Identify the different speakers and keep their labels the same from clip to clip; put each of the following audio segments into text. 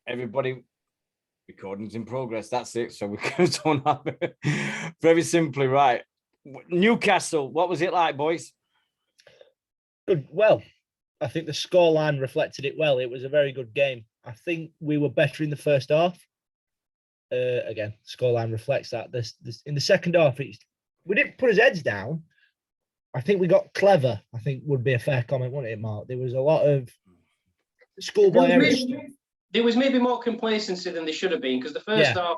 Speaker 1: everybody, recording's in progress. That's it. So we don't have it. Very simply, right. Newcastle, what was it like, boys?
Speaker 2: Good. Well, I think the scoreline reflected it well. It was a very good game. I think we were better in the first half. Again, scoreline reflects that. This in the second half, we didn't put his heads down. I think we got clever. I think would be a fair comment, wouldn't it, Mark? There was a lot of schoolboy errors.
Speaker 3: There was maybe more complacency than there should have been because the first half,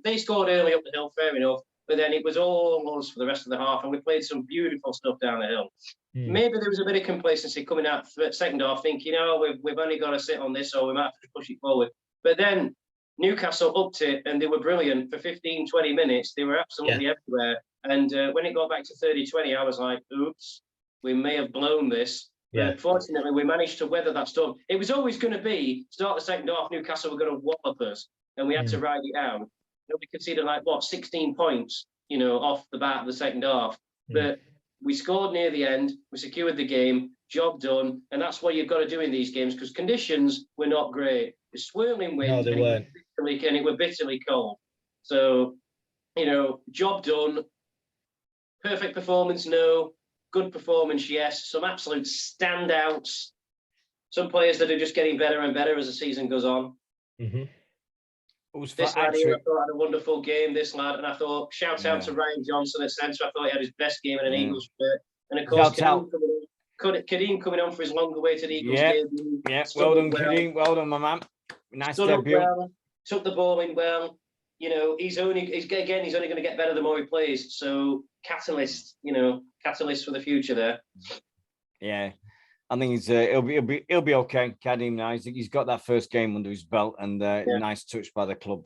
Speaker 3: they scored early up the hill, fair enough, but then it was all us for the rest of the half, and we played some beautiful stuff down the hill. Maybe there was a bit of complacency coming out the second half, thinking, we've only got to sit on this, so we might have to push it forward. But then Newcastle upped it, and they were brilliant for 15, 20 minutes. They were absolutely everywhere. And when it got back to 30-20, I was like, oops, we may have blown this. Yeah. But fortunately, we managed to weather that storm. It was always going to be, start the second half, Newcastle were going to wallop us, and we had to ride it out. And we conceded 16 points, off the bat of the second half. But we scored near the end, we secured the game, job done, and that's what you've got to do in these games because conditions were not great. The swirling winds,
Speaker 2: no, they weren't.
Speaker 3: And it were bitterly cold. So, job done. Perfect performance, no. Good performance, yes. Some absolute standouts. Some players that are just getting better and better as the season goes on. This lad here, I thought had a wonderful game, this lad. And I thought, shout out to Ryan Johnson at centre. I thought he had his best game in an Eagles shirt. And of course, Kadeem coming on for his long-awaited Eagles game.
Speaker 1: Yeah, well done, Kadeem. Well done, my man. Nice debut.
Speaker 3: Well, took the ball in well. He's only going to get better the more he plays. So catalyst for the future there.
Speaker 1: Yeah, I think he'll be okay. Kadeem now. He's got that first game under his belt, and nice touch by the club.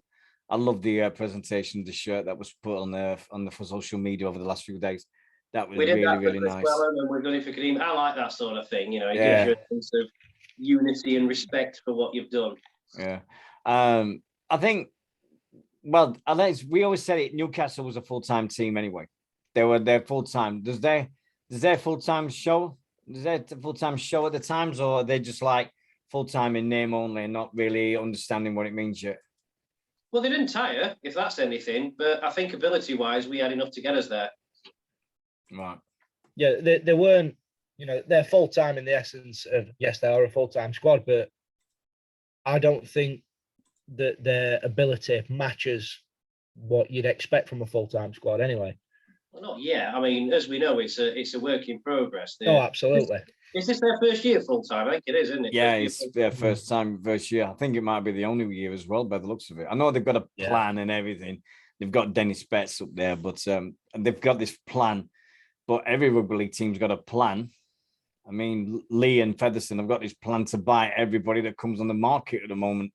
Speaker 1: I love the presentation of the shirt that was put on the for social media over the last few days. That was really nice.
Speaker 3: And we're doing it for Kadeem. I like that sort of thing. It gives you a sense of unity and respect for what you've done.
Speaker 1: Yeah, I think. Well, we always said it. Newcastle was a full-time team anyway. They're full-time. Does their full-time show? Is there a full-time show at the times, or are they just like full-time in name only and not really understanding what it means yet?
Speaker 3: Well, they didn't tire, if that's anything. But I think ability-wise, we had enough to get us there.
Speaker 1: Right.
Speaker 2: Yeah, they weren't. They're full-time in the essence of yes, they are a full-time squad, but I don't think that their ability matches what you'd expect from a full-time squad anyway.
Speaker 3: Well, not yet. I mean, as we know, it's a work in progress.
Speaker 2: Absolutely.
Speaker 3: Is this their first year full-time? I think it is, isn't it?
Speaker 1: Yeah, it's their first year. I think it might be the only year as well, by the looks of it. I know they've got a plan and everything. They've got Dennis Betts up there, but and they've got this plan. But every rugby league team's got a plan. I mean, Lee and Featherstone have got this plan to buy everybody that comes on the market at the moment.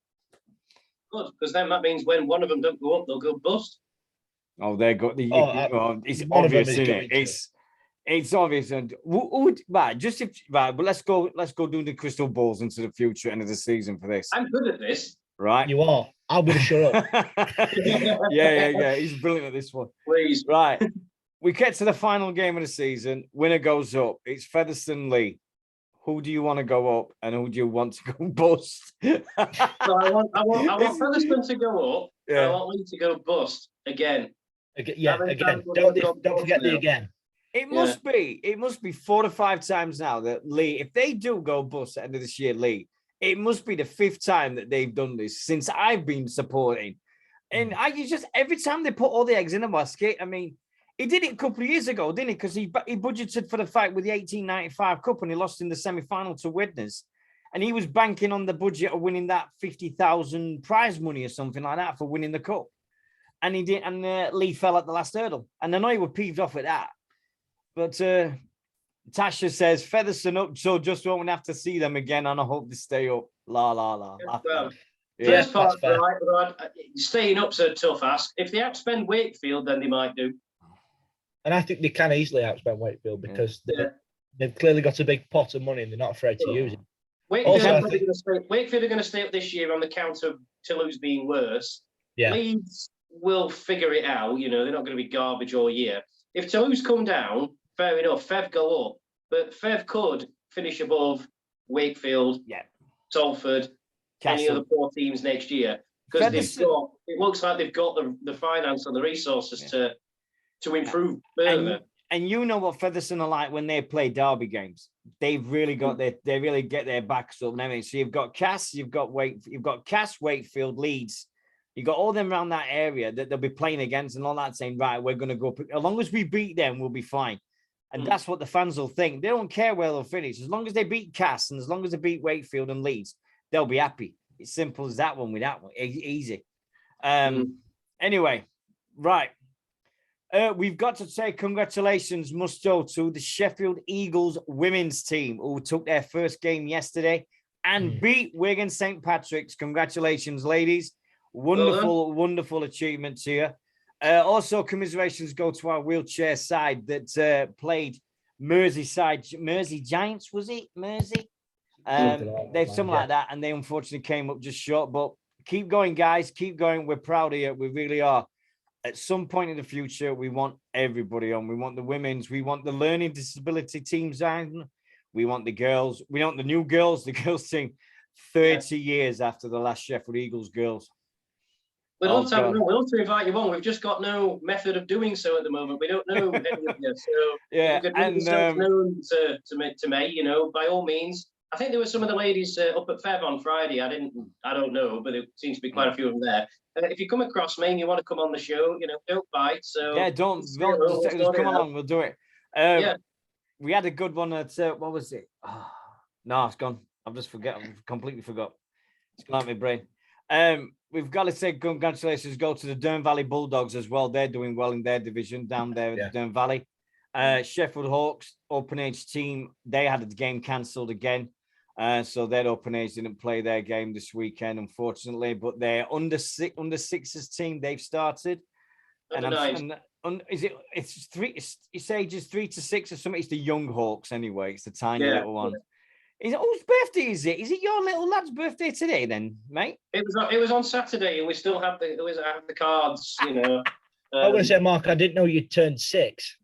Speaker 3: Good, because then that means when one of them don't go up, they'll go bust.
Speaker 1: Oh, they got the. It's obvious, isn't it? It's obvious, and but let's go do the crystal balls into the future end of the season for this.
Speaker 3: I'm good at this,
Speaker 1: right?
Speaker 2: You are. I'm gonna shut up.
Speaker 1: yeah. He's brilliant at this one.
Speaker 3: Please,
Speaker 1: right. We get to the final game of the season. Winner goes up. It's Featherstone Lee. Who do you want to go up, and who do you want to go bust?
Speaker 3: So I want Featherstone to go up. Yeah. I want Lee to go bust again.
Speaker 2: Again. Don't forget the again.
Speaker 1: It must be 4 to 5 times now that Lee, if they do go bust at the end of this year, Lee, it must be the 5th time that they've done this since I've been supporting. And every time they put all the eggs in a basket. I mean, he did it a couple of years ago, didn't he? Because he budgeted for the fight with the 1895 Cup and he lost in the semi-final to Widnes. And he was banking on the budget of winning that 50,000 prize money or something like that for winning the cup. And he did, and Lee fell at the last hurdle. And I know he was peeved off at that. But Tasha says, Featherstone up, so just won't have to see them again, and I hope they stay up. La, la, la.
Speaker 3: First part, right, staying up's a tough ask. If they outspend Wakefield, then they might do. And
Speaker 2: I think they can easily outspend Wakefield because they've clearly got a big pot of money and they're not afraid to use it.
Speaker 3: Wakefield are going to stay up this year on the count of Toulouse being worse.
Speaker 2: Yeah.
Speaker 3: Leeds will figure it out. They're not going to be garbage all year. If Toulouse come down, fair enough, Fev go up. But Fev could finish above Wakefield, Salford, any
Speaker 1: Castle.
Speaker 3: other 4 teams next year, because it looks like they've got the finance and the resources to improve further.
Speaker 1: And you know what Featherstone are like when they play derby games. They've really got they really get their backs up and everything. So you've got Cass, you've got Wakefield, Leeds. You've got all them around that area that they'll be playing against and all that, saying, right, we're going to go. As long as we beat them, we'll be fine. And that's what the fans will think. They don't care where they'll finish. As long as they beat Cass and as long as they beat Wakefield and Leeds, they'll be happy. It's simple as that one with that one. Easy. Anyway, right. We've got to say congratulations, Musto, to the Sheffield Eagles women's team who took their first game yesterday and beat Wigan St. Patrick's. Congratulations, ladies. Wonderful, wonderful achievement to you. Also, commiserations go to our wheelchair side that played Mersey Giants, was it? Mersey? They've something like that, and they unfortunately came up just short. But keep going, guys. Keep going. We're proud of you. We really are. At some point in the future, we want everybody on. We want the women's. We want the learning disability teams on. We want the girls. We want the new girls, the girls team, 30 years after the last Sheffield Eagles girls.
Speaker 3: We'd love to invite you on. We've just got no method of doing so at the moment. We don't know any of you. So
Speaker 1: yeah,
Speaker 3: we could really known to me, by all means. I think there were some of the ladies up at Fev on Friday. I don't know, but there seems to be quite a few of them there. If you come across me and you want to come on the show, don't bite. So
Speaker 1: yeah, don't just come along. We'll do it.
Speaker 3: Yeah.
Speaker 1: We had a good one at what was it? Oh, no, it's gone. I've completely forgot. It's gone out of my brain. We've got to say congratulations go to the Dearne Valley Bulldogs as well. They're doing well in their division down there in Dearne Valley. Sheffield Hawks, open age team, they had the game cancelled again. So their open age didn't play their game this weekend, unfortunately. But their under sixes team, they've started. It's ages 3 to 6 or something. It's the young Hawks anyway. It's the tiny little one. Whose birthday is it? Is it your little lad's birthday today, then, mate?
Speaker 3: It was on Saturday, and we still have the cards. I
Speaker 2: was going to say, Mark, I didn't know you turned 6.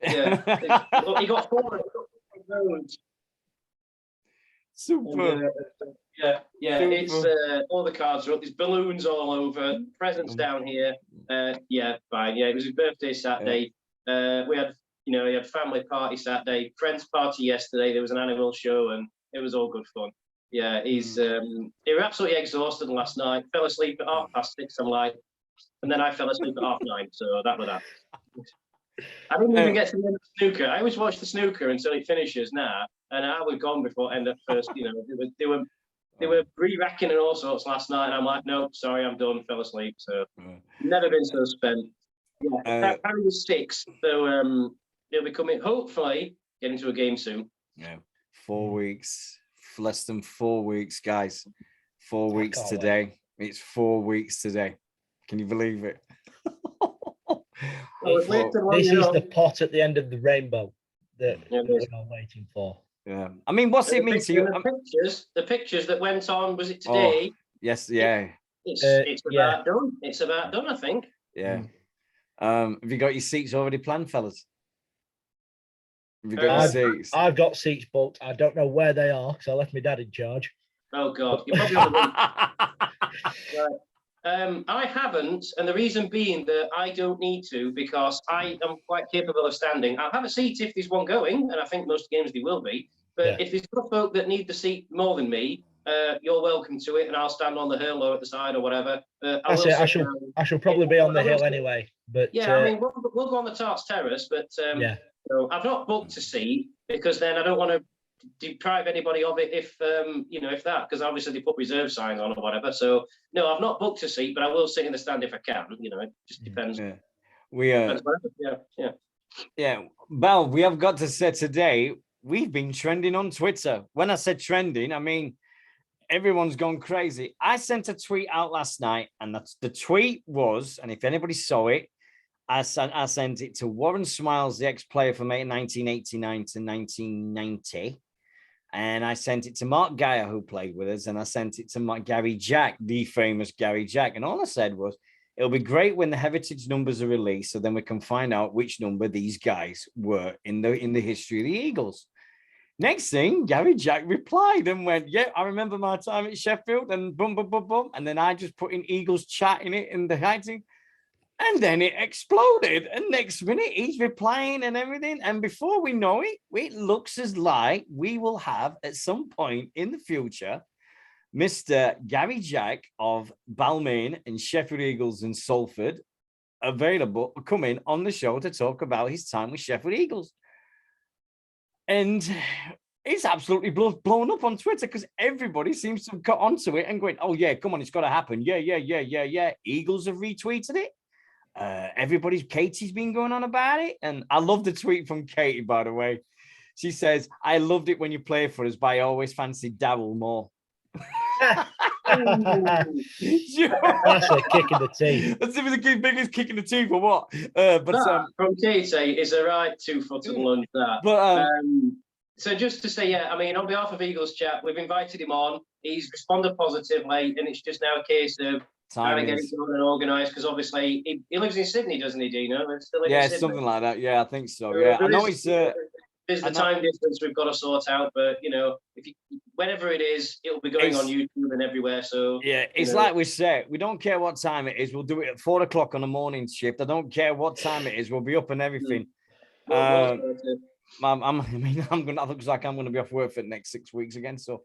Speaker 3: Yeah, he got 4.
Speaker 1: Super.
Speaker 3: Super. It's all the cards are up. There's balloons all over. Presents down here. Fine. Yeah, it was his birthday Saturday. We had. He had family party Saturday, friends party yesterday. There was an animal show, and it was all good fun. Yeah, he was absolutely exhausted last night. Fell asleep at 6:30, I'm like, and then I fell asleep at 9:30. So that was that. I didn't even get to the end of the snooker. I always watch the snooker until it finishes now, and I was gone before it ended first. They were re-racking and all sorts last night, and I'm like, nope, sorry, I'm done. Fell asleep. So never been so spent. Yeah, Harry was 6, so he'll be coming, hopefully, get into a game soon.
Speaker 1: Yeah, 4 weeks, less than 4 weeks, guys. 4 weeks today. Wait. It's 4 weeks today. Can you believe it?
Speaker 2: This is the pot at the end of the rainbow that we're all waiting for.
Speaker 1: Yeah, I mean, what's it mean to you?
Speaker 3: The pictures that went on, was it today?
Speaker 1: Yes, yeah.
Speaker 3: It's about done. It's about done, I think.
Speaker 1: Yeah. Have you got your seats already planned, fellas?
Speaker 2: I've got seats booked. I don't know where they are because I left my dad in charge.
Speaker 3: Oh God, you're probably on the right. I haven't, and the reason being that I don't need to because I am quite capable of standing. I'll have a seat if there's one going, and I think most games they will be. But if there's other folk that need the seat more than me, you're welcome to it, and I'll stand on the hill or at the side or whatever.
Speaker 2: I shall probably be on the hill anyway. But
Speaker 3: I mean, we'll go on the Tarts Terrace, but I've not booked a seat because then I don't want to deprive anybody of it if that, because obviously they put reserve signs on or whatever. So no, I've not booked a seat, but I will sit in the stand if I can. It just depends.
Speaker 1: Well, we have got to say today we've been trending on Twitter. When I said trending, I mean everyone's gone crazy. I sent a tweet out last night, and the tweet was, and if anybody saw it, I sent it to Warren Smiles, the ex-player from 1989 to 1990. And I sent it to Mark Geyer, who played with us. And I sent it to Gary Jack, the famous Gary Jack. And all I said was, it'll be great when the heritage numbers are released, so then we can find out which number these guys were in the history of the Eagles. Next thing, Gary Jack replied and went, yeah, I remember my time at Sheffield and boom, boom, boom, boom. And then I just put in Eagles chat in it and the writing. And then it exploded. And next minute, he's replying and everything. And before we know it, it looks as like we will have at some point in the future, Mr. Gary Jack of Balmain and Sheffield Eagles and Salford available, coming on the show to talk about his time with Sheffield Eagles. And it's absolutely blown up on Twitter because everybody seems to have got onto it and going, oh, yeah, come on, it's got to happen. Yeah. Eagles have retweeted it. Katie's been going on about it. And I love the tweet from Katie, by the way. She says, I loved it when you play for us, but I always fancied Darryl more.
Speaker 2: That's a kick in the teeth.
Speaker 1: That's the biggest kick in the teeth or what?
Speaker 3: From Katie is a right two-footed lunge, that. But so just to say, yeah, I mean, on behalf of Eagles Chat, we've invited him on. He's responded positively, and it's just now a case of trying to get it done and organised, because obviously he lives in Sydney, doesn't he, Deano?
Speaker 1: Yeah, something like that. Yeah, I think so. Yeah, I know he's.
Speaker 3: There's the time distance we've got to sort out, but whenever it is, it'll be going on YouTube and everywhere. So
Speaker 1: yeah, it's like we say, we don't care what time it is. We'll do it at 4 o'clock on the morning shift. I don't care what time it is. We'll be up and everything. I looks like I'm going to be off work for the next 6 weeks again. So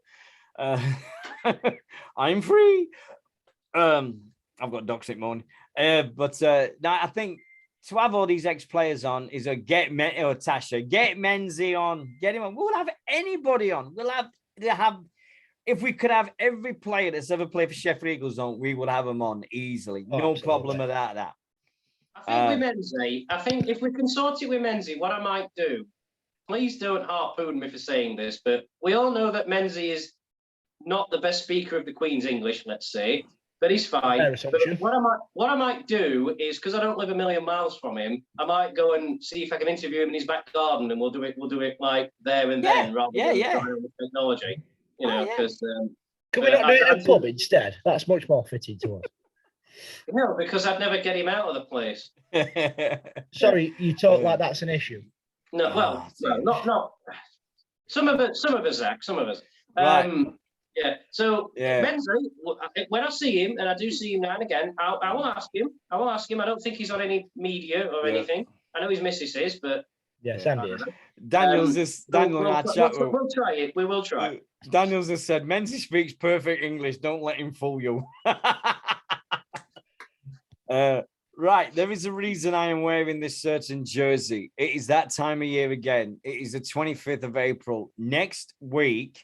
Speaker 1: I'm free. I've got dog sick morning. Now I think to have all these ex-players on is a get Tasha, get Menzies on, get him on. We'll have anybody on. We'll have if we could have every player that's ever played for Sheffield Eagles on, we would have them on easily. No absolutely. Problem about that.
Speaker 3: I think with Menzies, I think if we can sort it with Menzies, what I might do, please don't harpoon me for saying this, but we all know that Menzies is not the best speaker of the Queen's English, let's say. But he's fine. But what I might do is, because I don't live a million miles from him, I might go and see if I can interview him in his back garden, and we'll do it like there and then, rather than trying with technology. Because
Speaker 2: can we not do it in a pub instead? That's much more fitting to us.
Speaker 3: No, because I'd never get him out of the place.
Speaker 2: Sorry, you talk like that's an issue.
Speaker 3: No, not. Some of us, Zach. Some of us.
Speaker 1: Right.
Speaker 3: Yeah. So Menzies, when I see him, and I do see him now and again, I will ask him. I don't think he's on any media or anything. I know his missus is, but
Speaker 2: Sandy is.
Speaker 1: Daniel
Speaker 3: we'll try it. We will try.
Speaker 1: Daniel's just said Menzies speaks perfect English. Don't let him fool you. Right, there is a reason I am wearing this certain jersey. It is that time of year again. It is the 25th of April. Next week.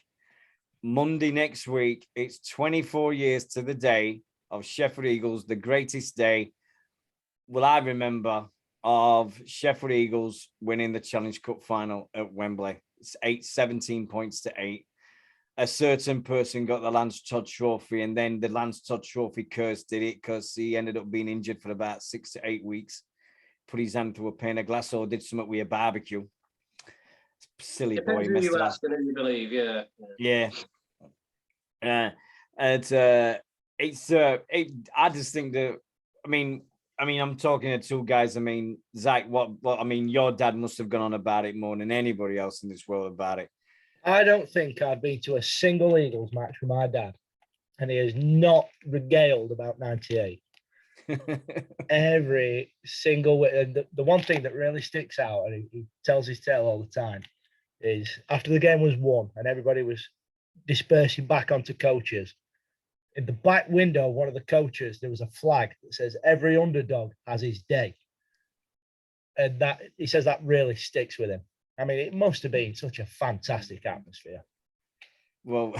Speaker 1: Monday next week, it's 24 years to the day of Sheffield Eagles, the greatest day, will I remember, of Sheffield Eagles winning the Challenge Cup final at Wembley. It's 17 points to 8. A certain person got the Lance Todd Trophy, and then the Lance Todd Trophy curse did it because he ended up being injured for about 6 to 8 weeks. Put his hand through a pane of glass or did something with a barbecue. Silly
Speaker 3: Depends
Speaker 1: boy.
Speaker 3: Who you ask and who you believe,
Speaker 1: yeah. I just think that, I mean, I'm talking to two guys. I mean, Zach, your dad must have gone on about it more than anybody else in this world about it.
Speaker 2: I don't think I've been to a single Eagles match with my dad, and he has not regaled about 98. Every single way. The one thing that really sticks out, and he tells his tale all the time, is after the game was won and everybody was dispersing back onto coaches, in the back window of one of the coaches, there was a flag that says every underdog has his day. And that, he says, that really sticks with him. I mean, it must have been such a fantastic atmosphere.
Speaker 1: Well,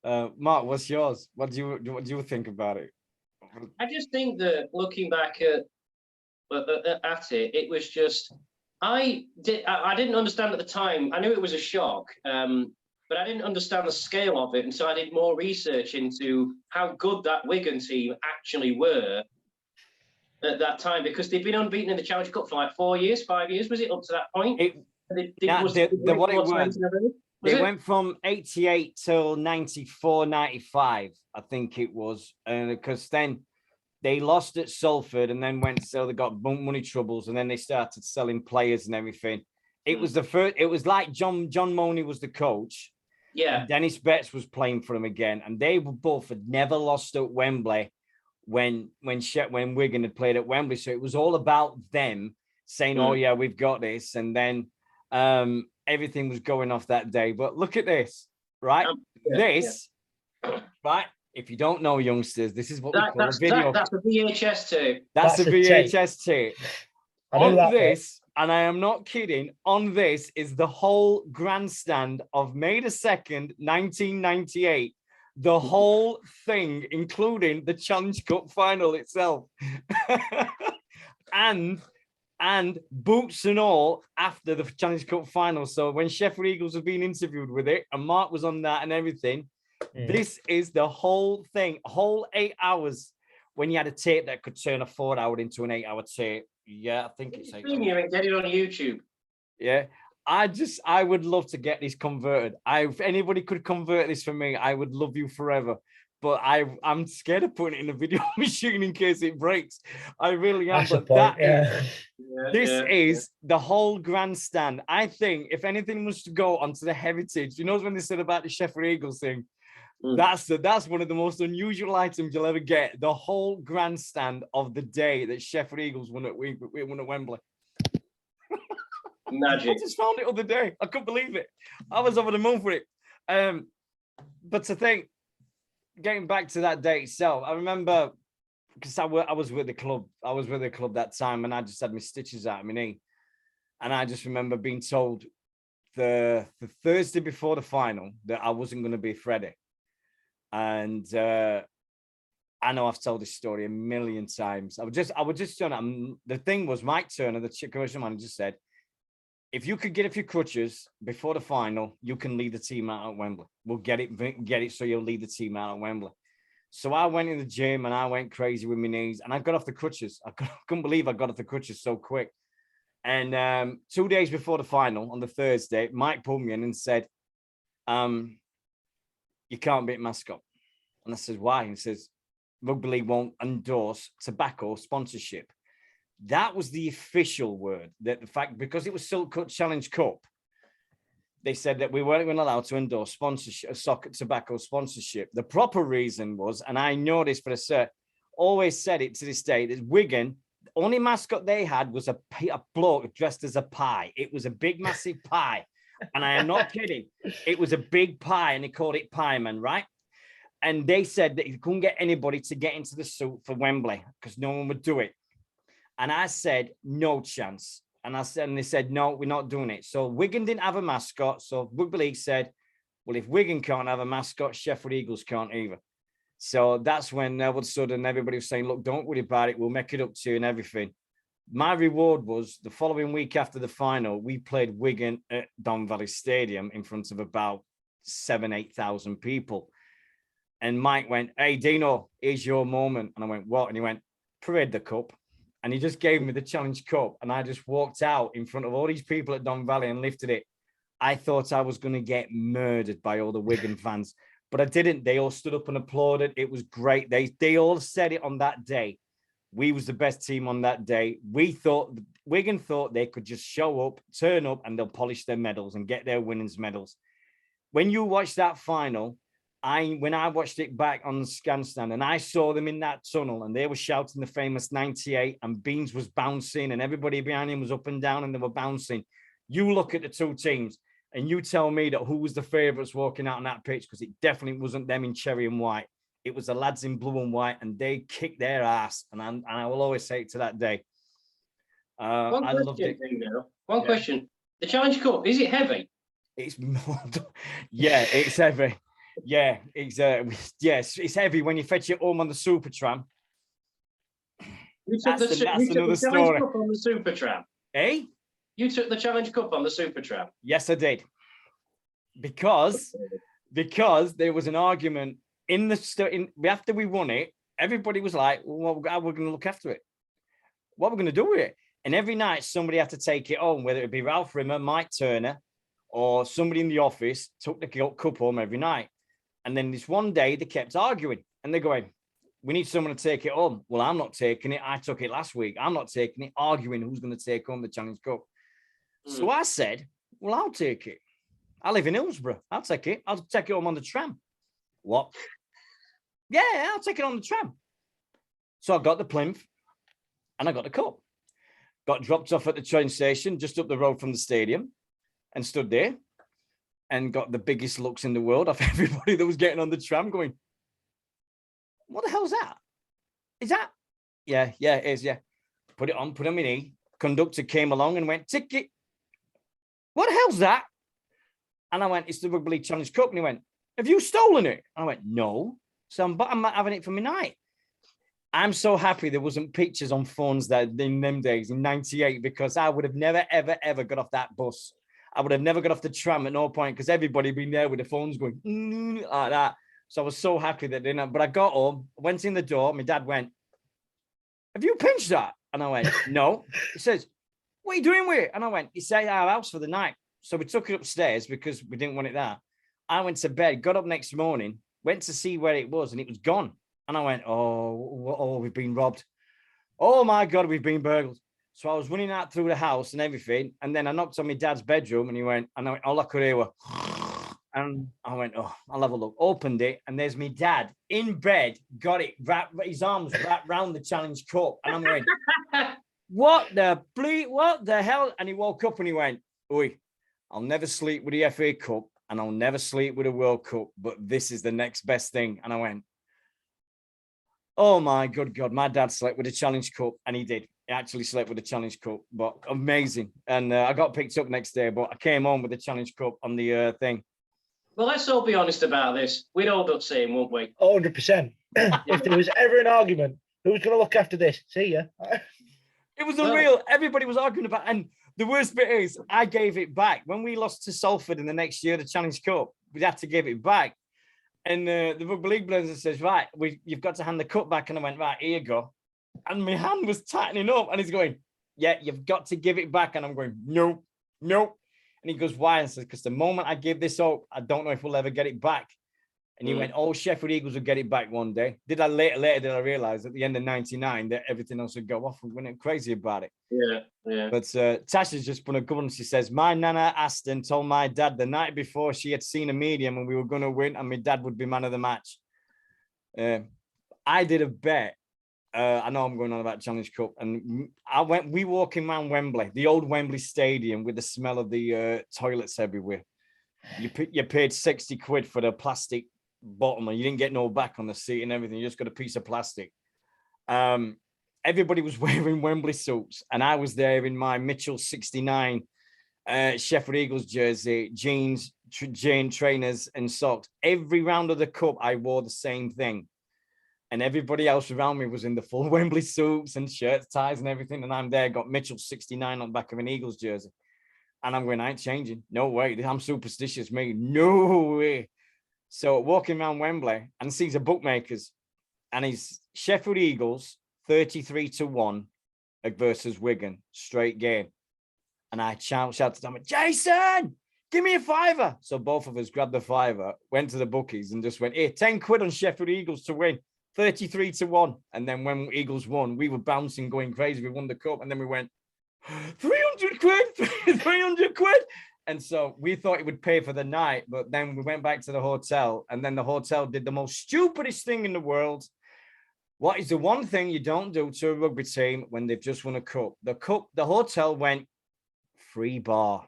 Speaker 1: Mark, what's yours? What do you think about it?
Speaker 3: I just think that looking back at it, it was just, I didn't understand at the time. I knew it was a shock, but I didn't understand the scale of it until I did more research into how good that Wigan team actually were at that time, because they'd been unbeaten in the Challenge Cup for like 5 years, was it, up to that point?
Speaker 1: They went from 88 till 94, 95, I think it was, because then they lost at Salford and then they got money troubles, and then they started selling players and everything. It was the first. It was like John Money was the coach.
Speaker 3: Yeah.
Speaker 1: And Dennis Betts was playing for him again, and they were both had never lost at Wembley when Wigan had played at Wembley. So it was all about them saying, "Oh yeah, we've got this," and then everything was going off that day. But look at this, right? Right? If you don't know, youngsters, this is what we call a video.
Speaker 3: That's a VHS tape.
Speaker 1: That's a VHS tape. On this, and I am not kidding, on this is the whole grandstand of May the 2nd, 1998. The whole thing, including the Challenge Cup final itself. and boots and all after the Challenge Cup final. So when Sheffield Eagles were being interviewed with it, and Mark was on that and everything, this is the whole thing, whole 8 hours, when you had a tape that could turn a 4 hour into an 8 hour tape. Yeah, I think it's 8
Speaker 3: hours. And get it on YouTube.
Speaker 1: Yeah. I would love to get this converted. If anybody could convert this for me, I would love you forever. But I'm scared of putting it in a video machine in case it breaks. I really am. But this is the whole grandstand. I think if anything was to go onto the heritage, you know when they said about the Sheffield Eagles thing, that's one of the most unusual items you'll ever get. The whole grandstand of the day that Sheffield Eagles won at Wembley.
Speaker 3: Magic.
Speaker 1: I just found it the other day. I couldn't believe it. I was over the moon for it. But to think, getting back to that day itself, I remember because I was with the club. I was with the club that time, and I just had my stitches out of my knee. And I just remember being told the Thursday before the final that I wasn't going to be Freddie. And I know I've told this story a million times. I would just turn. The thing was, Mike Turner, the commercial manager, said, if you could get off your crutches before the final, you can lead the team out at Wembley. We'll get it so you'll lead the team out at Wembley. So I went in the gym and I went crazy with my knees and I got off the crutches. I couldn't believe I got off the crutches so quick. And 2 days before the final, on the Thursday, Mike pulled me in and said, you can't be at mascot. And I said, why? And he says, Rugby League won't endorse tobacco sponsorship. That was the official word. That the fact, because it was Silk Cut Challenge Cup, they said that we weren't even allowed to endorse sponsorship, tobacco sponsorship. The proper reason was, and I know this for a cert, always said it to this day, that Wigan, the only mascot they had was a bloke dressed as a pie. It was a big, massive pie. And I am not kidding. It was a big pie, and they called it Pie Man, right? And they said that you couldn't get anybody to get into the suit for Wembley because no one would do it. And I said, no chance. And they said, no, we're not doing it. So Wigan didn't have a mascot. So Rugby League said, well, if Wigan can't have a mascot, Sheffield Eagles can't either. So that's when all of a sudden everybody was saying, look, don't worry about it. We'll make it up to you and everything. My reward was the following week after the final, we played Wigan at Don Valley Stadium in front of about 8,000 people. And Mike went, hey, Deano, here's your moment. And I went, what? And he went, parade the cup. And he just gave me the Challenge Cup. And I just walked out in front of all these people at Don Valley and lifted it. I thought I was going to get murdered by all the Wigan fans, but I didn't. They all stood up and applauded. It was great. They all said it on that day. We was the best team on that day. Wigan thought they could just show up, turn up, and they'll polish their medals and get their winners' medals. When you watch that final, when I watched it back on the scan stand and I saw them in that tunnel and they were shouting the famous 98 and Beans was bouncing and everybody behind him was up and down and they were bouncing. You look at the two teams and you tell me that who was the favourites walking out on that pitch, because it definitely wasn't them in cherry and white. It was the lads in blue and white, and they kicked their ass. And I will always say it to that day. I loved it.
Speaker 3: One question. The Challenge Cup, is it heavy?
Speaker 1: It's yeah, it's heavy. Yeah, it's yes, it's heavy when you fetch it home on the super tram.
Speaker 3: That's another story. Cup on the super tram.
Speaker 1: Eh?
Speaker 3: You took the Challenge Cup on the super tram.
Speaker 1: Yes, I did. Because there was an argument after we won it. Everybody was like, "Well, how are we going to look after it? What are we going to do with it?" And every night somebody had to take it home, whether it be Ralph Rimmer, Mike Turner, or somebody in the office took the cup home every night. And then this one day they kept arguing and they're going, we need someone to take it home. Well, I'm not taking it. I took it last week. I'm not taking it. Arguing who's going to take home the Challenge Cup. So I said, well, I'll take it. I live in Hillsborough. I'll take it. I'll take it home on the tram. What? Yeah, I'll take it on the tram. So I got the plinth and I got the cup. Got dropped off at the train station just up the road from the stadium and stood there and got the biggest looks in the world off everybody that was getting on the tram going, what the hell's that? Is that? Yeah, it is, yeah. Put it on my knee. Conductor came along and went, ticket. What the hell's that? And I went, it's the Rugby League Challenge Cup. And he went, have you stolen it? I went, no. So I'm having it for my night. I'm so happy there wasn't pictures on phones that in them days in 98, because I would have never, ever, ever got off that bus. I would have never got off the tram at no point, because everybody been there with the phones going like that. So I was so happy that they didn't. But I got home, went in the door. My dad went, have you pinched that? And I went, no. He says, what are you doing with it? And I went, it's at our house for the night. So we took it upstairs because we didn't want it there. I went to bed, got up next morning, went to see where it was, and it was gone. And I went, oh, we've been robbed. Oh my God, we've been burgled. So I was running out through the house and everything. And then I knocked on my dad's bedroom and he went, and I went, all I could hear were, and I went, oh, I'll have a look. Opened it. And there's my dad in bed, got it, his arms wrapped round the Challenge Cup. And I'm going, what the hell? And he woke up and he went, oi, I'll never sleep with the FA Cup and I'll never sleep with a World Cup, but this is the next best thing. And I went, oh my good God, my dad slept with a Challenge Cup, and he did. He actually slept with a Challenge Cup, but amazing. And I got picked up next day, but I came home with the Challenge Cup on the thing.
Speaker 3: Well, let's all be honest about this. We'd all do the same, won't we?
Speaker 2: 100%. If there was ever an argument, who's going to look after this? See ya.
Speaker 1: It was unreal. Everybody was arguing about it. And the worst bit is I gave it back. When we lost to Salford in the next year, the Challenge Cup, we had to give it back. And the Rugby League blazer says, right, you've got to hand the cup back. And I went, right, here you go. And my hand was tightening up. And he's going, yeah, you've got to give it back. And I'm going, no. And he goes, why? And I said, because the moment I give this up, I don't know if we'll ever get it back. And he went, oh, Sheffield Eagles will get it back one day. Later did I realize at the end of 99 that everything else would go off and went crazy about it.
Speaker 3: Yeah.
Speaker 1: But Tasha's just put a good one. She says, my nana Aston told my dad the night before she had seen a medium and we were going to win and my dad would be man of the match. I did a bet. I know I'm going on about Challenge Cup, and we walking around Wembley, the old Wembley Stadium, with the smell of the toilets everywhere. You paid 60 quid for the plastic bottom, and you didn't get no back on the seat and everything. You just got a piece of plastic. Everybody was wearing Wembley suits, and I was there in my Mitchell 69 Sheffield Eagles jersey, jeans, trainers, and socks. Every round of the cup, I wore the same thing. And everybody else around me was in the full Wembley suits and shirts, ties, and everything. And I'm there, got Mitchell 69 on the back of an Eagles jersey. And I'm going, I ain't changing. No way. I'm superstitious, me. No way. So walking around Wembley and sees a bookmakers, and he's Sheffield Eagles 33-1 versus Wigan, straight game. And I shouted to him, Jason, give me a fiver. So both of us grabbed the fiver, went to the bookies and just went, here, 10 quid on Sheffield Eagles to win. 33-1. And then when Eagles won, we were bouncing, going crazy. We won the cup. And then we went, 300 quid, 300 quid. And so we thought it would pay for the night. But then we went back to the hotel. And then the hotel did the most stupidest thing in the world. What is the one thing you don't do to a rugby team when they've just won a cup? The hotel went free bar.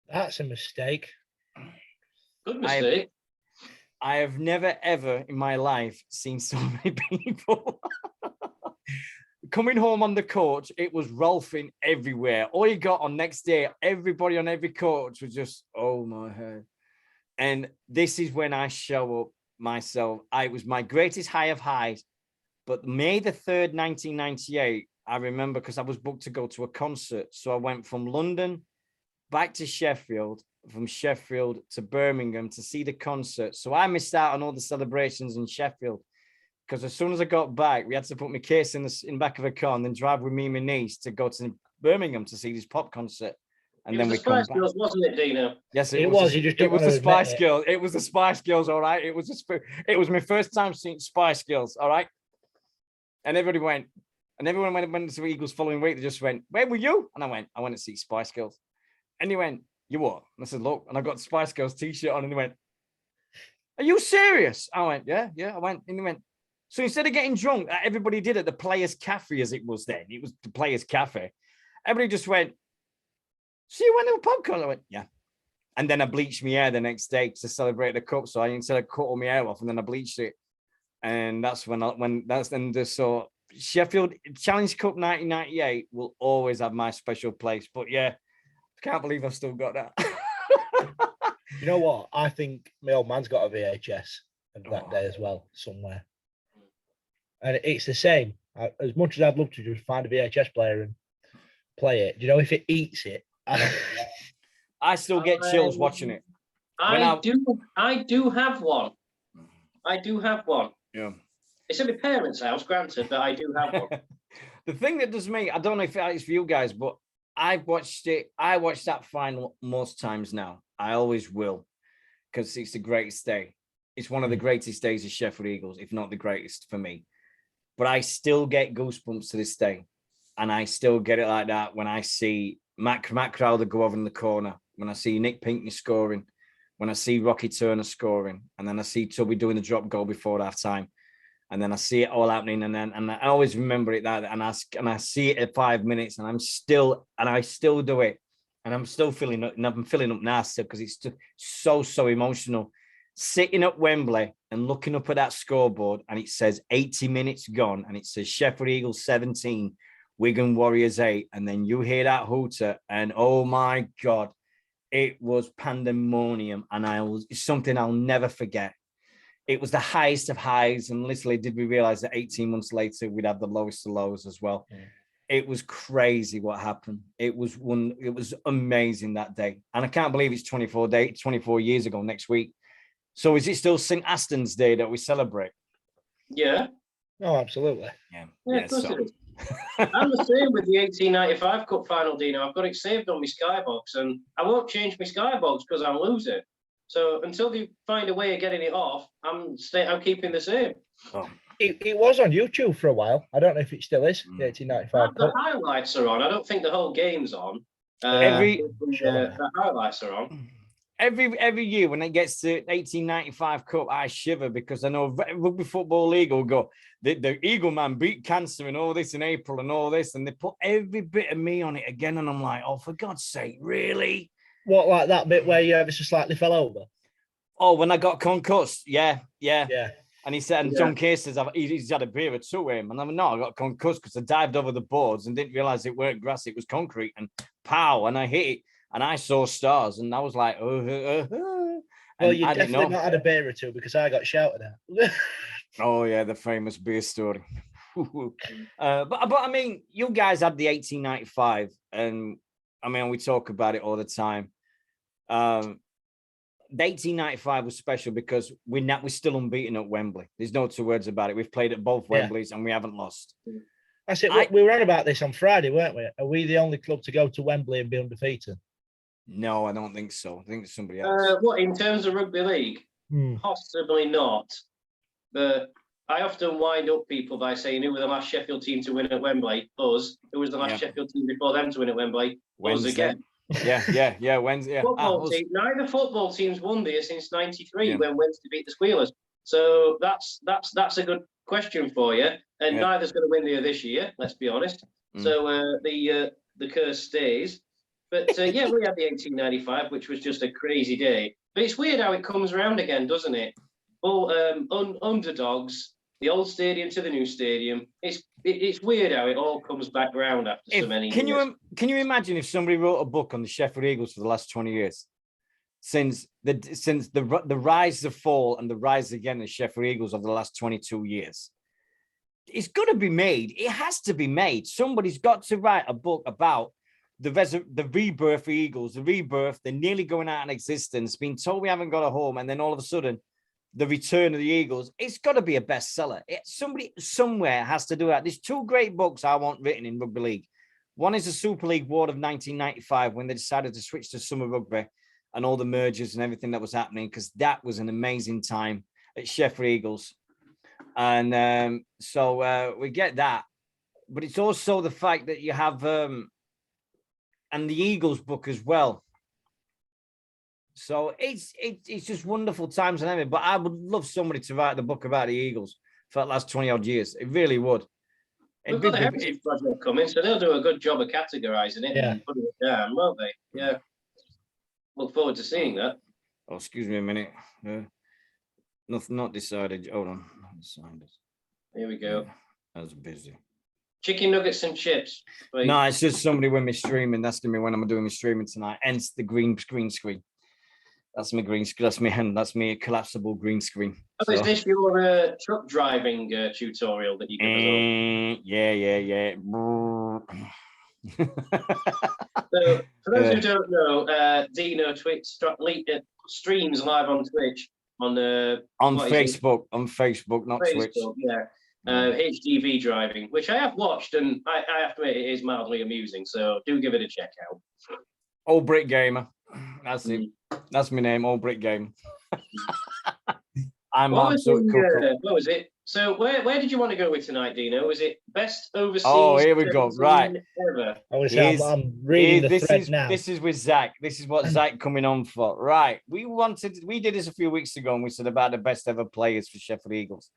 Speaker 2: That's a mistake.
Speaker 3: Good mistake.
Speaker 1: I have never, ever in my life seen so many people coming home on the coach. It was Rolfing everywhere. All you got on next day, everybody on every coach was just, oh my head. And this is when I show up myself. It was my greatest high of highs. But May the 3rd, 1998, I remember because I was booked to go to a concert. So I went from London back to Sheffield, from Sheffield to Birmingham to see the concert. So I missed out on all the celebrations in Sheffield because as soon as I got back, we had to put my case in the back of a car and then drive with me and my niece to go to Birmingham to see this pop concert. And then we come back.
Speaker 3: Girls, wasn't it, Deano?
Speaker 1: Yes,
Speaker 2: it was.
Speaker 1: It was the Spice Girls. It was the Spice Girls. All right. It was my first time seeing Spice Girls. All right. And everybody went, And everyone went to the Eagles following week. They just went, "Where were you?" And I went to see Spice Girls. And he went, "You what?" And I said, "Look." And I got the Spice Girls t-shirt on, and he went, "Are you serious?" I went, "Yeah." I went, and he went, "So instead of getting drunk, everybody did at the Players Cafe as it was then. It was the Players Cafe. Everybody just went, "So you went to a pub?" I went, "Yeah." And then I bleached my hair the next day to celebrate the cup. So I instead of cut all my hair off, and then I bleached it. And that's so Sheffield Challenge Cup 1998 will always have my special place. But yeah, I can't believe I've still got that.
Speaker 2: You know what? I think my old man's got a VHS of that day as well somewhere. And it's the same. As much as I'd love to just find a VHS player and play it, you know, if it eats it,
Speaker 1: I still get chills watching it.
Speaker 3: I do have one. I do have one.
Speaker 1: Yeah.
Speaker 3: It's at my parents' house, granted, but I do have one.
Speaker 1: The thing that does me, I don't know if it's for you guys, but I watched that final most times now. I always will, because it's the greatest day. It's one of the greatest days of Sheffield Eagles, if not the greatest for me. But I still get goosebumps to this day. And I still get it like that when I see Matt Crowder go over in the corner, when I see Nick Pinkney scoring, when I see Rocky Turner scoring, and then I see Tubby doing the drop goal before half time. And then I see it all happening, and I always remember it that, and I see it at 5 minutes, and I still do it, and I'm still feeling up, and I'm filling up now still because it's so emotional. Sitting at Wembley and looking up at that scoreboard, and it says 80 minutes gone, and it says Sheffield Eagles 17, Wigan Warriors 8, and then you hear that hooter, and oh my God, it was pandemonium, and it's something I'll never forget. It was the highest of highs, and literally did we realize that 18 months later we'd have the lowest of lows as well. Yeah. It was crazy what happened. It was amazing that day, and I can't believe it's 24 years ago next week. So is it still St. Aston's Day that we celebrate?
Speaker 3: Yeah.
Speaker 2: Oh, absolutely.
Speaker 3: Yeah, of course it is. I'm the same with the 1895 Cup final, Deano. I've got it saved on my Skybox, and I won't change my Skybox because I'm losing. So until they find a way of getting it off, I'm keeping the same.
Speaker 2: Oh. It was on YouTube for a while. I don't know if it still is. The 1895.
Speaker 3: The highlights are on. I don't think the whole game's on. The highlights are on.
Speaker 1: Every year when it gets to 1895 Cup, I shiver because I know Rugby Football League will go, the Eagle man beat cancer and all this in April and all this, and they put every bit of me on it again, and I'm like, oh, for God's sake, really?
Speaker 2: What, like that bit where you ever so slightly fell over?
Speaker 1: Oh, when I got concussed, yeah. And he said, and John Case says he's had a beer or two with him, and I'm like, no, I got concussed because I dived over the boards and didn't realize it weren't grass, it was concrete, and pow, and I hit it. And I saw stars, and I was like,
Speaker 2: Well, you definitely not had a beer or two because I got shouted at.
Speaker 1: Oh, yeah, the famous beer story. But I mean, you guys had the 1895, and I mean, we talk about it all the time. The 1895 was special because we're still unbeaten at Wembley. There's no two words about it. We've played at both Wembleys, and we haven't lost.
Speaker 2: That's it. We were on about this on Friday, weren't we? Are we the only club to go to Wembley and be undefeated?
Speaker 1: No, I don't think so. I think it's somebody else.
Speaker 3: What, in terms of rugby league? Possibly not. But I often wind up people by saying, who were the last Sheffield team to win at Wembley? Us. Who was the last Sheffield team before them to win at Wembley? Wednesday. Us again.
Speaker 1: Yeah, Wednesday. Yeah.
Speaker 3: Neither football teams won there since '93 when Wednesday beat the Squealers. So that's a good question for you. And neither's going to win there this year, let's be honest. So the curse stays. But we had the 1895, which was just a crazy day. But it's weird how it comes around again, doesn't it? All underdogs, the old stadium to the new stadium. It's weird how it all comes back round after so many years.
Speaker 1: Can you imagine if somebody wrote a book on the Sheffield Eagles for the last 20 years? Since the rise, the fall, and the rise again of Sheffield Eagles over the last 22 years. It's got to be made. It has to be made. Somebody's got to write a book about the rebirth of Eagles, the rebirth, they're nearly going out of existence, being told we haven't got a home, and then all of a sudden, the return of the Eagles. It's got to be a bestseller. Somebody somewhere has to do that. There's two great books I want written in rugby league. One is the Super League War of 1995, when they decided to switch to summer rugby and all the mergers and everything that was happening, because that was an amazing time at Sheffield Eagles. And so we get that. but it's also the fact that you have and the Eagles book as well. So it's just wonderful times and everything. But I would love somebody to write the book about the Eagles for the last 20 odd years. It really would.
Speaker 3: We've got the Heritage Project coming, so they'll do a good job of categorizing it and putting it down, won't they? Yeah. Look forward to seeing that.
Speaker 1: Oh, excuse me a minute. Not decided. Hold on.
Speaker 3: Here we go.
Speaker 1: Yeah, I was busy.
Speaker 3: Chicken nuggets and chips. Please.
Speaker 1: No, it's just somebody with me streaming. That's gonna be when I'm doing my streaming tonight. Hence the green screen. That's my green screen. That's me collapsible green screen.
Speaker 3: Oh, is this your truck driving tutorial that you give us all?
Speaker 1: Yeah.
Speaker 3: So, for those who don't know, Deano streams live on Twitch on
Speaker 1: Facebook, not
Speaker 3: Facebook,
Speaker 1: Twitch.
Speaker 3: Yeah. HGV driving, which I have watched, and I have to admit it is mildly amusing. So do give it a check out.
Speaker 1: Old Brick Gamer. That's it. That's my name, Old Brick Gamer.
Speaker 3: What was it? So where did you want to go with tonight, Deano? Was it best overseas?
Speaker 1: Oh, here we go. Right.
Speaker 3: Ever?
Speaker 2: I'm reading the thread now.
Speaker 1: This is with Zach. This is what Zach coming on for. Right. We did this a few weeks ago, and we said about the best ever players for Sheffield Eagles.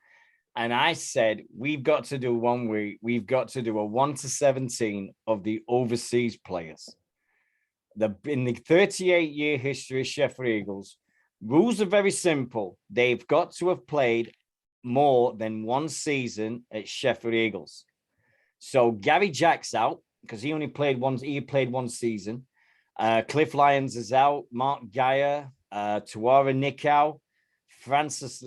Speaker 1: And I said, we've got to do 1 week. We've got to do a 1 to 17 of the overseas players. In the 38-year history of Sheffield Eagles, rules are very simple. They've got to have played more than 1 season at Sheffield Eagles. So Gary Jack's out because he only played one. He played 1 season. Cliff Lyons is out. Mark Geyer, Tuara Nicow, Francis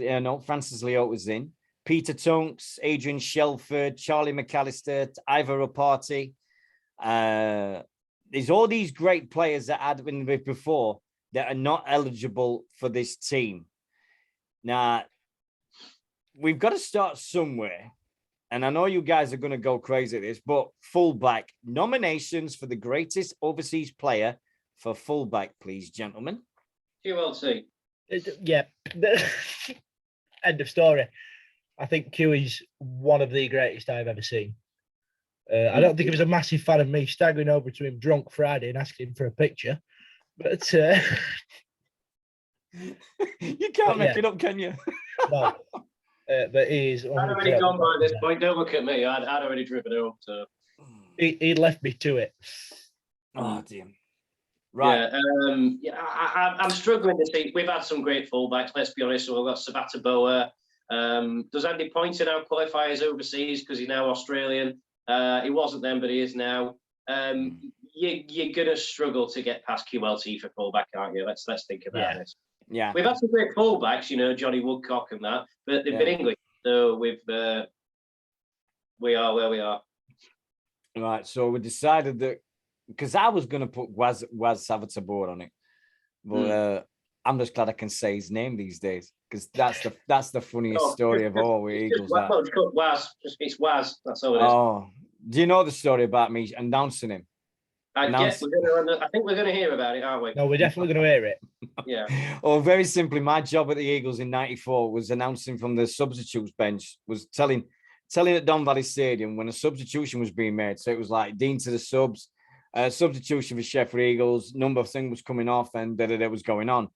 Speaker 1: Leo was in. Peter Tunks, Adrian Shelford, Charlie McAllister, Ivor Rapati. There's all these great players that had been with before that are not eligible for this team. Now, we've got to start somewhere. And I know you guys are going to go crazy at this, but fullback nominations for the greatest overseas player for fullback, please, gentlemen.
Speaker 3: QLC.
Speaker 2: Yeah. End of story. I think Q's one of the greatest I've ever seen. I don't think he was a massive fan of me staggering over to him drunk Friday and asking him for a picture. But
Speaker 1: you can't make it up, can you?
Speaker 2: No. But he is.
Speaker 3: I'd already gone by this point. Don't look at me. I'd already driven home. So
Speaker 2: he left me to it.
Speaker 1: Oh dear. Right.
Speaker 3: Yeah. I'm struggling to see. We've had some great fullbacks. Let's be honest. So we've got Sabata Boa. Does Andy Poynter now qualify as overseas because he's now Australian? He wasn't then, but he is now. You're gonna struggle to get past QLT for fullback, aren't you? Let's think about this.
Speaker 1: Yeah,
Speaker 3: we've had some great fullbacks, Johnny Woodcock and that, but they've been English, so we are where we are.
Speaker 1: Right, so we decided that because I was gonna put Waz Savatabor on it, but I'm just glad I can say his name these days because that's the funniest story of all with Eagles.
Speaker 3: It's Waz. That's all it is.
Speaker 1: Oh, do you know the story about me announcing him?
Speaker 3: I think we're going to hear about it, aren't we?
Speaker 2: No, we're definitely going to hear it.
Speaker 3: Yeah.
Speaker 1: Oh, very simply, my job at the Eagles in '94 was announcing from the substitutes bench, was telling at Don Valley Stadium when a substitution was being made. So it was like Dean to the subs, substitution for Sheffield Eagles, number of things was coming off, and that was going on.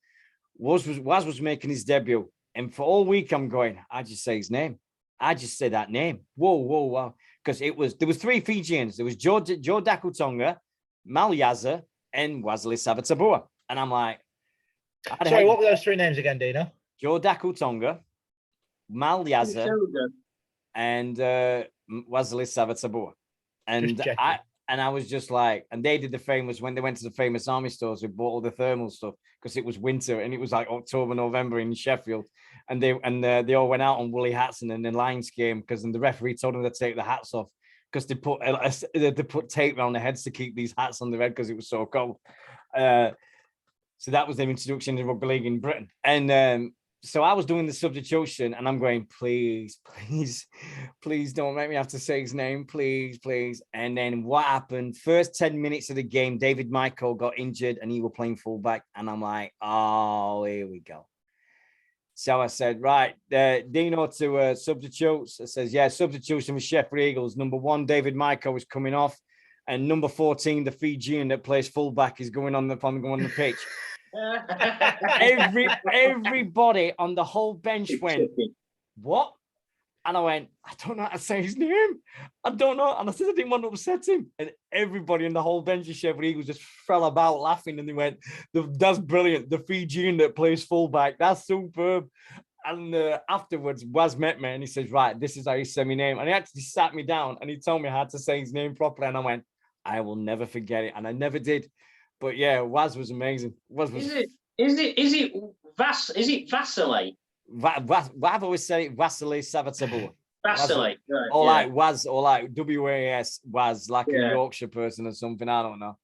Speaker 1: Waz was making his debut, and for all week I'm going, I just say his name. I just say that name. Whoa. Because there was 3 Fijians. There was Joe Dakutonga, Mal Yaza, and Wesley Savatabua. And I'm like,
Speaker 2: sorry, what were those 3 names again, Deano?
Speaker 1: Joe Dakutonga, Mal Yaza, and Wesley Savatabua. And I was just like, and they did the famous, when they went to the famous army stores, we bought all the thermal stuff because it was winter and it was like October, November in Sheffield. And they all went out on woolly hats and then the Lions game because then the referee told them to take the hats off because they put tape around their heads to keep these hats on their head because it was so cold. So that was their introduction to rugby league in Britain. And so I was doing the substitution and I'm going, please don't make me have to say his name, please. And then what happened? First 10 minutes of the game, David Michael got injured and he was playing fullback. And I'm like, oh, here we go. So I said, right, Deano to substitutes. It says, yeah, substitution for Sheffield Eagles. Number 1, David Maiko is coming off. And number 14, the Fijian that plays fullback is going on the pitch. Everybody on the whole bench went, what? And I went, I don't know how to say his name. I don't know. And I said I didn't want to upset him. And everybody in the whole bench of Sheffield Eagles just fell about laughing. And they went, that's brilliant. The Fijian that plays fullback. That's superb. And afterwards, Waz met me and he says, right, this is how you say my name. And he actually sat me down and he told me how to say his name properly. And I went, I will never forget it. And I never did. But yeah, Waz was amazing. Is
Speaker 3: it Vasily?
Speaker 1: I've always said it, Vasily Savatabula.
Speaker 3: Vasily, right,
Speaker 1: or like Waz, or like WAS Waz, like a Yorkshire person or something. I don't know.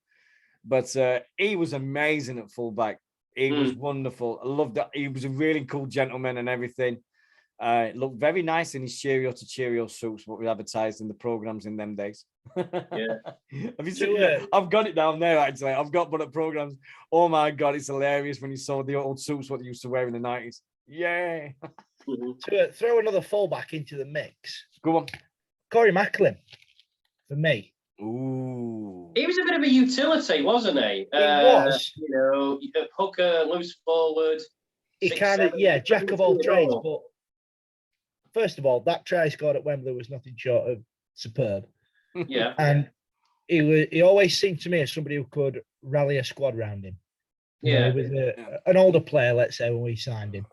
Speaker 1: But he was amazing at fullback. He was wonderful. I loved that. He was a really cool gentleman and everything. Looked very nice in his Cheerio to Cheerio suits, what we advertised in the programs in them days.
Speaker 3: Yeah.
Speaker 1: Have you seen it? I've got it down there, actually. I've got bullet programs. Oh my God, it's hilarious when you saw the old suits, what they used to wear in the 90s. Yeah.
Speaker 2: To throw another fullback into the mix.
Speaker 1: Go on.
Speaker 2: Corey Macklin, for me.
Speaker 1: Ooh.
Speaker 3: He was a bit of a utility, wasn't he?
Speaker 2: He was.
Speaker 3: You know, hooker, loose forward.
Speaker 2: He kind of, jack of all trades. But first of all, that try scored at Wembley was nothing short of superb.
Speaker 3: Yeah.
Speaker 2: And he always seemed to me as somebody who could rally a squad around him.
Speaker 3: Yeah.
Speaker 2: He was an older player, let's say, when we signed him.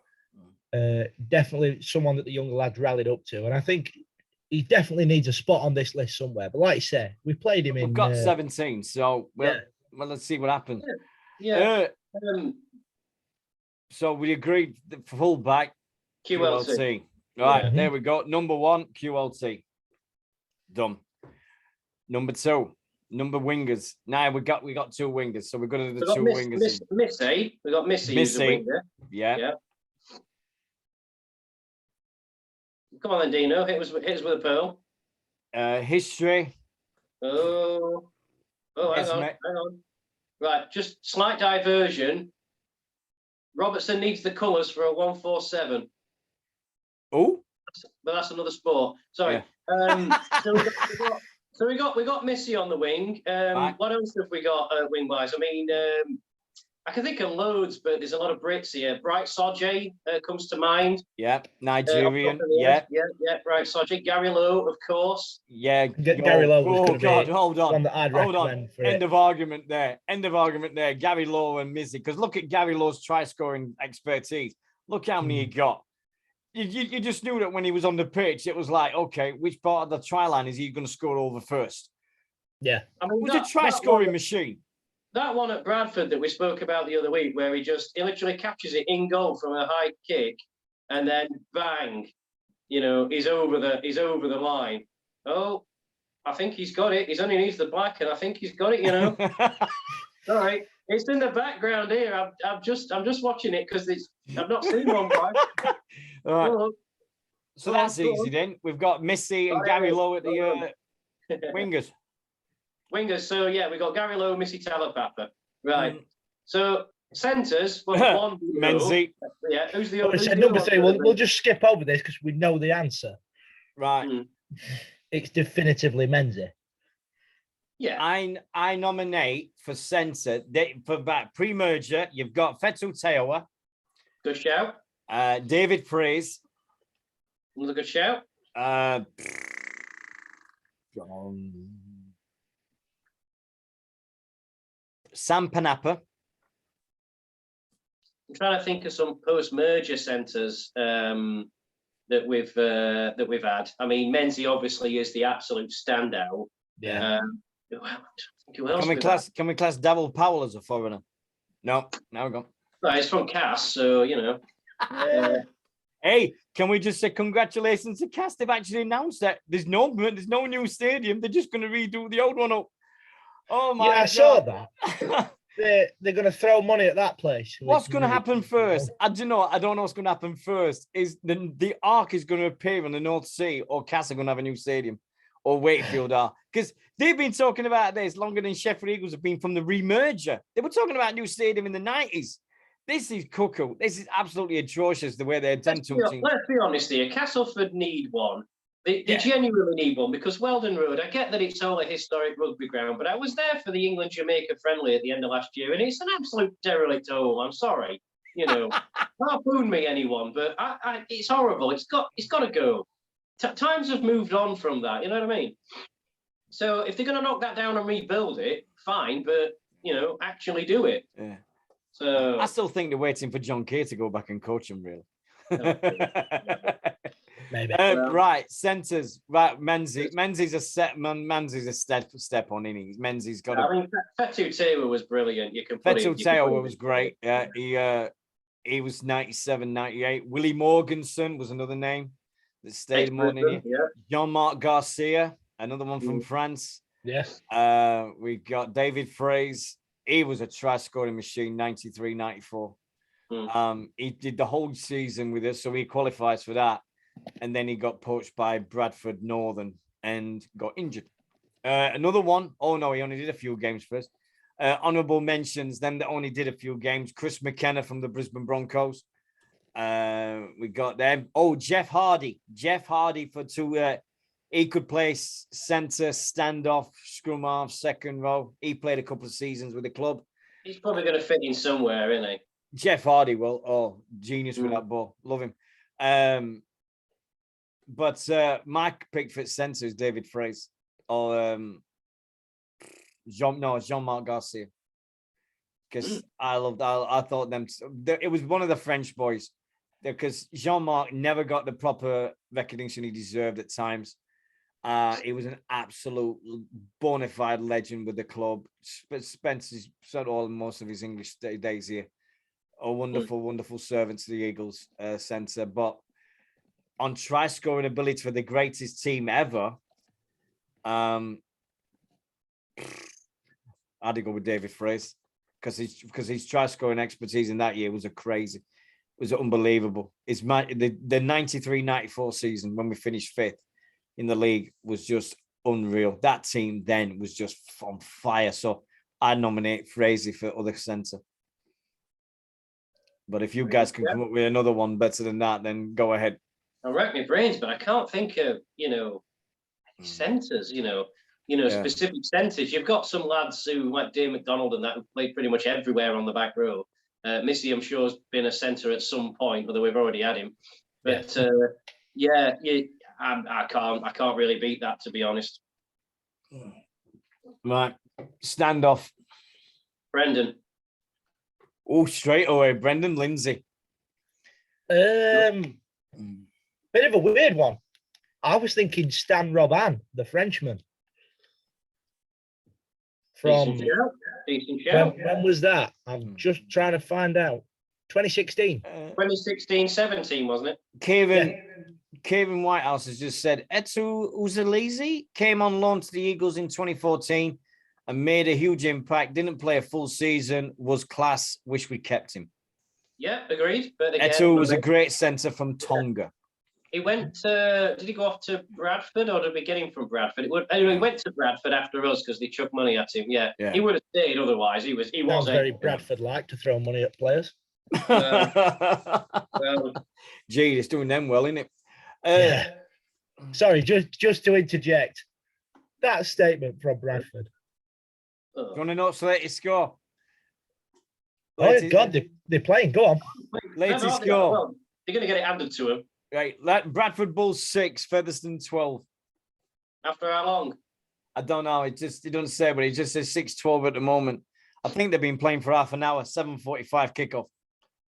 Speaker 2: Definitely someone that the younger lads rallied up to. And I think he definitely needs a spot on this list somewhere. But like you say, we played him in...
Speaker 1: We've got 17, so well, let's see what happens.
Speaker 3: Yeah.
Speaker 1: So we agreed for fullback, QLT. Right, there we go. Number 1, QLT. Done. Number 2, number wingers. Now we got 2 wingers, so we're going to do the 2 wingers.
Speaker 3: Missy. We got Missy.
Speaker 1: Missy. Yeah.
Speaker 3: Come on then, Deano. Hit us with a pearl.
Speaker 1: History.
Speaker 3: Hang on. Right, just slight diversion. Robertson needs the colours for a 147.
Speaker 1: Oh,
Speaker 3: but that's another sport. Sorry. Yeah. So we got Missy on the wing. Right. What else have we got wing wise? I mean, I can think of loads, but there's a lot of Brits here. Bright Soji comes to mind.
Speaker 1: Yeah, Nigerian.
Speaker 3: Yeah, Bright Soji. Gary Lowe, of course.
Speaker 1: Yeah,
Speaker 2: Gary Lowe.
Speaker 1: Oh God, hold on.
Speaker 2: One that I'd recommend for
Speaker 1: End of argument there. Gary Lowe and Missy, because look at Gary Lowe's try scoring expertise. Look how many he got. You just knew that when he was on the pitch, it was like, okay, which part of the try line is he going to score over first?
Speaker 2: Yeah,
Speaker 3: I mean,
Speaker 1: it was a try scoring machine.
Speaker 3: That one at Bradford that we spoke about the other week, where he literally captures it in goal from a high kick, and then bang, he's over the line. Oh, I think he's got it. He's underneath the black, and I think he's got it. Sorry, it's in the background here. I'm just watching it because I've not seen one.
Speaker 1: All right. So that's easy then. We've got Missy and Gary Lowe at the wingers.
Speaker 3: Wingers, so yeah, we got Gary Lowe, Missy Talapapa. Right. So centres, one
Speaker 1: Menzies.
Speaker 3: Yeah, who's the other?
Speaker 2: Number 3, we'll just skip over this because we know the answer.
Speaker 1: Right.
Speaker 2: It's definitively Menzies.
Speaker 3: Yeah.
Speaker 1: I nominate for centre for pre-merger. You've got Fetu Teowa.
Speaker 3: Good shout.
Speaker 1: David Freeze.
Speaker 3: Another good shout.
Speaker 1: Sam Panapa.
Speaker 3: I'm trying to think of some post-merger centres that we've had. I mean, Menzies obviously is the absolute standout.
Speaker 2: Yeah.
Speaker 1: Can we class Davil Powell as a foreigner? No, now we go.
Speaker 3: Right, it's from Cass, so
Speaker 1: Hey, can we just say congratulations to Cass? They've actually announced that there's no new stadium. They're just going to redo the old one up. Oh my!
Speaker 2: Yeah, I saw that. They're going to throw money at that place.
Speaker 1: What's going to happen first? I don't know what's going to happen first. Is the Arc is going to appear on the North Sea, or Cass are going to have a new stadium, or Wakefield are, because they've been talking about this longer than Sheffield Eagles have been from the remerger. They were talking about a new stadium in the 90s. This is cuckoo. This is absolutely atrocious the way they're done to teams.
Speaker 3: Let's be honest here. Castleford need one. They genuinely need one because Weldon Road, I get that it's all a historic rugby ground, but I was there for the England-Jamaica friendly at the end of last year, and it's an absolute derelict hole. I'm sorry. Harpoon me, anyone, but it's horrible. It's got to go. Times have moved on from that, you know what I mean? So if they're going to knock that down and rebuild it, fine, but, actually do it.
Speaker 1: Yeah.
Speaker 3: So
Speaker 1: I still think they're waiting for John Kay to go back and coach them, really.
Speaker 2: Maybe.
Speaker 1: Right, centres. Right, Menzies a step on innings. Menzies got.
Speaker 3: I mean, Fetu Taylor was brilliant.
Speaker 1: Fetu Taylor was great. Yeah, he was 97, 98. Willie Morganson was another name that stayed more in here.
Speaker 3: Yeah.
Speaker 1: Jean-Marc Garcia, another one from France.
Speaker 2: Yes.
Speaker 1: We got David Fraze. He was a try scoring machine, 93, 94. He did the whole season with us, so he qualifies for that. And then he got poached by Bradford Northern and got injured. Another one. Oh, no, he only did a few games first. Honourable mentions, them that only did a few games. Chris McKenna from the Brisbane Broncos. We got them. Oh, Jeff Hardy. Jeff Hardy for two. He could play centre, standoff, scrum half, second row. He played a couple of seasons with the club.
Speaker 3: He's probably going to fit in somewhere, isn't he?
Speaker 1: Jeff Hardy will. Oh, genius with that ball. Love him. But Mike picked for centre is David Fraze or Jean-Marc Garcia. Because I thought them. It was one of the French boys. Because Jean-Marc never got the proper recognition he deserved at times. He was an absolute bona fide legend with the club. Spent most of his English days here. A wonderful, wonderful servant to the Eagles centre. But on try scoring ability for the greatest team ever, I had to go with David Fraze because his try scoring expertise in that year was unbelievable. It's the 93-94 season when we finished 5th in the league was just unreal. That team then was just on fire. So I nominate Frazee for other centre. But if you guys can come up with another one better than that, then go ahead.
Speaker 3: I rack my brains, but I can't think of, centres, specific centres. You've got some lads who, like Dave McDonald and that, who played pretty much everywhere on the back row. Missy, I'm sure, has been a centre at some point, although we've already had him. But I can't really beat that, to be honest.
Speaker 1: Right, standoff.
Speaker 3: Brendan.
Speaker 1: Oh, straight away, Brendan Lindsay.
Speaker 2: Bit of a weird one. I was thinking Stan Robin, the Frenchman.
Speaker 3: Decent shout.
Speaker 2: When was that? I'm just trying to find out. 2016.
Speaker 3: 2016-17, wasn't it?
Speaker 1: Kevin Whitehouse has just said Etu Uzalizi came on loan to the Eagles in 2014 and made a huge impact. Didn't play a full season. Was class. Wish we kept him.
Speaker 3: Yeah, agreed. But again,
Speaker 1: Etu was a great centre from Tonga.
Speaker 3: He went to, did he go off to Bradford or did we get him from Bradford? Anyway, he went to Bradford after us because they chucked money at him. Yeah. He would have stayed otherwise. He was
Speaker 2: very Bradford-like to throw money at players.
Speaker 1: Gee, it's doing them well, isn't it?
Speaker 2: Sorry, just to interject. That statement from Bradford.
Speaker 1: Do you want to know latest score?
Speaker 2: God, they're playing. Go on.
Speaker 1: Latest score.
Speaker 3: Well, they're going to get it handed to him.
Speaker 1: Right, Bradford Bulls 6, Featherstone 12.
Speaker 3: After how long?
Speaker 1: I don't know. It doesn't say, but it just says 6-12 at the moment. I think they've been playing for half an hour. 7:45 kickoff.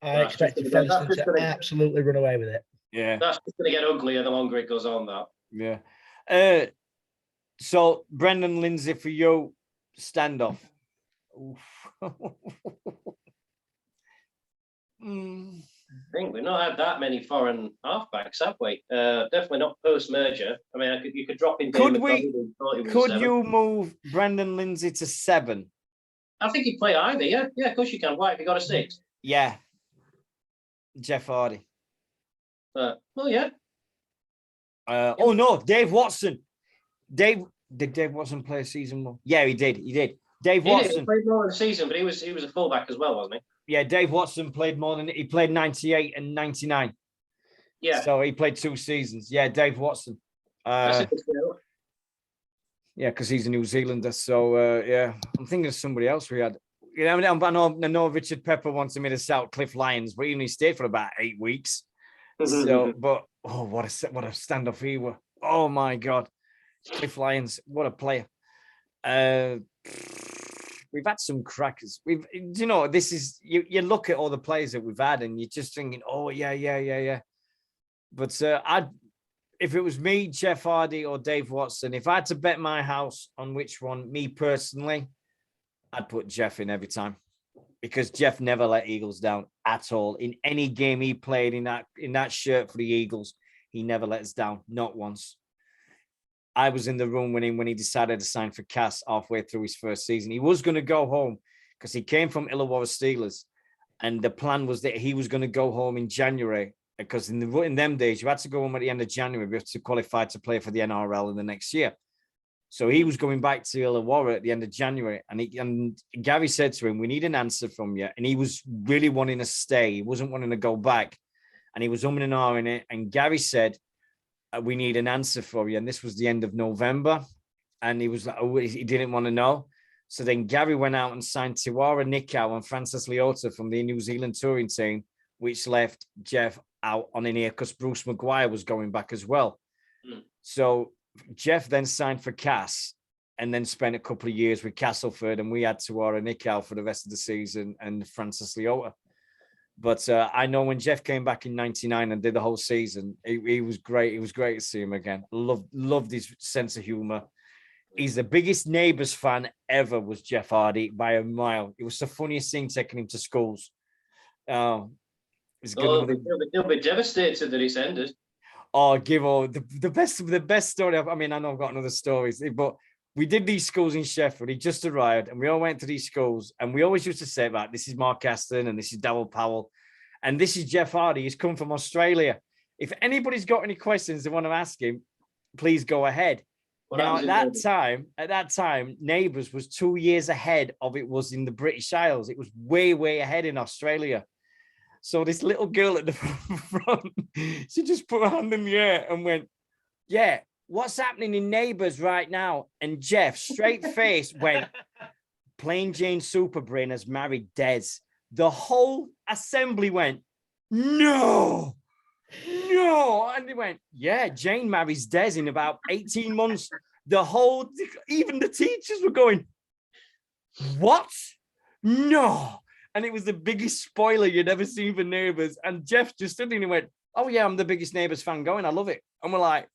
Speaker 2: I expected Featherstone to absolutely run away with it.
Speaker 1: Yeah,
Speaker 3: that's just going to get uglier the longer it goes on. That.
Speaker 1: Yeah. So Brendan Lindsay for you, standoff.
Speaker 3: I think we've not had that many foreign halfbacks, have we? Definitely not post-merger. I mean, you could drop in.
Speaker 1: Could you move Brendan Lindsay to 7?
Speaker 3: I think he'd play either. Yeah, of course you can. Why? Have you got a 6?
Speaker 1: Yeah. Jeff Hardy.
Speaker 3: Well, yeah.
Speaker 1: Oh no, Dave Watson. Did Dave Watson play a season more? Yeah, he did. Dave Watson.
Speaker 3: He played more in the season, but he was a fullback as well, wasn't he?
Speaker 1: Yeah, Dave Watson played more than he played 98 and 99.
Speaker 3: Yeah.
Speaker 1: So he played 2 seasons. Yeah, Dave Watson.
Speaker 3: That's a good show.
Speaker 1: Yeah, because he's a New Zealander. So yeah, I'm thinking of somebody else we had. You know, I know Richard Pepper wanted me to shout Cliff Lyons, but he only stayed for about 8 weeks. So, but what a standoff he were. Oh my God, Cliff Lyons, what a player. We've had some crackers. You know, this is you look at all the players that we've had, and you're just thinking, oh yeah. But if it was me, Jeff Hardy, or Dave Watson, if I had to bet my house on which one, me personally, I'd put Jeff in every time, because Jeff never let Eagles down at all. In any game he played in that shirt for the Eagles, he never let us down, not once. I was in the room when he decided to sign for Cass halfway through his first season. He was going to go home because he came from Illawarra Steelers, and the plan was that he was going to go home in January, because in them days you had to go home at the end of January to qualify to play for the NRL in the next year. So he was going back to Illawarra at the end of January, and Gary said to him, "We need an answer from you." And he was really wanting to stay. He wasn't wanting to go back, and he was umming and ahhing it. And Gary said, "We need an answer for you." And this was the end of November, and he was like, oh, he didn't want to know. So then Gary went out and signed Tiwara Nikau and Francis Leota from the New Zealand touring team, which left Jeff out on an ear because Bruce Maguire was going back as well. So Jeff then signed for Cass, and then spent a couple of years with Castleford, and we had Tiwara Nikau for the rest of the season and Francis Leota. But I know when Jeff came back in 99 and did the whole season, he was great. It was great to see him again. Loved his sense of humor. He's the biggest Neighbours fan ever, was Jeff Hardy, by a mile. It was the funniest thing taking him to schools. It's good.
Speaker 3: He'll be devastated that it's ended.
Speaker 1: Oh, the best story. I mean, I know I've got another stories, but we did these schools in Sheffield. He just arrived, and we all went to these schools, and we always used to say, "Right, this is Mark Aston, and this is Darryl Powell, and this is Jeff Hardy. He's come from Australia. If anybody's got any questions they want to ask him, please go ahead." Now, at that time, Neighbours was 2 years ahead of it was in the British Isles. It was way, way ahead in Australia. So this little girl at the front, she just put her hand in the air and went, "Yeah, what's happening in Neighbours right now?" And Jeff, straight face, went, "Plain Jane Superbrain has married Des." The whole assembly went, "No. And they went, "Yeah, Jane marries Des in about 18 months. Even the teachers were going, "What? No." And it was the biggest spoiler you'd ever seen for Neighbours. And Jeff just stood there and he went, "Oh yeah, I'm the biggest Neighbours fan going. I love it." And we're like,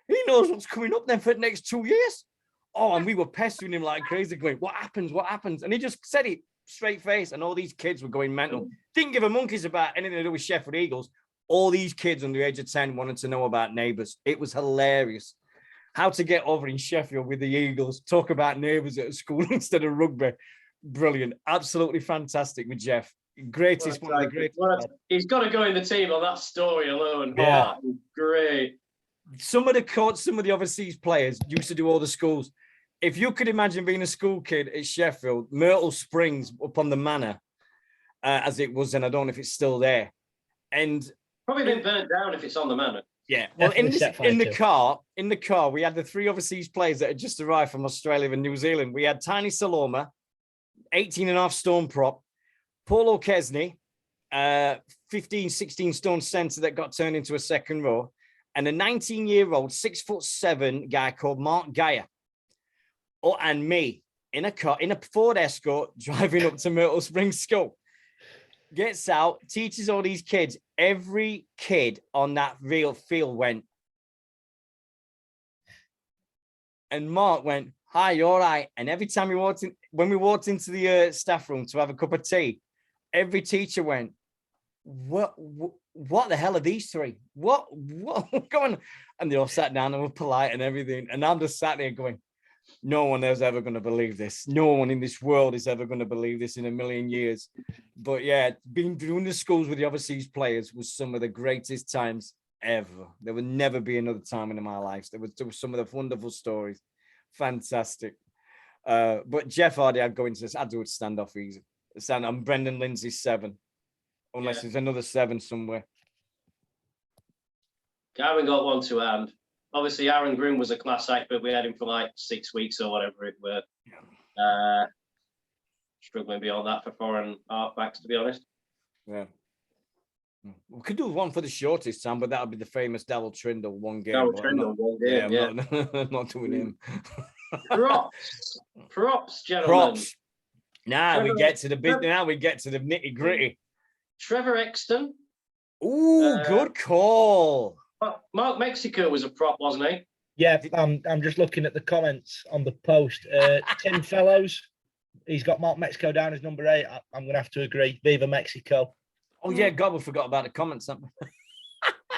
Speaker 1: he knows what's coming up then for the next 2 years. Oh, and we were pestering him like crazy, going, "What happens? What happens?" And he just said it straight face. And all these kids were going mental. Didn't give a monkeys about anything to do with Sheffield Eagles. All these kids under the age of 10 wanted to know about Neighbours. It was hilarious. How to get over in Sheffield with the Eagles, talk about Neighbours at a school instead of rugby. Brilliant. Absolutely fantastic with Jeff. Greatest, one of the greatest.
Speaker 3: He's got to go in the team on that story alone.
Speaker 1: Yeah.
Speaker 3: Oh, great.
Speaker 1: Some of the coach, some of the overseas players used to do all the schools. If you could imagine being a school kid at Sheffield, Myrtle Springs up on the manor, as it was, and I don't know if it's still there. And
Speaker 3: probably been burnt down if it's on the manor.
Speaker 1: Yeah. Well, in the car, we had the 3 overseas players that had just arrived from Australia and New Zealand. We had Tiny Saloma, 18.5 stone prop, Paulo Kesney, 15, 16 stone centre that got turned into a second row, and a 19-year-old 6'7" guy called Mark Geyer. Oh, and me in a car, in a Ford Escort, driving up to Myrtle Springs School. Gets out, teaches all these kids. Every kid on that real field went. And Mark went, "Hi, you all right?" And every time when we walked into the staff room to have a cup of tea, every teacher went, what the hell are these 3? What going on? And they all sat down and were polite and everything. And I'm just sat there going, no one is ever going to believe this. No one in this world is ever going to believe this in a million years. But yeah, doing the schools with the overseas players was some of the greatest times ever. There will never be another time in my life. There was some of the wonderful stories. Fantastic. But Jeff Hardy, I'd go into this. I'd do it standoff easy. And Brendan Lindsay's 7. Unless there's another 7 somewhere.
Speaker 3: I haven't got one to hand. Obviously, Aaron Groom was a class act, but we had him for like 6 weeks or whatever it were. Struggling beyond that for foreign halfbacks, to be honest.
Speaker 1: Yeah. We could do one for the shortest time, but that would be the famous Darryl Trindle one game.
Speaker 3: Darryl Trindle one game,
Speaker 1: yeah. I'm not doing him.
Speaker 3: Props, gentlemen.
Speaker 1: Props. Now we get to the nitty gritty.
Speaker 3: Trevor Exton.
Speaker 1: Ooh, good call.
Speaker 3: Mark Mexico was a prop, wasn't he?
Speaker 2: Yeah, I'm just looking at the comments on the post. Tim Fellows, he's got Mark Mexico down as number 8. I'm going to have to agree. Viva Mexico.
Speaker 1: Oh, yeah, God, we forgot about the comments.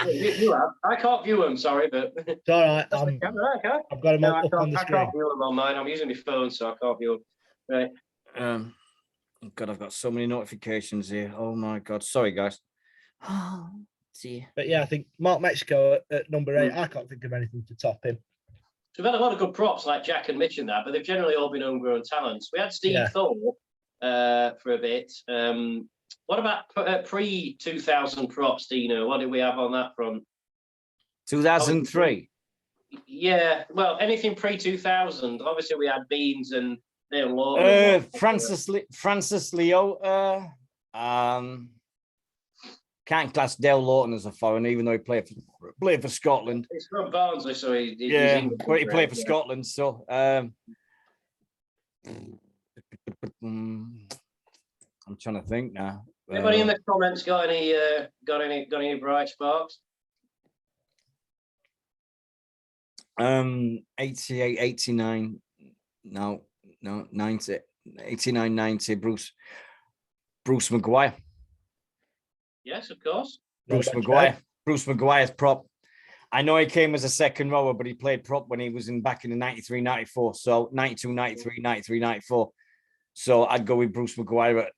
Speaker 3: You have. I can't view them, sorry, but...
Speaker 2: It's all right. I've got them up on the screen.
Speaker 3: I can't view them on mine. I'm using my phone, so I can't view them. Right.
Speaker 1: God, I've got so many notifications here. Oh, my God. Sorry, guys. Oh, see.
Speaker 2: But yeah, I think Mark Mexico at number 8, I can't think of anything to top him.
Speaker 3: So we've had a lot of good props like Jack and Mitch and that, but they've generally all been homegrown talents. We had Steve Thorpe for a bit. What about pre-2000 props, Deano? What did we have on that front?
Speaker 1: 2003.
Speaker 3: Yeah, well, anything pre-2000. Obviously, we had Beans and Neil Lawton.
Speaker 1: Francis Leo. Can't class Dale Lawton as a foreign, even though he played for Scotland.
Speaker 3: He's from Barnsley, so he's
Speaker 1: but he played for Scotland. So I'm trying to think now.
Speaker 3: Anybody in the comments got any bright sparks?
Speaker 1: 88, 89, no, 90, 89, 90, Bruce Maguire.
Speaker 3: Yes, of course.
Speaker 1: Bruce Maguire's prop. I know he came as a second rower, but he played prop when he was back in the 93, 94. So 92, 93, 93, 94. So I'd go with Bruce Maguire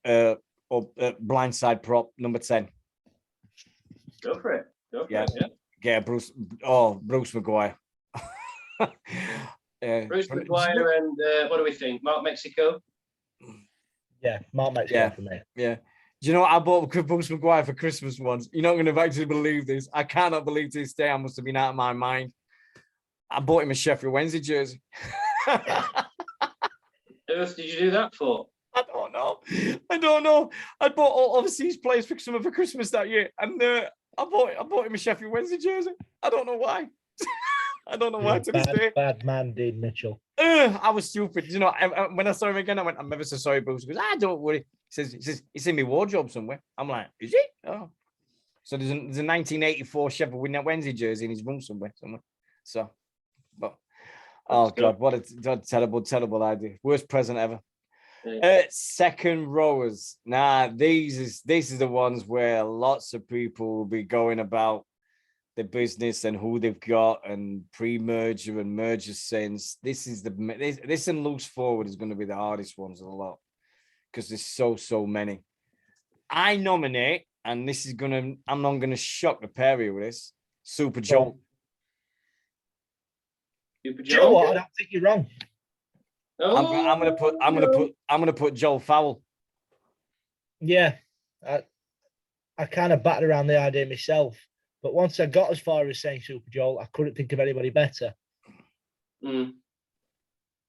Speaker 1: blindside prop, number 10.
Speaker 3: Go for it.
Speaker 1: Yeah, Bruce Maguire.
Speaker 3: Bruce Maguire and what do we think? Mark Mexico?
Speaker 2: Yeah, Mark Mexico for me.
Speaker 1: Yeah. Do you know what I bought Bruce Maguire for Christmas once? You're not going to actually believe this. I cannot believe to this day I must have been out of my mind. I bought him a Sheffield Wednesday jersey.
Speaker 3: Who else did you do that for?
Speaker 1: I don't know. I bought all overseas players for Christmas that year, and I bought him a Sheffield Wednesday jersey. I don't know why. I don't know why to this day.
Speaker 2: Bad man, Dean Mitchell.
Speaker 1: I was stupid. You know, when I saw him again, I went, "I'm ever so sorry, Bruce." He goes, don't worry. He says, "It's in my wardrobe somewhere." I'm like, "Is it?" Oh, so there's a 1984 Sheffield Wednesday jersey in his room somewhere. So, but oh God, what a terrible idea. Worst present ever. Second rowers. This is the ones where lots of people will be going about the business and who they've got and pre-merger and merger since. This and loose forward is going to be the hardest ones of the lot because there's so many. I nominate, and I'm not gonna shock the pair here with this. Super Joel.
Speaker 2: Joe, I don't think you're wrong.
Speaker 1: I'm gonna put Joel Fowle.
Speaker 2: Yeah, I kind of batted around the idea myself, but once I got as far as saying Super Joel, I couldn't think of anybody better.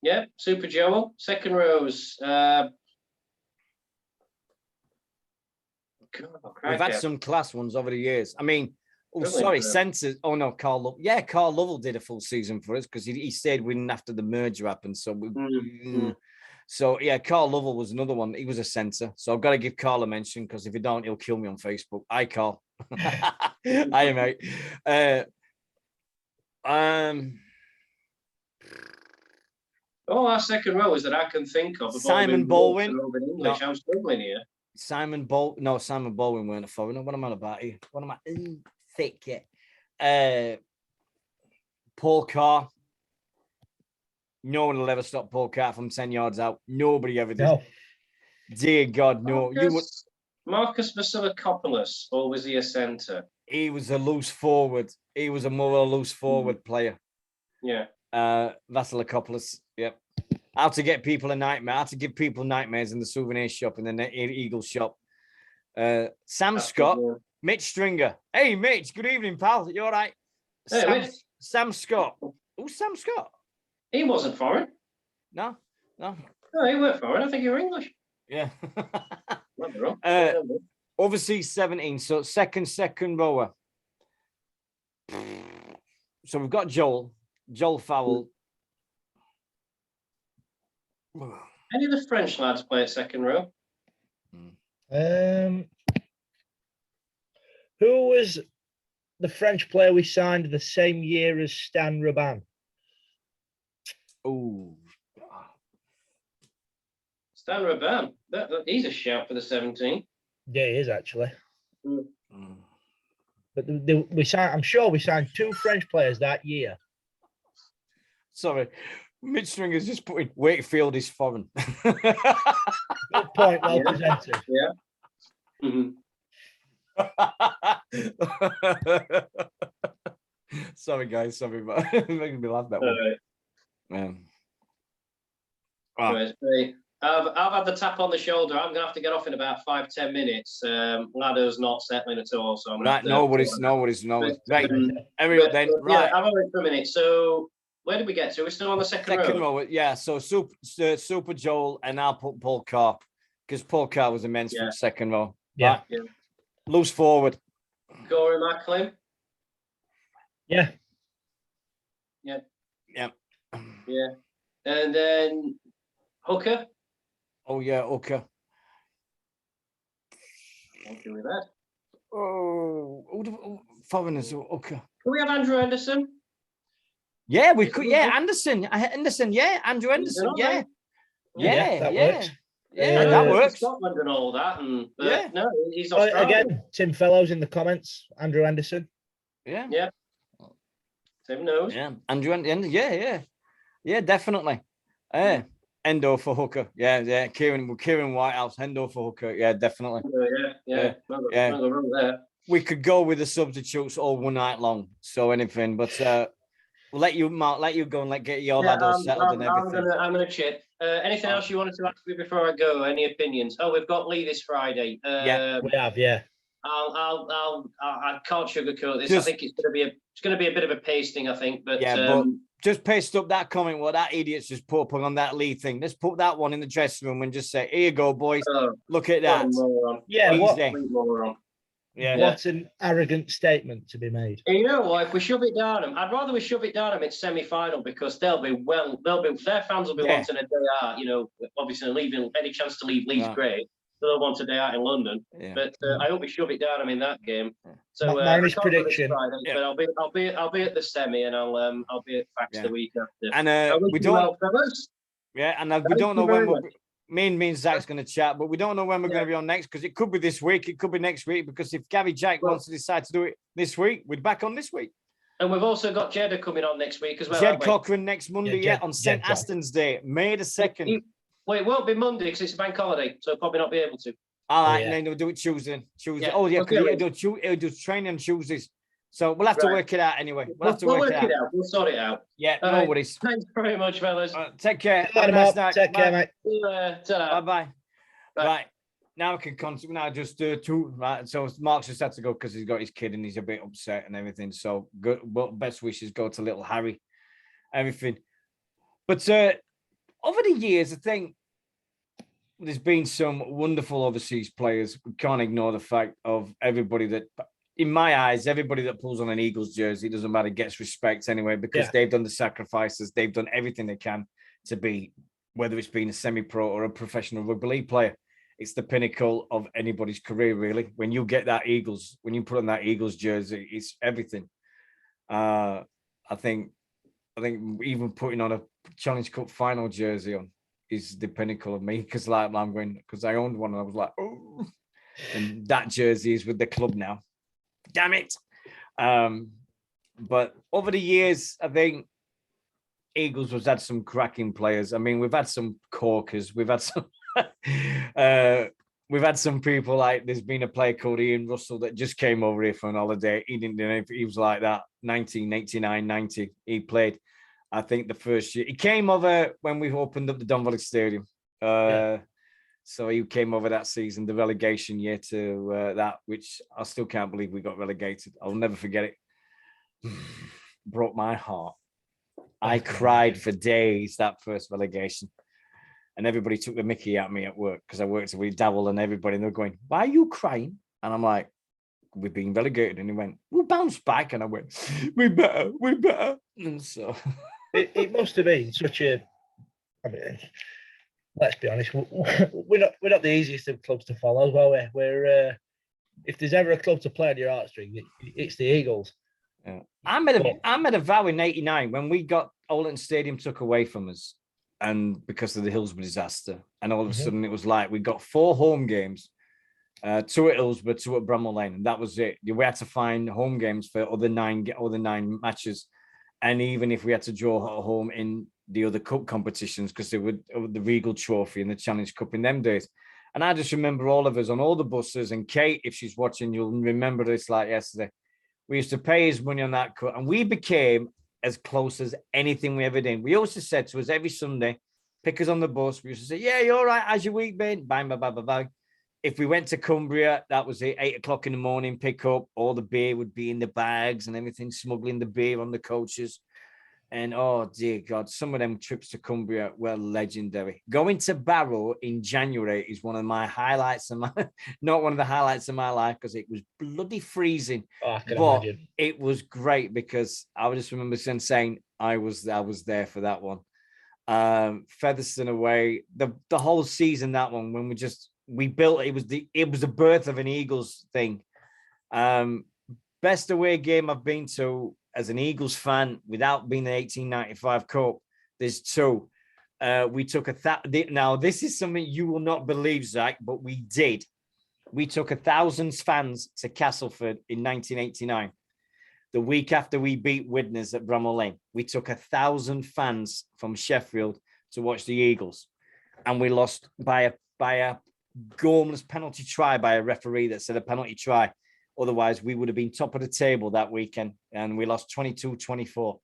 Speaker 3: Yeah, Super Joel. Second rows.
Speaker 1: We've had some class ones over the years. I mean, centres. Oh no, Carl Lovell. Yeah, Carl Lovell did a full season for us because he stayed winning after the merger happened. So So yeah, Carl Lovell was another one. He was a centre. So I've got to give Carl a mention because if you don't, he'll kill me on Facebook. Hi, Carl. Hi, mate.
Speaker 3: Our second row is that I can think of.
Speaker 1: Simon Baldwin.
Speaker 3: No. I'm struggling here.
Speaker 1: Simon Baldwin weren't a foreigner. What am I about here? What am I? Thick it. Paul Carr. No one will ever stop Paul Carr from 10 yards out. Nobody ever did. No. Dear God, no.
Speaker 3: Marcus Vasilakopoulos, or was he a centre?
Speaker 1: He was a loose forward. He was a more loose forward player.
Speaker 3: Yeah.
Speaker 1: Vasilakopoulos. Yep. How to get people a nightmare. How to give people nightmares in the souvenir shop and the Eagle shop. Sam Scott, Mitch Stringer. Hey, Mitch. Good evening, pal. You all right?
Speaker 3: Hey,
Speaker 1: Sam Scott. Who's Sam Scott?
Speaker 3: He wasn't foreign.
Speaker 1: No.
Speaker 3: No, he weren't foreign. I think you were English.
Speaker 1: Yeah.
Speaker 3: Might be wrong.
Speaker 1: Overseas 17. So second rower. So we've got Joel Fowle.
Speaker 3: Any of the French lads play at second row?
Speaker 2: Who was the French player we signed the same year as Stan Raban?
Speaker 1: Oh,
Speaker 3: Stan Raban. He's a shout for the 17.
Speaker 2: Yeah, he is actually.
Speaker 3: Mm.
Speaker 2: But we signed. I'm sure we signed 2 French players that year.
Speaker 1: Sorry, Mitch Stringer's just putting Wakefield is foreign.
Speaker 2: Good point. Well presented.
Speaker 3: Yeah. Mm-hmm.
Speaker 1: Sorry, guys. Sorry, but it's making me laugh that one.
Speaker 3: I've had the tap on the shoulder. I'm gonna have to get off in about 5-10 minutes. Ladder's not settling at all, so I'm
Speaker 1: right. No worries. Right, hurry up then. Right,
Speaker 3: yeah, I'm on it for a minute. So where did we get to? We're still on the second row.
Speaker 1: Yeah. So Super Joel, and I'll put Paul Carr because Paul Carr was immense for the second row.
Speaker 2: Yeah.
Speaker 1: Right. Loose forward.
Speaker 3: Corey Macklin.
Speaker 2: Yeah.
Speaker 3: And then Hooker.
Speaker 1: Oh yeah, Hooker.
Speaker 3: Thank you with that.
Speaker 1: Oh, foreigners, Hooker.
Speaker 3: Can we have Andrew Henderson?
Speaker 1: Yeah, we could. Yeah, Anderson. Yeah, Andrew Henderson. Yeah,
Speaker 2: that works.
Speaker 1: Yeah, that works.
Speaker 3: Scotland and all that, no, he's
Speaker 2: again. Tim Fellows in the comments. Andrew Henderson.
Speaker 3: Yeah. Tim knows.
Speaker 1: Yeah, Andrew Henderson. Yeah, definitely. Endo for Hooker. Yeah. Kieran Whitehouse. Endo for Hooker. Yeah, definitely.
Speaker 3: Yeah.
Speaker 1: We could go with the substitutes all one night long. So anything, but we'll let you, Mark. Let you go and get your lad all settled and everything.
Speaker 3: I'm gonna chip. Anything else you wanted to ask me before I go? Any opinions? Oh, we've got Lee this Friday.
Speaker 2: Yeah, we have. Yeah.
Speaker 3: I can't sugarcoat this. I think it's gonna be a bit of a pasting. I think, but
Speaker 1: but just paste up that comment what that idiot's just put on that Lee thing. Let's put that one in the dressing room and just say, "Here you go, boys. Look at that."
Speaker 2: Yeah.
Speaker 1: What
Speaker 2: an arrogant statement to be made.
Speaker 3: And you know what? If we shove it down them, I'd rather we shove it down them in semi-final because their fans will be wanting a day out. You know, obviously leaving any chance to leave Leeds great. They'll want a day out in London, but I hope we shove it down them in that game. So
Speaker 2: Mary's prediction.
Speaker 3: Friday, but I'll be at the semi and I'll be at Fax the week after.
Speaker 1: And we don't. And we don't know when me and Zach's going to chat, but we don't know when we're going to be on next because it could be this week, it could be next week. Because if Gary Jack wants to decide to do it this week, we're back on this week.
Speaker 3: And we've also got Jeddah coming on next week as well.
Speaker 1: Jed Cochran next Monday, on St. Aston's Day, May the 2nd.
Speaker 3: Well, it won't be Monday because it's a bank holiday, so probably not be able to.
Speaker 1: All right, and then we'll do it Tuesday.
Speaker 3: Yeah.
Speaker 1: Oh, yeah, because he'll do training on Tuesdays. So we'll have to work it out anyway. We'll work it out.
Speaker 3: We'll sort it out.
Speaker 1: Yeah, no worries.
Speaker 3: Thanks very much, fellas.
Speaker 1: Take care.
Speaker 2: Have a nice night. Take care, mate.
Speaker 1: Bye-bye. Right. Now I can continue. Now just do 2. Right. So Mark's just had to go because he's got his kid and he's a bit upset and everything. So good. But best wishes go to little Harry. Everything. But over the years, I think there's been some wonderful overseas players. We can't ignore the fact of everybody that, in my eyes, everybody that pulls on an Eagles jersey, it doesn't matter, gets respect anyway, because they've done the sacrifices. They've done everything they can to be, whether it's been a semi-pro or a professional rugby league player. It's the pinnacle of anybody's career, really. When you get that Eagles, when you put on that Eagles jersey, it's everything. I think even putting on a Challenge Cup final jersey on is the pinnacle of me, because I owned one and I was like, oh, and that jersey is with the club now. Damn it. But over the years, I think Eagles has had some cracking players. I mean, we've had some corkers, we've had some we've had some people like, there's been a player called Ian Russell that just came over here for an holiday. He didn't do anything. He was like that 1989-90 he played. I think the first year he came over when we opened up the Don Valley Stadium. So he came over that season, the relegation year to that, which I still can't believe we got relegated. I'll never forget it. Broke my heart. I cried for days that first relegation. And everybody took the mickey at me at work because I worked with Dowell and everybody. And they're going, why are you crying? And I'm like, we've been relegated. And he went, we'll bounce back. And I went, we better. And so
Speaker 2: it must have been such a, I mean, let's be honest, we're not the easiest of clubs to follow, are we? We're if there's ever a club to play on your heartstring, it's the Eagles.
Speaker 1: Yeah. I made a vow in '89 when we got Oulton Stadium took away from us, and because of the Hillsborough disaster, and all of a sudden it was like we got 4 home games, 2 at Hillsborough, 2 at Bramall Lane, and that was it. We had to find home games for other nine matches, and even if we had to draw at home in the other cup competitions, because they were the Regal Trophy and the Challenge Cup in them days. And I just remember all of us on all the buses, and Kate, if she's watching, you'll remember this like yesterday. We used to pay his money on that cut, and we became as close as anything we ever did. We also said to us every Sunday, pick us on the bus. We used to say, yeah, you're all right. How's your week been? Bang, bang, bang, bang, bang. If we went to Cumbria, that was it, 8 o'clock in the morning, pick up. All the beer would be in the bags and everything, smuggling the beer on the coaches. And oh, dear God, some of them trips to Cumbria were legendary. Going to Barrow in January is one of my highlights, not one of the highlights of my life, because it was bloody freezing.
Speaker 2: Oh, I can imagine.
Speaker 1: It was great because I just remember saying I was there for that one. Featherstone away, the whole season, that one, when we built, it was the birth of an Eagles thing. Best away game I've been to as an Eagles fan without being the 1895 Cup, there's 2. We took now this is something you will not believe, Zach, but we did. We took 1,000 fans to Castleford in 1989. The week after we beat Widnes at Bramall Lane, we took 1,000 fans from Sheffield to watch the Eagles, and we lost by a gormless penalty try by a referee that said a penalty try. Otherwise, we would have been top of the table that weekend, and we lost 22-24.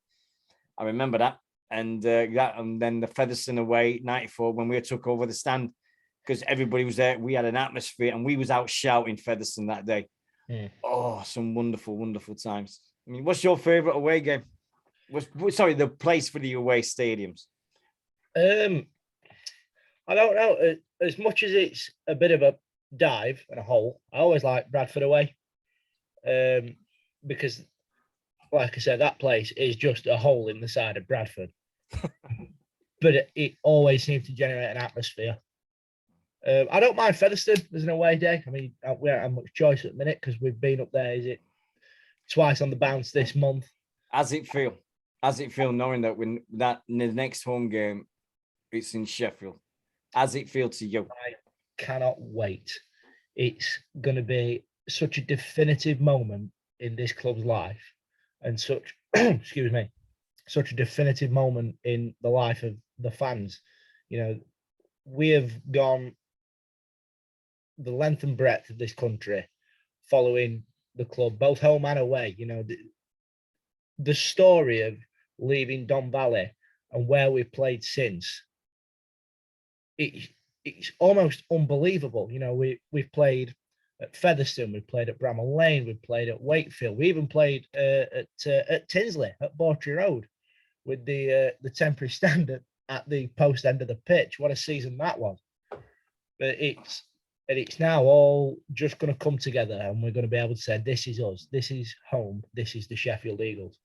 Speaker 1: I remember that. And then the Featherstone away, 94, when we took over the stand, because everybody was there. We had an atmosphere, and we was out shouting Featherstone that day. Yeah. Oh, some wonderful, wonderful times. I mean, what's your favourite away game? The place for the away stadiums?
Speaker 2: I don't know. As much as it's a bit of a dive and a hole, I always like Bradford away. Because, like I said, that place is just a hole in the side of Bradford. But it always seems to generate an atmosphere. I don't mind Featherstone as an away day. I mean, we don't have much choice at the minute because we've been up there, is it twice on the bounce this month?
Speaker 1: How's it feel? How's it feel knowing that when the next home game, it's in Sheffield? How's it feel to you?
Speaker 2: I cannot wait. It's going to be such a definitive moment in this club's life, and such such a definitive moment in the life of the fans. You know, we have gone the length and breadth of this country following the club, both home and away. You know, the story of leaving Don Valley and where we've played since, it's almost unbelievable. You know, we've played at Featherstone, we played at Bramall Lane, we played at Wakefield, we even played at Tinsley at Bawtry Road with the temporary stand at the post end of the pitch. What a season that was! But it's now all just going to come together, and we're going to be able to say, this is us, this is home, this is the Sheffield Eagles.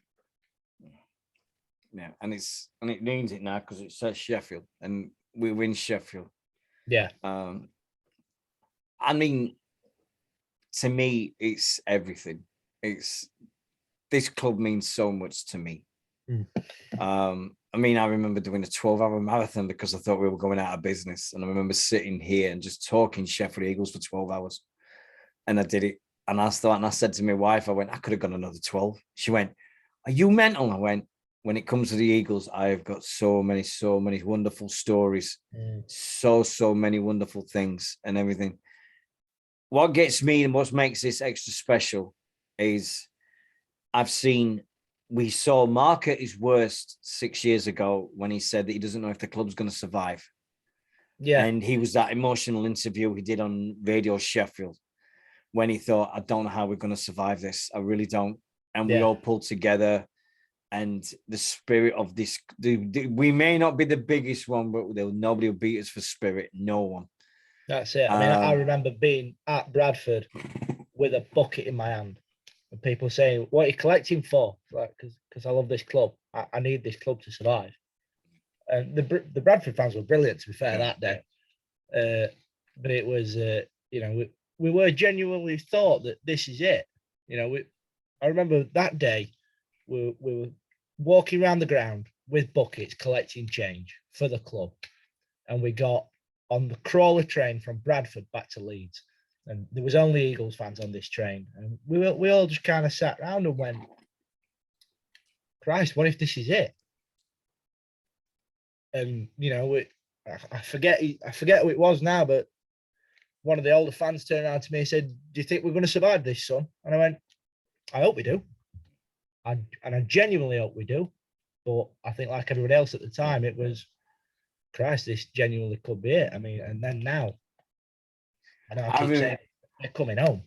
Speaker 1: Yeah, and it means it now because it says Sheffield, and we win Sheffield.
Speaker 2: Yeah.
Speaker 1: I mean, to me, it's everything. This club means so much to me. I mean, I remember doing a 12-hour marathon because I thought we were going out of business. And I remember sitting here and just talking Sheffield Eagles for 12 hours. And I did it. And I said to my wife, I went, I could have gone another 12. She went, are you mental? I went, when it comes to the Eagles, I have got so many wonderful stories. So many wonderful things and everything. What gets me and what makes this extra special is I've seen we saw Mark at his worst 6 years ago when he said that he doesn't know if the club's going to survive.
Speaker 2: Yeah.
Speaker 1: And he was that emotional interview he did on Radio Sheffield when he thought, I don't know how we're going to survive this. I really don't. And we all pulled together. And the spirit of this, we may not be the biggest one, but nobody will beat us for spirit. No one.
Speaker 2: That's it. I mean, I remember being at Bradford with a bucket in my hand and people saying, what are you collecting for? Like, because I love this club. I need this club to survive. And the Bradford fans were brilliant, to be fair, that day. But it was, we were genuinely thought that this is it. I remember that day we were walking around the ground with buckets collecting change for the club, and we got on the crawler train from Bradford back to Leeds, and there was only Eagles fans on this train, and we all just kind of sat around and went, Christ, what if this is it? And I forget who it was now, but one of the older fans turned around to me and said, do you think we're going to survive this, son? And I went, I hope we do. I genuinely hope we do. But I think, like everyone else at the time, it was, Christ, this genuinely could be it. I mean, and then now, I keep saying they're coming home.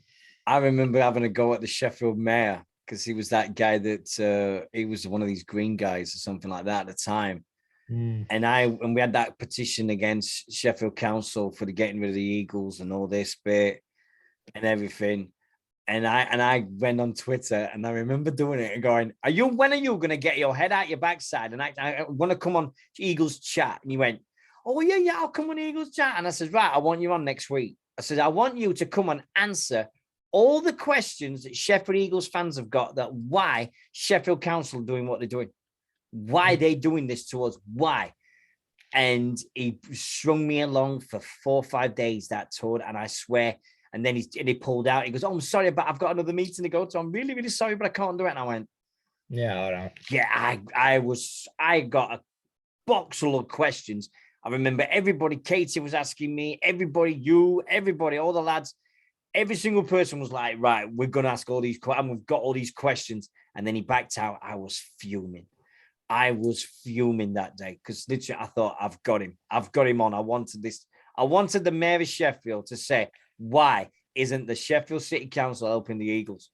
Speaker 1: I remember having a go at the Sheffield mayor because he was that guy that he was one of these green guys or something like that at the time. And we had that petition against Sheffield Council for the getting rid of the Eagles and all this bit and everything. And I went on Twitter and I remember doing it and going, when are you going to get your head out your backside? And I want to come on Eagles chat. And you went, oh yeah, I'll come on Eagles chat. And I said, right, I want you on next week. I said, I want you to come and answer all the questions that Sheffield Eagles fans have got, that why Sheffield Council are doing what they're doing. Why are they doing this to us? Why? And he strung me along for 4 or 5 days, that tour. And I swear, and then he pulled out. He goes, oh, I'm sorry, but I've got another meeting to go to. I'm really, really sorry, but I can't do it. And I went,
Speaker 2: yeah, all right.
Speaker 1: Yeah, I got a box full of questions. I remember everybody, Katie was asking me, everybody, all the lads, every single person was like, right, we're going to ask all these questions. We've got all these questions. And then he backed out. I was fuming that day because literally I thought, I've got him on. I wanted this. I wanted the mayor of Sheffield to say, why isn't the Sheffield City Council helping the Eagles?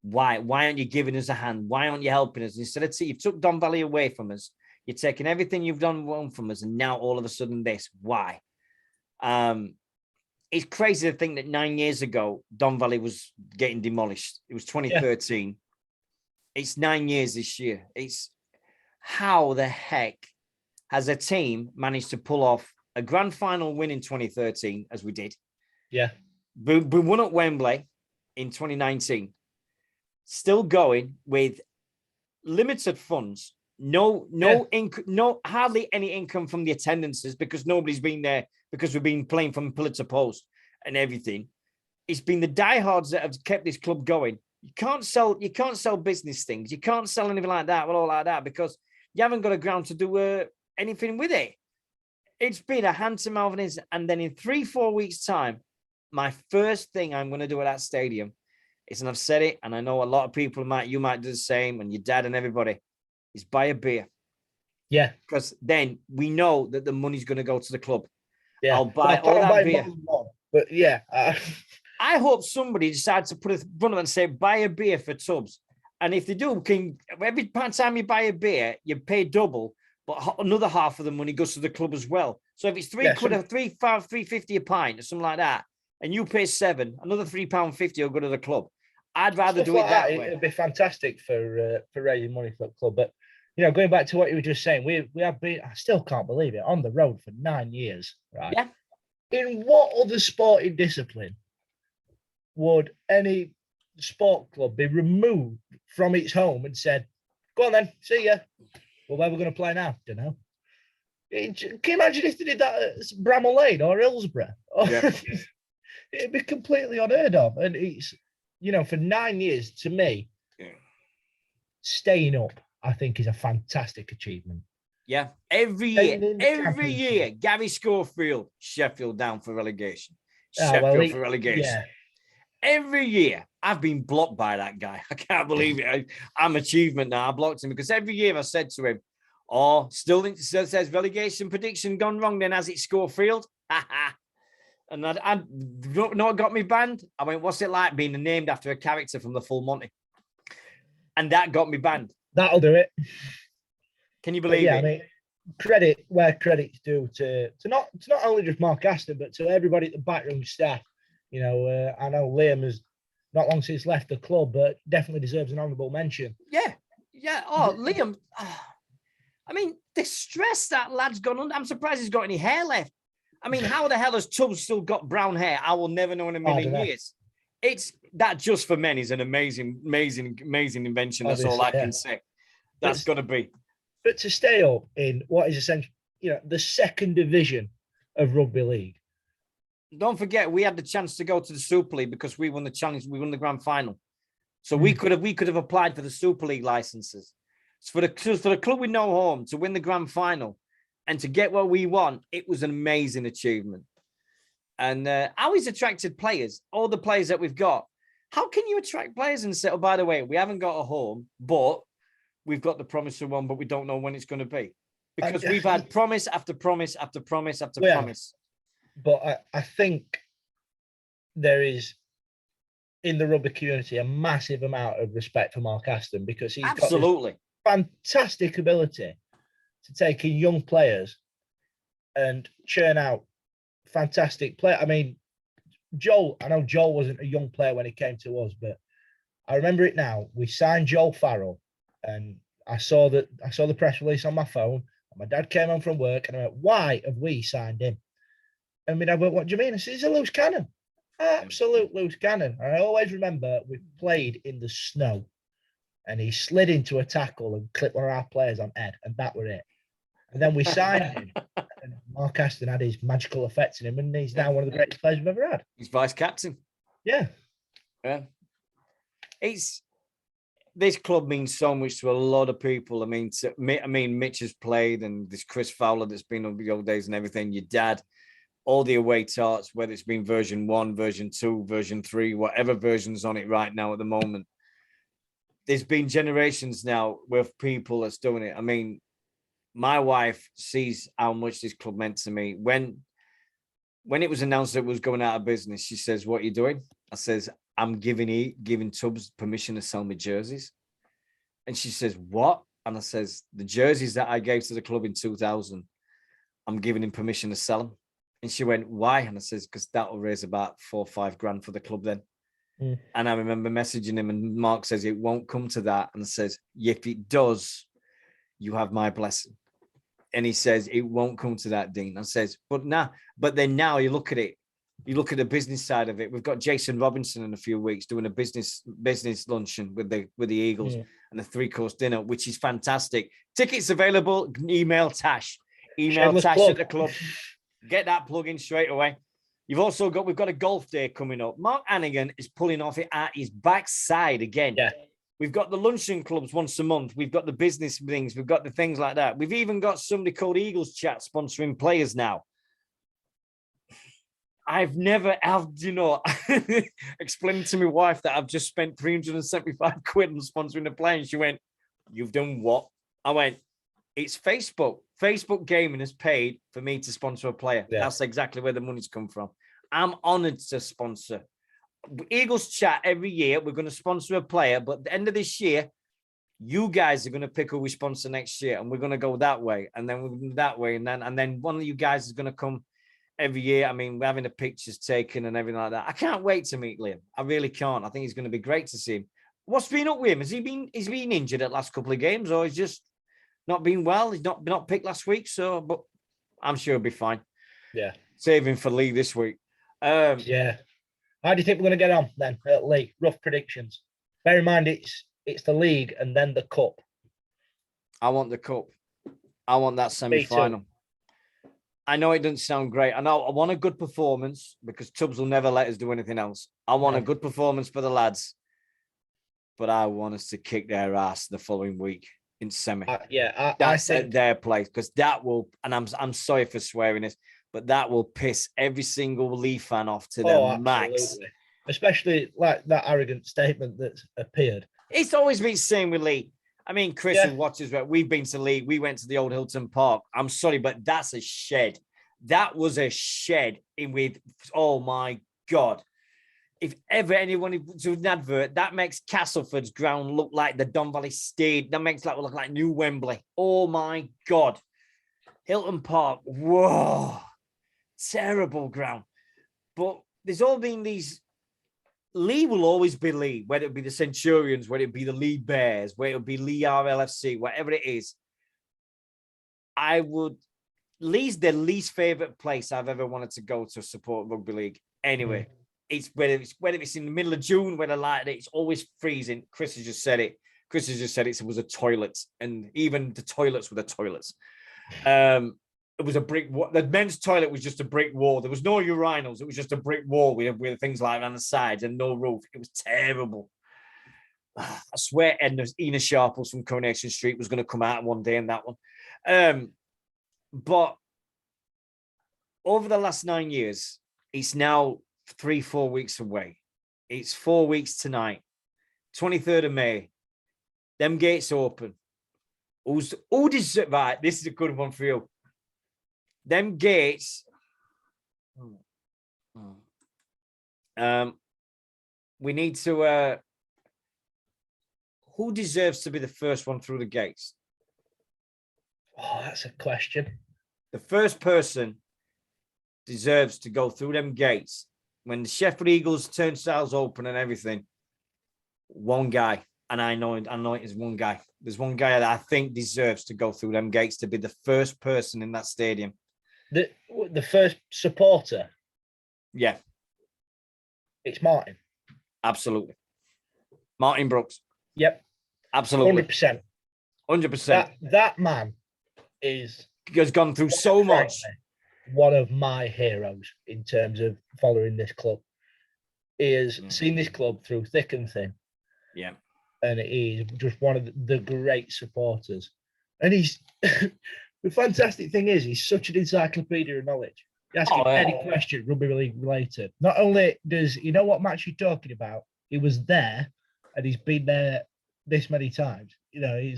Speaker 1: Why aren't you giving us a hand? Why aren't you helping us? Instead of you took Don Valley away from us, you're taking everything you've done wrong from us, and now all of a sudden this. Why? It's crazy to think that 9 years ago Don Valley was getting demolished. It was 2013. Yeah. It's 9 years this year. It's how the heck has a team managed to pull off a grand final win in 2013, as we did?
Speaker 2: Yeah.
Speaker 1: We won at Wembley in 2019, still going with limited funds, no hardly any income from the attendances because nobody's been there because we've been playing from pillar to post and everything. It's been the diehards that have kept this club going. You can't sell business things. You can't sell anything like that, all like that, because you haven't got a ground to do anything with it. It's been a hand to mouth, and then in 3-4 weeks' time, my first thing I'm going to do at that stadium is, and I've said it, and I know a lot of people you might do the same, and your dad and everybody, is buy a beer.
Speaker 2: Yeah.
Speaker 1: Because then we know that the money's going to go to the club.
Speaker 2: Yeah.
Speaker 1: I'll buy all that beer.
Speaker 2: But yeah.
Speaker 1: I hope somebody decides to put a front and say, buy a beer for Tubbs. And if they do, every time you buy a beer, you pay double, but another half of the money goes to the club as well. So if it's £3.50 a pint or something like that, and you pay £7, another £3.50 will go to the club. I'd rather
Speaker 2: Stuff
Speaker 1: do it
Speaker 2: like
Speaker 1: that way.
Speaker 2: It'd be fantastic for raising money for the club. But going back to what you were just saying, we have been, I still can't believe it, on the road for 9 years, right?
Speaker 1: Yeah.
Speaker 2: In what other sporting discipline would any sport club be removed from its home and said, go on then, see ya. Well, where we're going to play now? Don't know. Can you imagine if they did that at Bramall Lane or Hillsborough?
Speaker 1: Yeah.
Speaker 2: It'd be completely unheard of. And it's, for 9 years, to me, staying up, I think, is a fantastic achievement.
Speaker 1: Yeah. Every year, Gary Schofield, Sheffield down for relegation. For relegation. Yeah. Every year, I've been blocked by that guy. I can't believe it. I'm achievement now. I blocked him because every year I said to him, "Oh, still says relegation prediction gone wrong. Then has it Schofield?" And I don't know what got me banned. I went, "What's it like being named after a character from the Full Monty?" And that got me banned.
Speaker 2: That'll do it.
Speaker 1: Can you believe it?
Speaker 2: I mean, credit where credit's due to not only just Mark Aston, but to everybody at the backroom staff. You know, I know Liam has not long since left the club, but definitely deserves an honourable mention.
Speaker 1: Yeah. Oh, Liam. I mean, the stress that lad's gone under. I'm surprised he's got any hair left. I mean, how the hell has Tubbs still got brown hair? I will never know in a million years. It's that just for men is an amazing invention. That's all I can say. That's got to be.
Speaker 2: But to stay up in what is essentially, the second division of rugby league.
Speaker 1: Don't forget, we had the chance to go to the Super League because we won the challenge. We won the grand final, so we could have applied for the Super League licenses. So for the club with no home to win the grand final and to get what we want, it was an amazing achievement. And how he's attracted players, all the players that we've got. How can you attract players and say, "Oh, by the way, we haven't got a home, but we've got the promise of one, but we don't know when it's going to be," because we've had promise after promise after promise after promise.
Speaker 2: But I think there is, in the rugby community, a massive amount of respect for Mark Aston because he's got this fantastic ability to take in young players and churn out fantastic play. I mean, I know Joel wasn't a young player when he came to us, but I remember it now. We signed Joel Farrell, and I saw the press release on my phone. And my dad came home from work, and I went, "Why have we signed him?" And my dad went, "What do you mean?" I said, "He's a loose cannon, absolute loose cannon." And I always remember we played in the snow, and he slid into a tackle and clipped one of our players on head, and that were it. And then we signed him, and Mark Aston had his magical effect in him, and he's now one of the greatest players we've ever had.
Speaker 1: He's vice captain.
Speaker 2: Yeah.
Speaker 1: This club means so much to a lot of people. I mean, Mitch has played, and this Chris Fowler that's been on the old days and everything. Your dad, all the away tarts, whether it's been version 1, version 2, version 3, whatever version's on it right now at the moment. There's been generations now with people that's doing it. I mean, my wife sees how much this club meant to me. When it was announced that it was going out of business, she says, "What are you doing?" I says, "I'm giving Tubbs permission to sell me jerseys." And she says, "What?" And I says, "The jerseys that I gave to the club in 2000, I'm giving him permission to sell them." And she went, "Why?" And I says, "Because that will raise about 4 or 5 grand for the club then." And I remember messaging him, and Mark says, "It won't come to that." And I says, "If it does, you have my blessing." And he says, "It won't come to that, Dean." I says, but then now you look at it, you look at the business side of it. We've got Jason Robinson in a few weeks doing a business luncheon with the Eagles and a 3-course dinner, which is fantastic. Tickets available. Email Tash at the club. Get that plug in straight away. We've got a golf day coming up. Mark Hannigan is pulling off it at his backside again.
Speaker 2: Yeah.
Speaker 1: We've got the luncheon clubs once a month. We've got the business things. We've got the things like that. We've even got somebody called Eagles Chat sponsoring players now. I've never explained to my wife that I've just spent 375 quid on sponsoring a player. And she went, "You've done what?" I went, "It's Facebook. Facebook Gaming has paid for me to sponsor a player." Yeah. That's exactly where the money's come from. I'm honored to sponsor. Eagles Chat every year. We're going to sponsor a player, but at the end of this year, you guys are going to pick who we sponsor next year, and we're going to go that way, and then we're going to go that way, and then one of you guys is going to come every year. I mean, we're having the pictures taken and everything like that. I can't wait to meet Liam. I really can't. I think he's going to be great to see him. What's been up with him? Has he been injured at the last couple of games, or he's just not been well? He's not picked last week, but I'm sure he'll be fine.
Speaker 2: Yeah.
Speaker 1: Save him for Lee this week.
Speaker 2: Yeah. How do you think we're going to get on then at Lee? Rough predictions. Bear in mind, it's the league and then the cup.
Speaker 1: I want the cup. I want that semi-final. I know it doesn't sound great. I want a good performance because Tubbs will never let us do anything else. I want a good performance for the lads, but I want us to kick their ass the following week in semi.
Speaker 2: That's
Speaker 1: at their place, because that will, and I'm sorry for swearing this, but that will piss every single Lee fan off to their max.
Speaker 2: especially like that arrogant statement that's appeared.
Speaker 1: It's always been the same with Lee. I mean, Chris
Speaker 2: Yeah.
Speaker 1: who watches, we've been to Lee. We went to the old Hilton Park. I'm sorry, but that's a shed. That was a shed in with, oh my God. If ever anyone to an advert, that makes Castleford's ground look like the Don Valley Stadium. That makes it look like New Wembley. Oh my God. Hilton Park. Whoa. Terrible ground. But there's all been these. Lee will always be Lee, whether it be the Centurions, whether it be the Lee Bears, whether it be Lee RLFC, whatever it is. Lee's the least favorite place I've ever wanted to go to support rugby league. Anyway, it's whether it's in the middle of June, whether like it's always freezing. Chris has just said it. It was a toilet, and even the toilets were the toilets. It was a brick wall. The men's toilet was just a brick wall. There was no urinals. It was just a brick wall with things like on the sides and no roof. It was terrible. I swear Ina Sharples from Coronation Street was going to come out one day in that one. But over the last 9 years, it's now 3-4 weeks away. It's 4 weeks tonight, 23rd of May. Them gates open. Who deserves, right, this is a good one for you. Them gates. We need to. Who deserves to be the first one through the gates?
Speaker 2: Oh, that's a question.
Speaker 1: The first person deserves to go through them gates when the Sheffield Eagles turnstiles open and everything. One guy, and I know it is one guy. There's one guy that I think deserves to go through them gates to be the first person in that stadium.
Speaker 2: The first supporter.
Speaker 1: Yeah,
Speaker 2: it's Martin.
Speaker 1: Absolutely, Martin Brooks.
Speaker 2: Yep,
Speaker 1: absolutely,
Speaker 2: 100%.
Speaker 1: 100%.
Speaker 2: That man
Speaker 1: has gone through so much.
Speaker 2: One of my heroes in terms of following this club. He has seen this club through thick and thin.
Speaker 1: Yeah,
Speaker 2: and he's just one of the great supporters. And he's the fantastic thing is he's such an encyclopedia of knowledge. You ask him any question rugby league related. Not only does he know what match you're talking about, he was there and he's been there this many times. You know,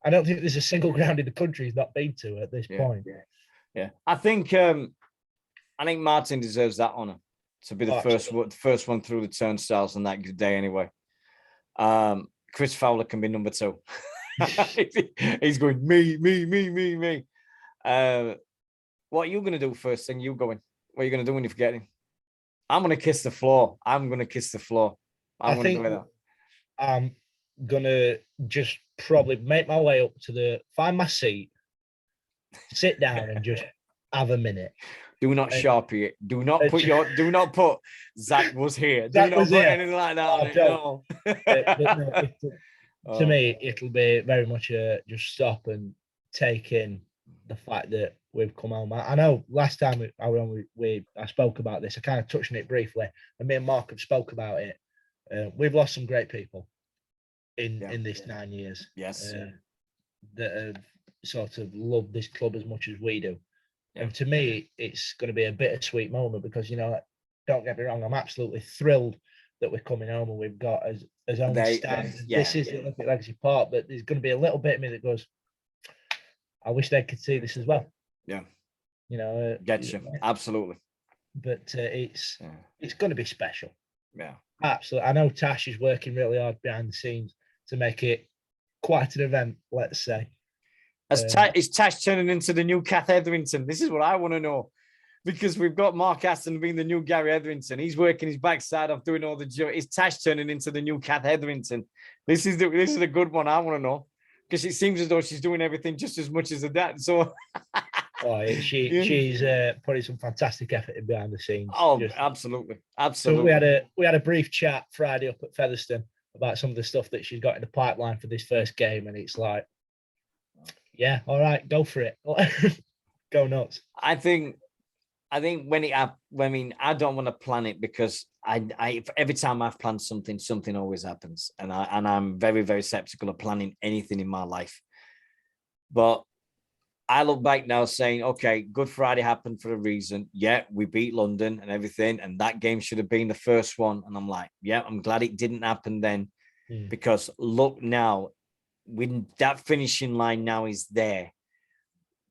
Speaker 2: I don't think there's a single ground in the country he's not been to at this point.
Speaker 1: Yeah. I think Martin deserves that honour to be the first one through the turnstiles on that day anyway. Chris Fowler can be number 2. He's going, me. What are you going to do first thing you going? What are you going to do when you forget him? I'm going to kiss the floor. I'm going to
Speaker 2: just probably make my way up to find my seat, sit down and just have a minute.
Speaker 1: Do not Sharpie it. Do not put Zach was here. Do not put anything like that on it. No.
Speaker 2: To me, it'll be very much just stop and take in the fact that we've come home. I know last time I spoke about this, I kind of touched on it briefly, and me and Mark have spoke about it. We've lost some great people in this 9 years.
Speaker 1: Yes.
Speaker 2: That have sort of loved this club as much as we do. Yeah. And to me, it's going to be a bittersweet moment because, you know, don't get me wrong, I'm absolutely thrilled that we're coming home and we've got as only stand. This is the Olympic Legacy Park, but there's going to be a little bit of me that goes, I wish they could see this as well.
Speaker 1: Yeah.
Speaker 2: You know,
Speaker 1: get you. Absolutely.
Speaker 2: But it's going to be special.
Speaker 1: Yeah.
Speaker 2: Absolutely. I know Tash is working really hard behind the scenes to make it quite an event, let's say.
Speaker 1: Is Tash turning into the new Kath Etherington? This is what I want to know. Because we've got Mark Aston being the new Gary Etherington. He's working his backside off doing all the job. Is Tash turning into the new Kath Etherington? This is a good one I want to know. Because it seems as though she's doing everything just as much as her dad. So
Speaker 2: she's putting some fantastic effort in behind the scenes.
Speaker 1: Oh, absolutely.
Speaker 2: So we had a brief chat Friday up at Featherstone about some of the stuff that she's got in the pipeline for this first game, and it's like, yeah, all right, go for it. Go nuts.
Speaker 1: I think I don't want to plan it because I every time I've planned something always happens, and I'm very, very skeptical of planning anything in my life. But I look back now saying, okay, Good Friday happened for a reason. Yeah, we beat London and everything, and that game should have been the first one. And I'm like, yeah, I'm glad it didn't happen then, because look now, when that finishing line now is there.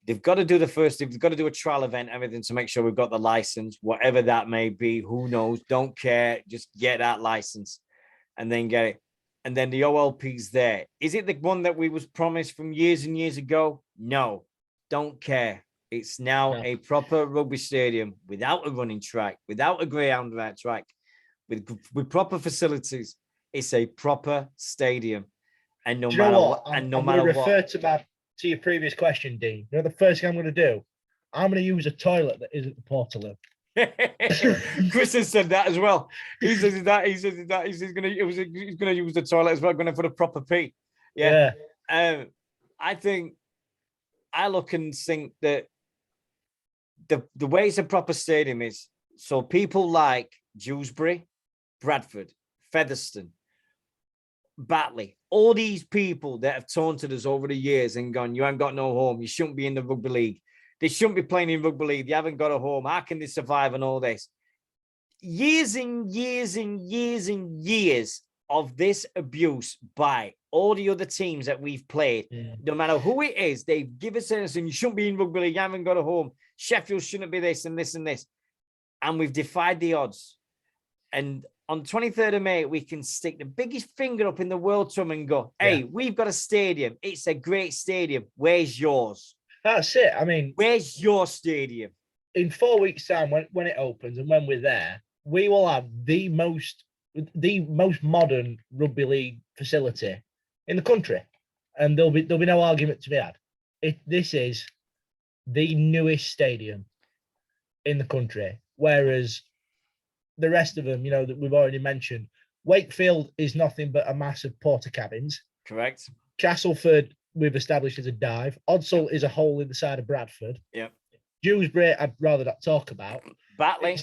Speaker 1: They've got to do they've got to do a trial event, everything to make sure we've got the license, whatever that may be. Who knows? Don't care. Just get that license and then get it. And then the OLP's there. Is it the one that we was promised from years and years ago? No, don't care. It's now a proper rugby stadium without a running track, without a greyhound track, with proper facilities. It's a proper stadium. And no matter what, and no matter what.
Speaker 2: To your previous question, Dean, you know the first thing I'm going to do? I'm going to use a toilet that isn't the Portaloo.
Speaker 1: Chris has said that as well. He says that. He's going to use the toilet as well, going for the proper pee. Yeah. I think I look and think that the way it's a proper stadium is so people like Dewsbury, Bradford, Featherstone, Batley, all these people that have taunted us over the years and gone, you haven't got no home, you shouldn't be in the rugby league, they shouldn't be playing in rugby league, they haven't got a home, how can they survive and all this? Years and years and years and years of this abuse by all the other teams that we've played, no matter who it is, they give us anything, you shouldn't be in rugby league, you haven't got a home, Sheffield shouldn't be this and this and this. And we've defied the odds. And on 23rd of May, we can stick the biggest finger up in the world to them and go, hey, we've got a stadium. It's a great stadium. Where's yours?
Speaker 2: That's it. I mean,
Speaker 1: where's your stadium?
Speaker 2: In 4 weeks' time, when it opens and when we're there, we will have the most modern rugby league facility in the country. And there'll be no argument to be had. This is the newest stadium in the country. Whereas the rest of them, that we've already mentioned, Wakefield is nothing but a mass of porter cabins.
Speaker 1: Correct.
Speaker 2: Castleford, we've established as a dive. Odsal is a hole in the side of Bradford.
Speaker 1: Yep.
Speaker 2: Dewsbury, I'd rather not talk about.
Speaker 1: Batley,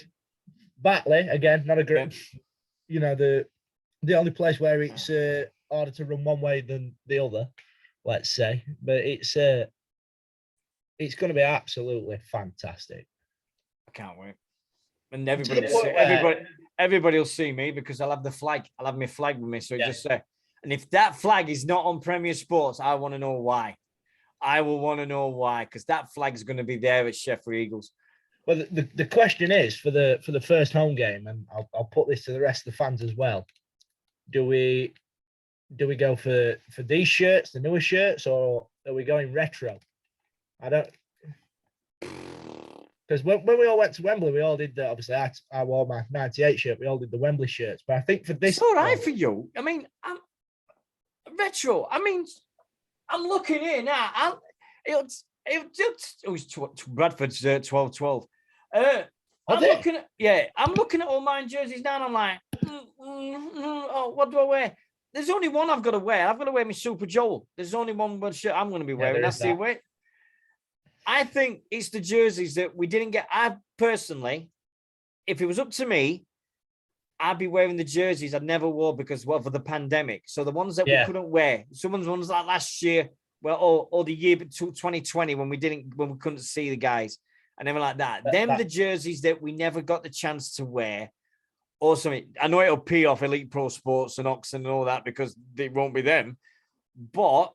Speaker 2: again, not a great, the only place where it's harder to run one way than the other, let's say. But it's going to be absolutely fantastic.
Speaker 1: I can't wait. And everybody will see me because I'll have the flag. I'll have my flag with me. So just say, and if that flag is not on Premier Sports, I want to know why. I will want to know why, because that flag is going to be there at Sheffield Eagles.
Speaker 2: Well, the question is for the first home game, and I'll put this to the rest of the fans as well. Do we go for these shirts, the newer shirts, or are we going retro? I don't. Because when we all went to Wembley, we all did obviously I wore my 98 shirt. We all did the Wembley shirts. But I think for this...
Speaker 1: It's all right for you. I mean, I'm retro. I mean, I'm looking here now. It was Bradford's 12-12. I'm looking at all mine jerseys now and I'm like, oh, what do I wear? There's only one I've got to wear. I've got to wear my Super Joel. There's only one shirt I'm going to be wearing. That's the way. I think it's the jerseys that we didn't get. I personally, if it was up to me, I'd be wearing the jerseys I never wore because of the pandemic. So the ones that we couldn't wear, some of the ones like last year, or the year 2020 when we couldn't see the guys and everything like that. The jerseys that we never got the chance to wear. Or something. I know it'll pee off Elite Pro Sports and Oxen and all that because it won't be them, but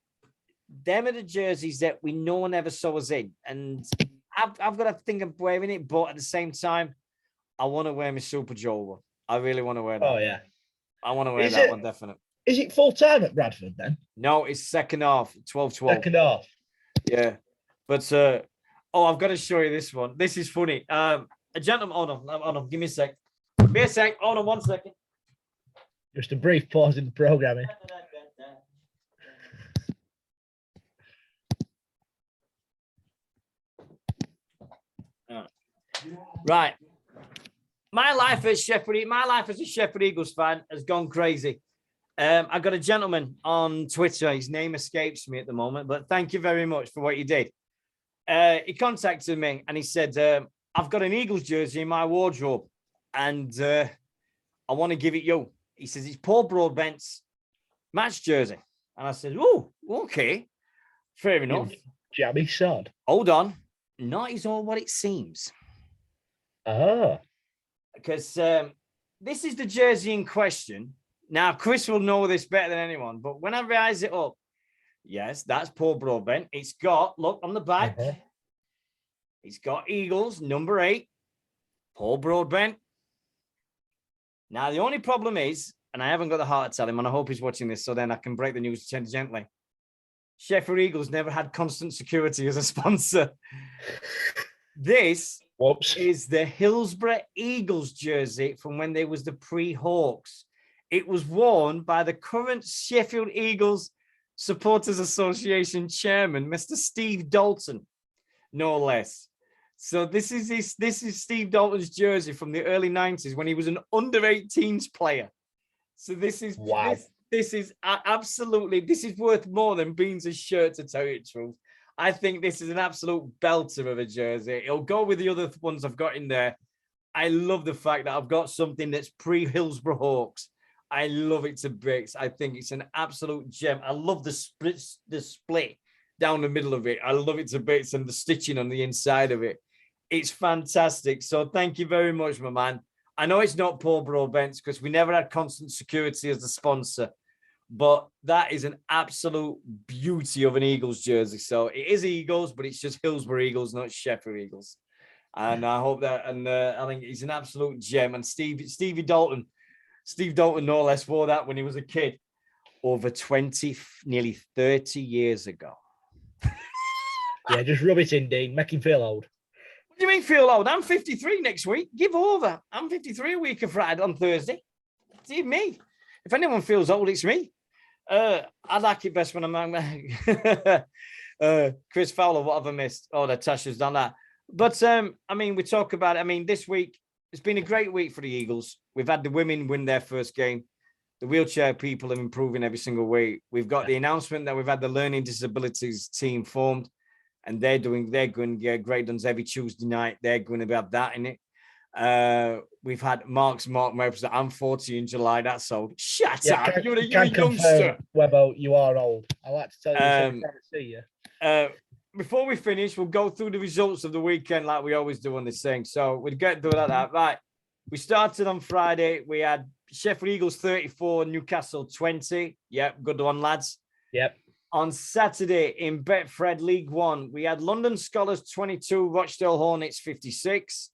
Speaker 1: them are the jerseys that no one ever saw us in. And I've got to think of wearing it, but at the same time, I want to wear my Super Joel one. I really want to wear that.
Speaker 2: Oh, yeah.
Speaker 1: I want to wear that one, definitely.
Speaker 2: Is it full time at Bradford then?
Speaker 1: No, it's second half, 12-12.
Speaker 2: Second half.
Speaker 1: Yeah. But, I've got to show you this one. This is funny. A gentleman, hold on, give me a sec. Give me a sec. Hold on 1 second.
Speaker 2: Just a brief pause in the programming.
Speaker 1: Right. My life as a Sheffield Eagles fan has gone crazy. I got a gentleman on Twitter. His name escapes me at the moment, but thank you very much for what you did. He contacted me and he said, I've got an Eagles jersey in my wardrobe and I want to give it you. He says, it's Paul Broadbent's match jersey. And I said, oh, okay. Fair enough.
Speaker 2: Jammy sod.
Speaker 1: Hold on. Not is all what it seems.
Speaker 2: Ah.
Speaker 1: Because this is the jersey in question. Now, Chris will know this better than anyone, but when I rise it up, yes, that's Paul Broadbent. It's got, look on the back, it's got Eagles, number 8, Paul Broadbent. Now, the only problem is, and I haven't got the heart to tell him, and I hope he's watching this so then I can break the news gently. Sheffield Eagles never had Constant Security as a sponsor. This is the Hillsborough Eagles jersey from when they was the pre-Hawks. It was worn by the current Sheffield Eagles Supporters Association chairman, Mr. Steve Dalton, no less. So this is Steve Dalton's jersey from the early 90s when he was an under-18s player. So this is
Speaker 2: wow.
Speaker 1: This is absolutely, this is worth more than Beans' shirt, to tell you the truth. I think this is an absolute belter of a jersey. It'll go with the other ones I've got in there. I love the fact that I've got something that's pre-Hillsborough Hawks. I love it to bits. I think it's an absolute gem. I love the split down the middle of it. I love it to bits, and the stitching on the inside of it. It's fantastic. So thank you very much, my man. I know it's not Paul Broadbent because we never had Constant Security as the sponsor, but that is an absolute beauty of an Eagles jersey. So it is Eagles, but it's just Hillsborough Eagles, not Sheffield Eagles. And I hope that, and I think he's an absolute gem. And Steve Dalton, no less, wore that when he was a kid over 20, nearly 30 years ago.
Speaker 2: Yeah, just rub it in, Dean. Make him feel old.
Speaker 1: What do you mean feel old? I'm 53 next week. Give over. I'm 53 a week of Friday on Thursday. See me. If anyone feels old, it's me. I like it best when I'm Chris Fowler, what have I missed? Oh, Natasha's done that. But I mean, we talk about it. I mean, this week it's been a great week for the Eagles. We've had the women win their first game. The wheelchair people are improving every single week. We've got the announcement that we've had the learning disabilities team formed, and they're going to get great done every Tuesday night. They're going to have that in it. We've had Mark Mopes. I'm 40 in July. That's old. Shut up. You're a youngster.
Speaker 2: Webbo, you are old. I like to tell you every time I see you.
Speaker 1: Before we finish, we'll go through the results of the weekend like we always do on this thing. So we'll get through that. Right. We started on Friday. We had Sheffield Eagles 34, Newcastle 20. Yep, good one, lads.
Speaker 2: Yep.
Speaker 1: On Saturday in Betfred League One, we had London Scholars 22, Rochdale Hornets 56.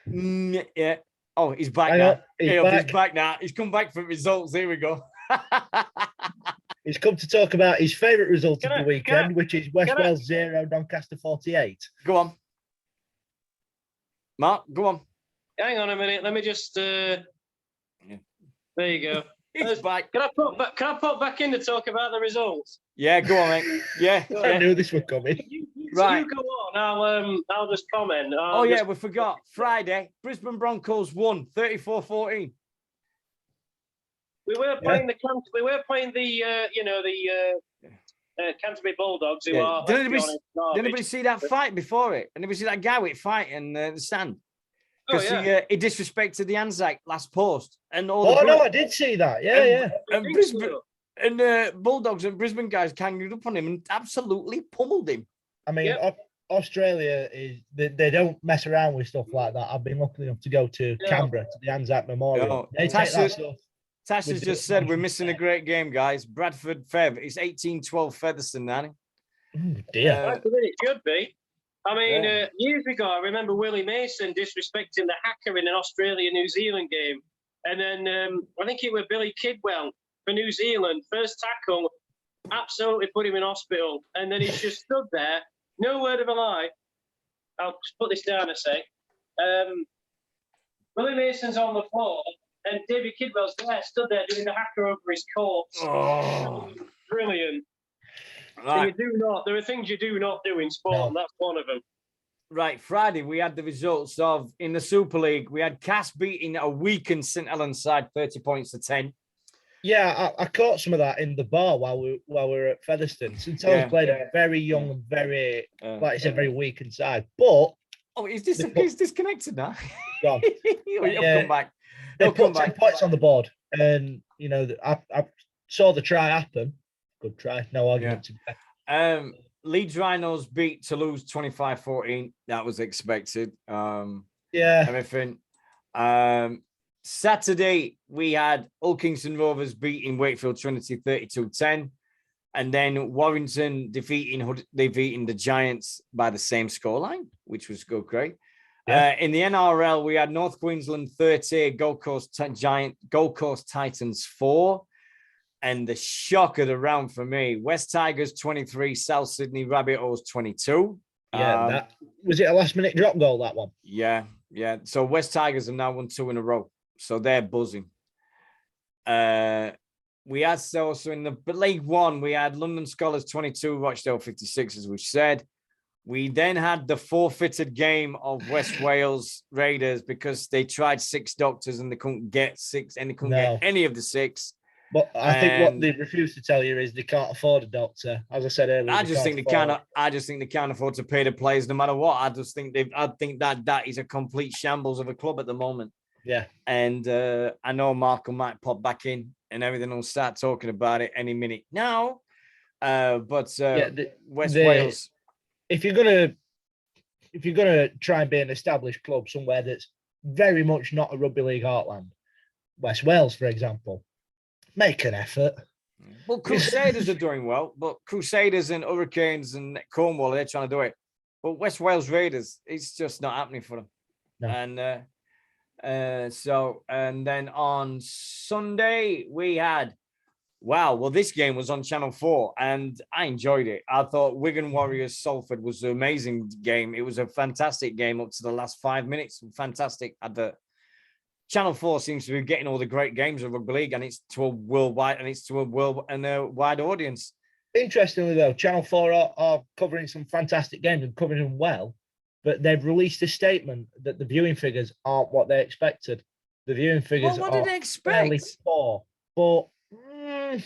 Speaker 1: Yeah. Oh, he's back now. He's back now. He's come back for results. Here we go.
Speaker 2: He's come to talk about his favourite result of the weekend, which is West Wales 0, Doncaster 48.
Speaker 1: Go on. Mark, go on.
Speaker 3: Hang on a minute. Let me just... There you go.
Speaker 1: He's back.
Speaker 3: Can I put back in to talk about the results?
Speaker 1: Yeah, go on, mate. Yeah.
Speaker 2: I knew this would come in.
Speaker 3: Right. You go on. I'll just comment.
Speaker 1: Yeah, we forgot. Friday, Brisbane Broncos won 34-14.
Speaker 3: We were playing the Canterbury Bulldogs, who are.
Speaker 1: Did anybody see that fight before it? Anybody see that guy with fight in the stand? Because he disrespected the Anzac last post, and all.
Speaker 2: No, I did see that. Yeah.
Speaker 1: And Brisbane and Bulldogs and Brisbane guys ganged up on him and absolutely pummeled him.
Speaker 2: I mean, Australia they don't mess around with stuff like that. I've been lucky enough to go to Canberra to the Anzac Memorial. They take that stuff.
Speaker 1: Tash has just said we're missing a great game, guys. Bradford Fev. It's 18-12 Featherstone, Nanny.
Speaker 2: Dear.
Speaker 3: It should be. I mean, years ago, I remember Willie Mason disrespecting the hacker in an Australia-New Zealand game. And then I think it was Billy Kidwell for New Zealand. First tackle, absolutely put him in hospital. And then he's just stood there, no word of a lie. I'll just put this down a sec. Willie Mason's on the floor, and David Kidwell's there, stood there doing the hacker over his corpse.
Speaker 1: Oh.
Speaker 3: Brilliant.
Speaker 1: Right.
Speaker 3: So there are things you do not do in sport, and that's one of them.
Speaker 1: Right, Friday, we had the results of, in the Super League, we had Cass beating a weakened St. Helens side 30 points to 10.
Speaker 2: Yeah, I caught some of that in the bar while we were at Featherstone. St. Helens played a very young and very, like I said, very weakened side. But...
Speaker 1: Oh, he's disconnected now.
Speaker 2: He'll
Speaker 1: come back.
Speaker 2: They put 10 points on the board. And, I saw the try happen. Good try. No argument.
Speaker 1: Leeds Rhinos beat Toulouse 25-14. That was expected.
Speaker 2: Yeah.
Speaker 1: Everything. Saturday, we had Hull Kingston Rovers beating Wakefield Trinity 32-10. And then Warrington defeating the Giants by the same scoreline, which was great. Yeah. In the NRL, we had North Queensland 30, Gold Coast Titans 4. And the shock of the round for me, West Tigers 23, South Sydney Rabbitohs 22.
Speaker 2: Yeah, that was it a last-minute drop goal, that one?
Speaker 1: Yeah. So West Tigers have now won 2 in a row. So they're buzzing. We had also in the League One, we had London Scholars 22, Rochdale 56, as we said. We then had the forfeited game of West Wales Raiders because they tried 6 doctors and they couldn't get 6, and they couldn't get any of the 6.
Speaker 2: But I think what they refuse to tell you is they can't afford a doctor. As I said earlier,
Speaker 1: I just think they can't afford to pay the players no matter what. I think that is a complete shambles of a club at the moment.
Speaker 2: Yeah.
Speaker 1: And I know Markle might pop back in and everything will start talking about it any minute now. West Wales.
Speaker 2: If you're gonna try and be an established club somewhere that's very much not a rugby league heartland, West Wales, for example, make an effort.
Speaker 1: Well, Crusaders are doing well, but Crusaders and Hurricanes and Cornwall, they're trying to do it. But West Wales Raiders, it's just not happening for them. No. And then on Sunday we had, this game was on Channel 4 and I enjoyed it. I thought Wigan Warriors Salford was an amazing game. It was a fantastic game up to the last 5 minutes. Fantastic advert. Channel 4 seems to be getting all the great games of rugby league, and it's to a worldwide wide audience.
Speaker 2: Interestingly, though, Channel 4 are covering some fantastic games and covering them well, but they've released a statement that the viewing figures aren't what they expected. The viewing figures
Speaker 1: what did they expect?
Speaker 2: Fairly poor, but
Speaker 1: it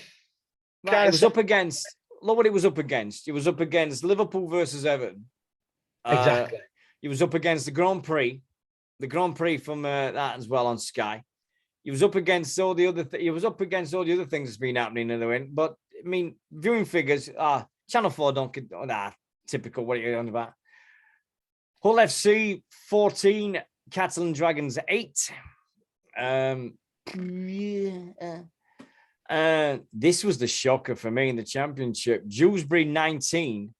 Speaker 1: was up against. Look what it was up against. It was up against Liverpool versus Everton.
Speaker 2: Exactly.
Speaker 1: It was up against the Grand Prix. The Grand Prix from that as well on Sky. He was up against all the other. He was up against all the other things that's been happening in the win. But I mean, viewing figures. Channel 4 don't get typical. What are you on about? Hull FC 14, Catalan Dragons 8. This was the shocker for me in the championship. Dewsbury 19.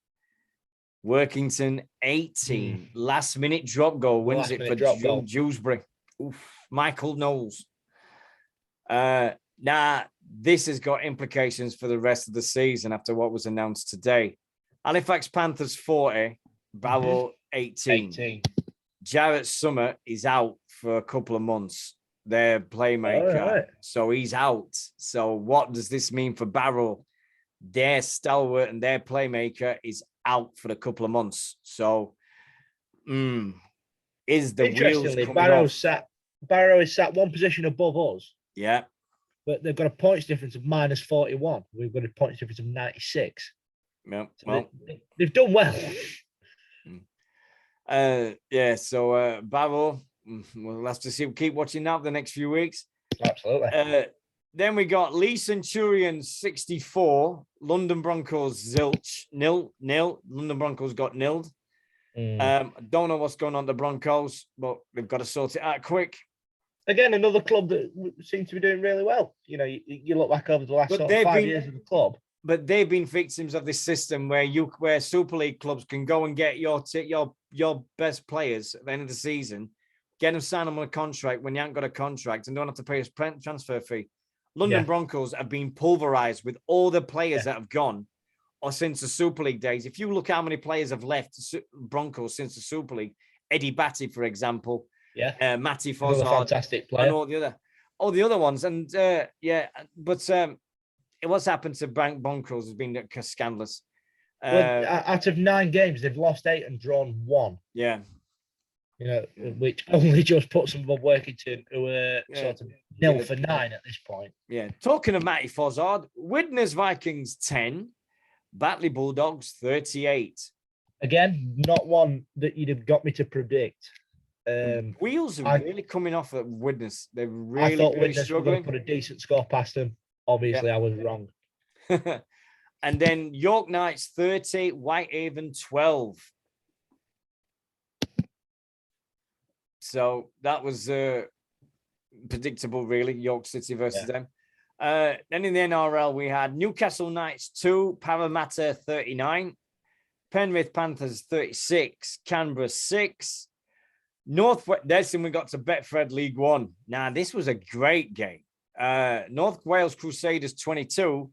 Speaker 1: Workington 18. Last minute drop goal wins it for Dewsbury. Michael Knowles. This has got implications for the rest of the season after what was announced today. Halifax Panthers 40, Barrow 18. Jarrett Summer is out for a couple of months. Their playmaker. Right. So he's out. So what does this mean for Barrow? Their stalwart and their playmaker is out for a couple of months. So, is the wheels coming
Speaker 2: Barrow is sat one position above us.
Speaker 1: Yeah.
Speaker 2: But they've got a points difference of minus 41. We've got a points difference of 96.
Speaker 1: Yeah.
Speaker 2: So they've done well.
Speaker 1: So Barrow, we'll have to see. We'll keep watching that for the next few weeks.
Speaker 2: Absolutely.
Speaker 1: Then we got Lee Centurions 64, London Broncos zilch 0-0. London Broncos got nilled. Don't know what's going on at the Broncos, but they've got to sort it out quick.
Speaker 2: Again, another club that seems to be doing really well. You know, you look back over the last 5 years of the club.
Speaker 1: But they've been victims of this system where Super League clubs can go and get your best players at the end of the season, get them signed them on a contract when you haven't got a contract and don't have to pay a transfer fee. London Broncos have been pulverized with all the players that have gone or since the Super League days. If you look how many players have left Broncos since the Super League, Eddie Batty, for example, Matty Fozzard,
Speaker 2: fantastic player,
Speaker 1: and all the other ones. And what's happened to Broncos has been scandalous.
Speaker 2: Out of 9 games, they've lost 8 and drawn 1.
Speaker 1: Yeah.
Speaker 2: You know, which only just puts them above Workington, who are sort of 0 for 9 at this point.
Speaker 1: Yeah. Talking of Matty Fozzard, Widnes Vikings 10, Batley Bulldogs 38.
Speaker 2: Again, not one that you'd have got me to predict.
Speaker 1: Wheels are really coming off at Widnes. They're really,
Speaker 2: I thought
Speaker 1: really
Speaker 2: Widnes
Speaker 1: struggling.
Speaker 2: Were going to put a decent score past them. Obviously, I was wrong.
Speaker 1: And then York Knights 30, Whitehaven 12. So that was predictable, really, York City versus them. Then in the NRL, we had Newcastle Knights 2, Parramatta 39, Penrith Panthers 36, Canberra 6. Then we got to Betfred League One. Now, this was a great game. North Wales Crusaders 22,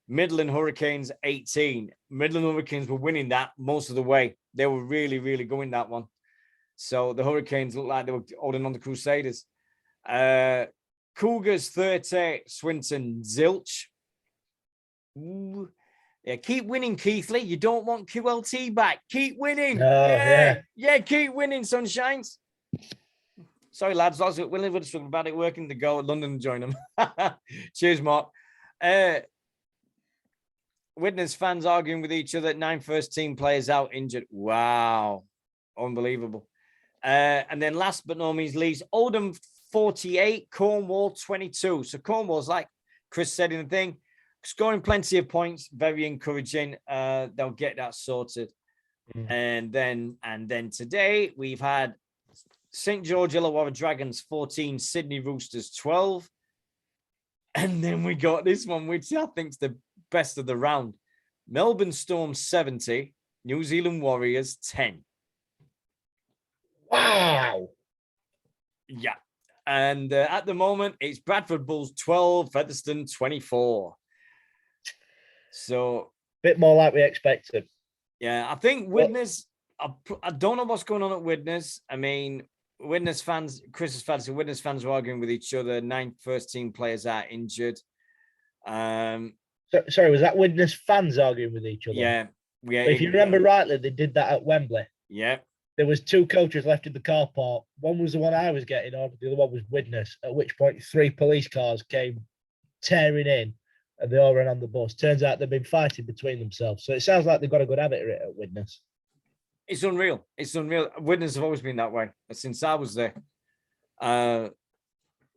Speaker 1: Midland Hurricanes 18. Midland Hurricanes were winning that most of the way. They were really, really going that one. So the Hurricanes looked like they were holding on the Crusaders. Cougars 30, Swinton Zilch. Ooh. Yeah, keep winning, Keithley. You don't want QLT back. Keep winning. Yeah, keep winning, Sunshines. Sorry, lads. We'll live with about it working to go at London and join them. Cheers, Mark. Widnes fans arguing with each other. 9 first team players out injured. Wow. Unbelievable. And then last but not least, Oldham 48, Cornwall 22. So Cornwall's, like Chris said in the thing, scoring plenty of points, very encouraging. They'll get that sorted. And then today we've had St. George Illawarra Dragons 14, Sydney Roosters 12. And then we got this one, which I think is the best of the round. Melbourne Storm 70, New Zealand Warriors 10.
Speaker 2: Wow.
Speaker 1: Yeah. And at the moment, it's Bradford Bulls 12, Featherstone 24. So,
Speaker 2: bit more like we expected.
Speaker 1: Yeah, I think Widnes, I don't know what's going on at Widnes. I mean, Widnes fans, Chris's fans, and Widnes fans are arguing with each other. 9 first team players are injured.
Speaker 2: Sorry, was that Widnes fans arguing with each other?
Speaker 1: Yeah.
Speaker 2: If you remember rightly, they did that at Wembley.
Speaker 1: Yeah.
Speaker 2: There was 2 coaches left in the car park. One was the one I was getting on, the other one was Widnes, at which point 3 police cars came tearing in and they all ran on the bus. Turns out they've been fighting between themselves. So it sounds like they've got a good habit of it at Widnes.
Speaker 1: It's unreal. It's unreal. Widnes have always been that way since I was there.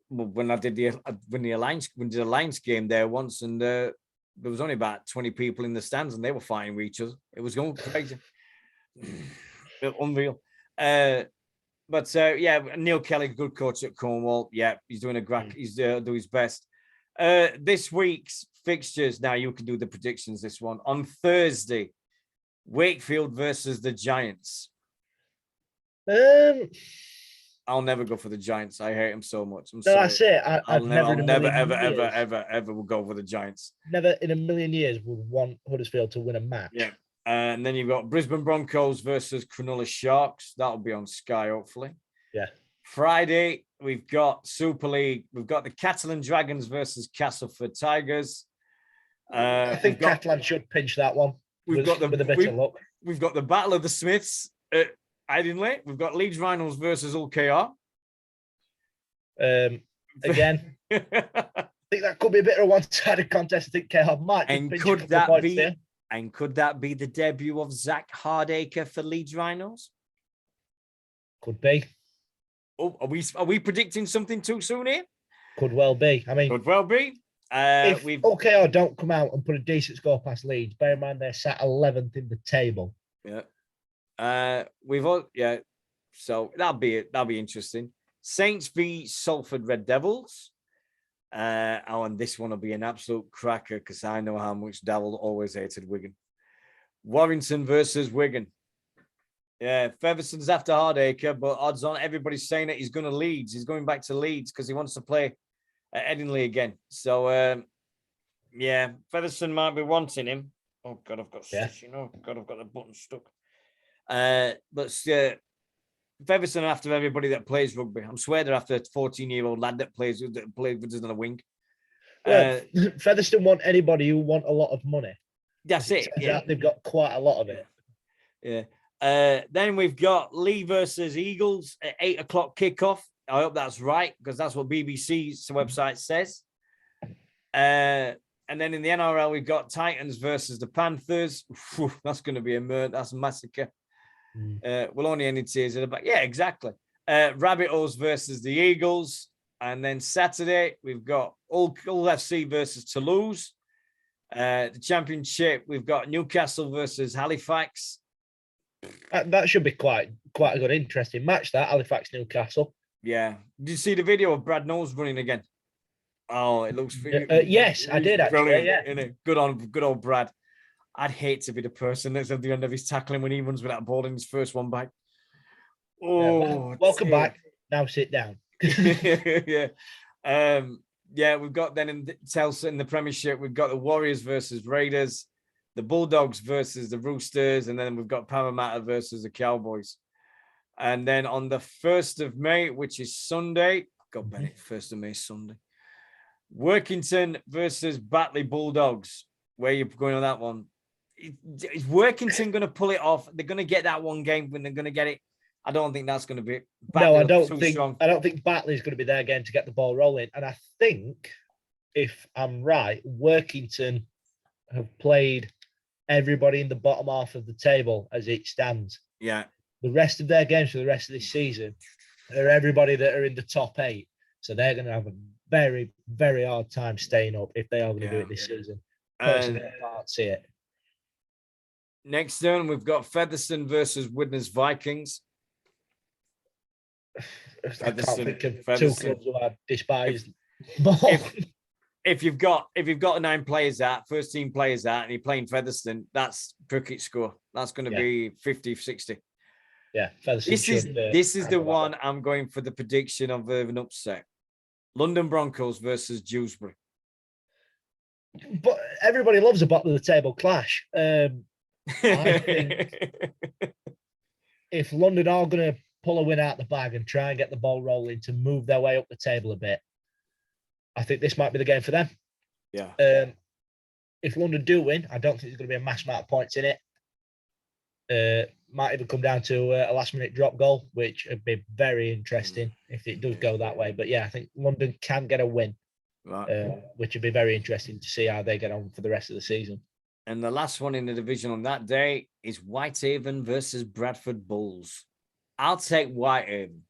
Speaker 1: When I did the Alliance game there once, and there was only about 20 people in the stands, and they were fighting with each other. It was going crazy. Unreal. But Neil Kelly, good coach at Cornwall. Yeah, he's doing he's doing his best. This week's fixtures. Now you can do the predictions. This one on Thursday, Wakefield versus the Giants. I'll never go for the Giants. I hate them so much. I'm sorry.
Speaker 2: That's it. I'll never,
Speaker 1: ever will go for the Giants.
Speaker 2: Never in a million years would want Huddersfield to win a match.
Speaker 1: Yeah. And then you've got Brisbane Broncos versus Cronulla Sharks. That'll be on Sky, hopefully.
Speaker 2: Yeah.
Speaker 1: Friday, we've got Super League. We've got the Catalan Dragons versus Castleford Tigers.
Speaker 2: I think Catalan should pinch that one. With a bit of luck.
Speaker 1: We've got the Battle of the Smiths at Idinley. We've got Leeds Rhinos versus Hull KR.
Speaker 2: Again, I think that could be a bit of a one-sided contest. I think KR might.
Speaker 1: And could that be the debut of Zach Hardacre for Leeds Rhinos?
Speaker 2: Could be.
Speaker 1: Oh, are we predicting something too soon here?
Speaker 2: Could well be. I mean,
Speaker 1: could well be.
Speaker 2: If OKR don't come out and put a decent score past Leeds, bear in mind they're sat 11th in the table.
Speaker 1: Yeah. So that'll be interesting. Saints v Salford Red Devils. And this one will be an absolute cracker because I know how much Darryl always hated Wigan. Warrington versus Wigan. Yeah, Featherston's after Hardacre, but odds on everybody's saying that he's going to Leeds. He's going back to Leeds because he wants to play at Headingley again. So, Featherston might be wanting him. Oh, God, I've got I've got the button stuck. But Featherston are after everybody that plays rugby. I'm swear they're after a 14-year-old lad that plays with us on a wing.
Speaker 2: Well, Featherston want anybody who want a lot of money.
Speaker 1: That's it. Yeah.
Speaker 2: They've got quite a lot of it.
Speaker 1: Yeah. Then we've got Lee versus Eagles at 8:00 kickoff. I hope that's right because that's what BBC's website says. And then in the NRL, we've got Titans versus the Panthers. That's going to be that's a massacre. We'll only end in tears in the back. Yeah, exactly. Rabbitohs versus the Eagles. And then Saturday, we've got Hull FC versus Toulouse. The championship, we've got Newcastle versus Halifax.
Speaker 2: That should be quite a good, interesting match. That Halifax Newcastle.
Speaker 1: Yeah. Did you see the video of Brad Knowles running again? Oh, it looks.
Speaker 2: Yes, I did actually.
Speaker 1: Brilliant,
Speaker 2: Yeah.
Speaker 1: isn't it? Good old Brad. I'd hate to be the person that's at the end of his tackling when he runs with that ball in his first one back. Oh,
Speaker 2: welcome back. Now sit down.
Speaker 1: Yeah. Yeah, we've got then in Chelsea in the Premiership, we've got the Warriors versus Raiders, the Bulldogs versus the Roosters, and then we've got Parramatta versus the Cowboys. And then on the 1st of May, which is Sunday, God Bennett, 1st of May, Sunday, Workington versus Batley Bulldogs. Where are you going on that one? Is Workington going to pull it off? They're going to get that one game when they're going to get it. I don't think that's going to be.
Speaker 2: No, I don't think Batley's going to be there again to get the ball rolling. And I think, if I'm right, Workington have played everybody in the bottom half of the table as it stands.
Speaker 1: Yeah.
Speaker 2: The rest of their games for the rest of this season are everybody that are in the top 8. So they're going to have a very, very hard time staying up if they are going to do it this season. Personally, I can't see it.
Speaker 1: Next turn, we've got Featherstone versus Widnes Vikings.
Speaker 2: I can't think of 2 clubs who I despise more.
Speaker 1: If you've got 9 players out, first team players out, and you're playing Featherstone, that's cricket score. That's going to be 50, 60.
Speaker 2: Yeah, Featherstone.
Speaker 1: This is the one I'm going for the prediction of an upset. London Broncos versus Dewsbury.
Speaker 2: But everybody loves a bottom of the table clash. I think if London are going to pull a win out the bag and try and get the ball rolling to move their way up the table a bit, I think this might be the game for them.
Speaker 1: Yeah.
Speaker 2: If London do win, I don't think there's going to be a mass amount of points in it. Might even come down to a last-minute drop goal, which would be very interesting if it does go that way. But yeah, I think London can get a win, which would be very interesting to see how they get on for the rest of the season.
Speaker 1: And the last one in the division on that day is Whitehaven versus Bradford Bulls. I'll take Whitehaven.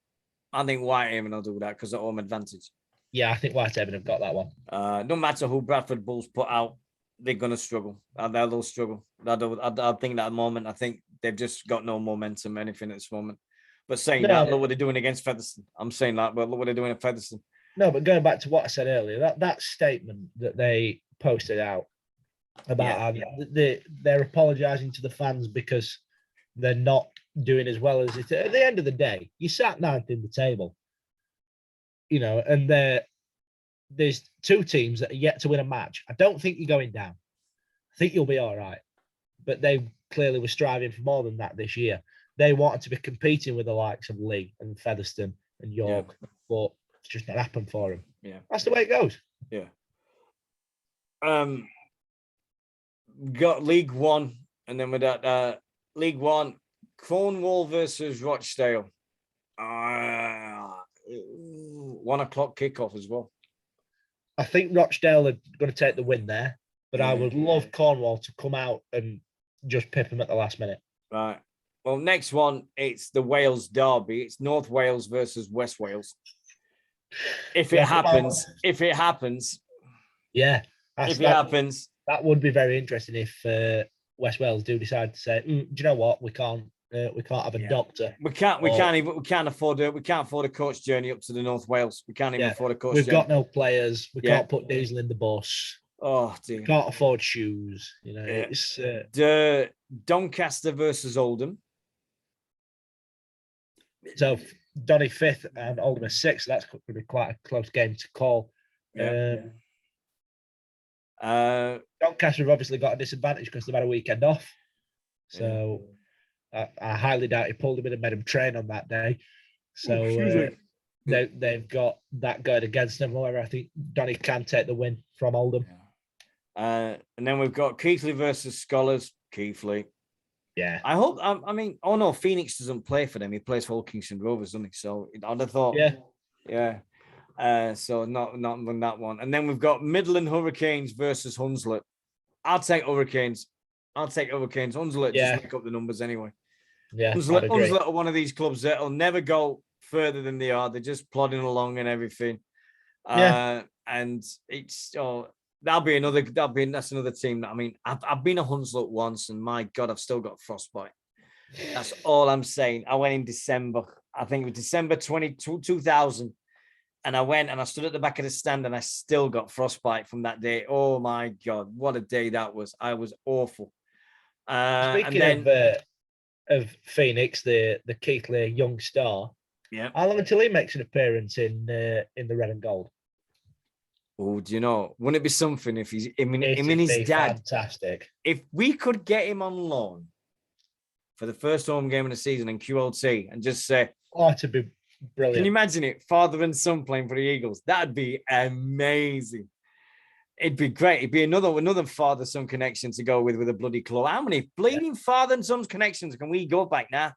Speaker 1: I think Whitehaven will do that because of home advantage.
Speaker 2: Yeah, I think Whitehaven have got that one.
Speaker 1: No matter who Bradford Bulls put out, they're going to struggle. They'll struggle. I think that at the moment, I think they've just got no momentum, anything at this moment. But saying that, look what they're doing against Featherstone. I'm saying that, but look what they're doing at Featherstone.
Speaker 2: No, but going back to what I said earlier, that statement that they posted out about how they're apologising to the fans because they're not doing as well as it. At the end of the day, you sat 9th in the table, and there's 2 teams that are yet to win a match. I don't think you're going down. I think you'll be all right. But they clearly were striving for more than that this year. They wanted to be competing with the likes of Leigh and Featherstone and York, but it's just not happened for them.
Speaker 1: Yeah,
Speaker 2: that's the way it goes.
Speaker 1: Yeah. Got League One, and then with that League One, Cornwall versus Rochdale. 1 o'clock kickoff as well.
Speaker 2: I think Rochdale are going to take the win there, but I would love Cornwall to come out and just pip them at the last minute.
Speaker 1: Right. Well, next one, it's the Wales derby. It's North Wales versus West Wales. If it happens.
Speaker 2: Yeah.
Speaker 1: If it happens.
Speaker 2: That would be very interesting if West Wales do decide to say, do you know what? We can't have a doctor.
Speaker 1: We can't afford a coach journey up to the North Wales. We can't even afford a coach.
Speaker 2: We've got no players. We can't put diesel in the bus.
Speaker 1: Oh dear.
Speaker 2: We can't afford shoes. It's
Speaker 1: the Doncaster versus Oldham.
Speaker 2: So Donny 5th and Oldham 6th. That's going to be quite a close game to call. Doncaster have obviously got a disadvantage because they've had a weekend off. So I highly doubt he pulled a bit of made him train on that day. So they've got that going against them. However, I think Donny can take the win from Oldham.
Speaker 1: And then we've got Keighley versus Scholars. Keighley.
Speaker 2: Yeah.
Speaker 1: I hope, no, Phoenix doesn't play for them. He plays for Kingston Rovers, doesn't he? So I'd have thought. Yeah. So not on that one. And then we've got Midland Hurricanes versus Hunslet. I'll take Hurricanes. Hunslet just make up the numbers anyway.
Speaker 2: Yeah.
Speaker 1: Hunslet are one of these clubs that'll never go further than they are. They're just plodding along and everything. And it's That's another team that, I mean, I've been a Hunslet once, and my God, I've still got frostbite. That's all I'm saying. I went in December. I think it was December 2000. And I went and I stood at the back of the stand, and I still got frostbite from that day. Oh my God, what a day that was. I was awful.
Speaker 2: Speaking of Phoenix, the Keighley young star,
Speaker 1: yeah.
Speaker 2: how long until he makes an appearance in the red and gold?
Speaker 1: Oh, do you know? Wouldn't it be something if him and
Speaker 2: It'd
Speaker 1: his
Speaker 2: be
Speaker 1: dad?
Speaker 2: fantastic.
Speaker 1: If we could get him on loan for the first home game of the season in QLT and just say,
Speaker 2: oh, it'd be brilliant.
Speaker 1: Can you imagine it? Father and son playing for the Eagles. That'd be amazing. It'd be great. It'd be another father-son connection to go with a bloody club. How many bleeding father and son's connections can we go back now?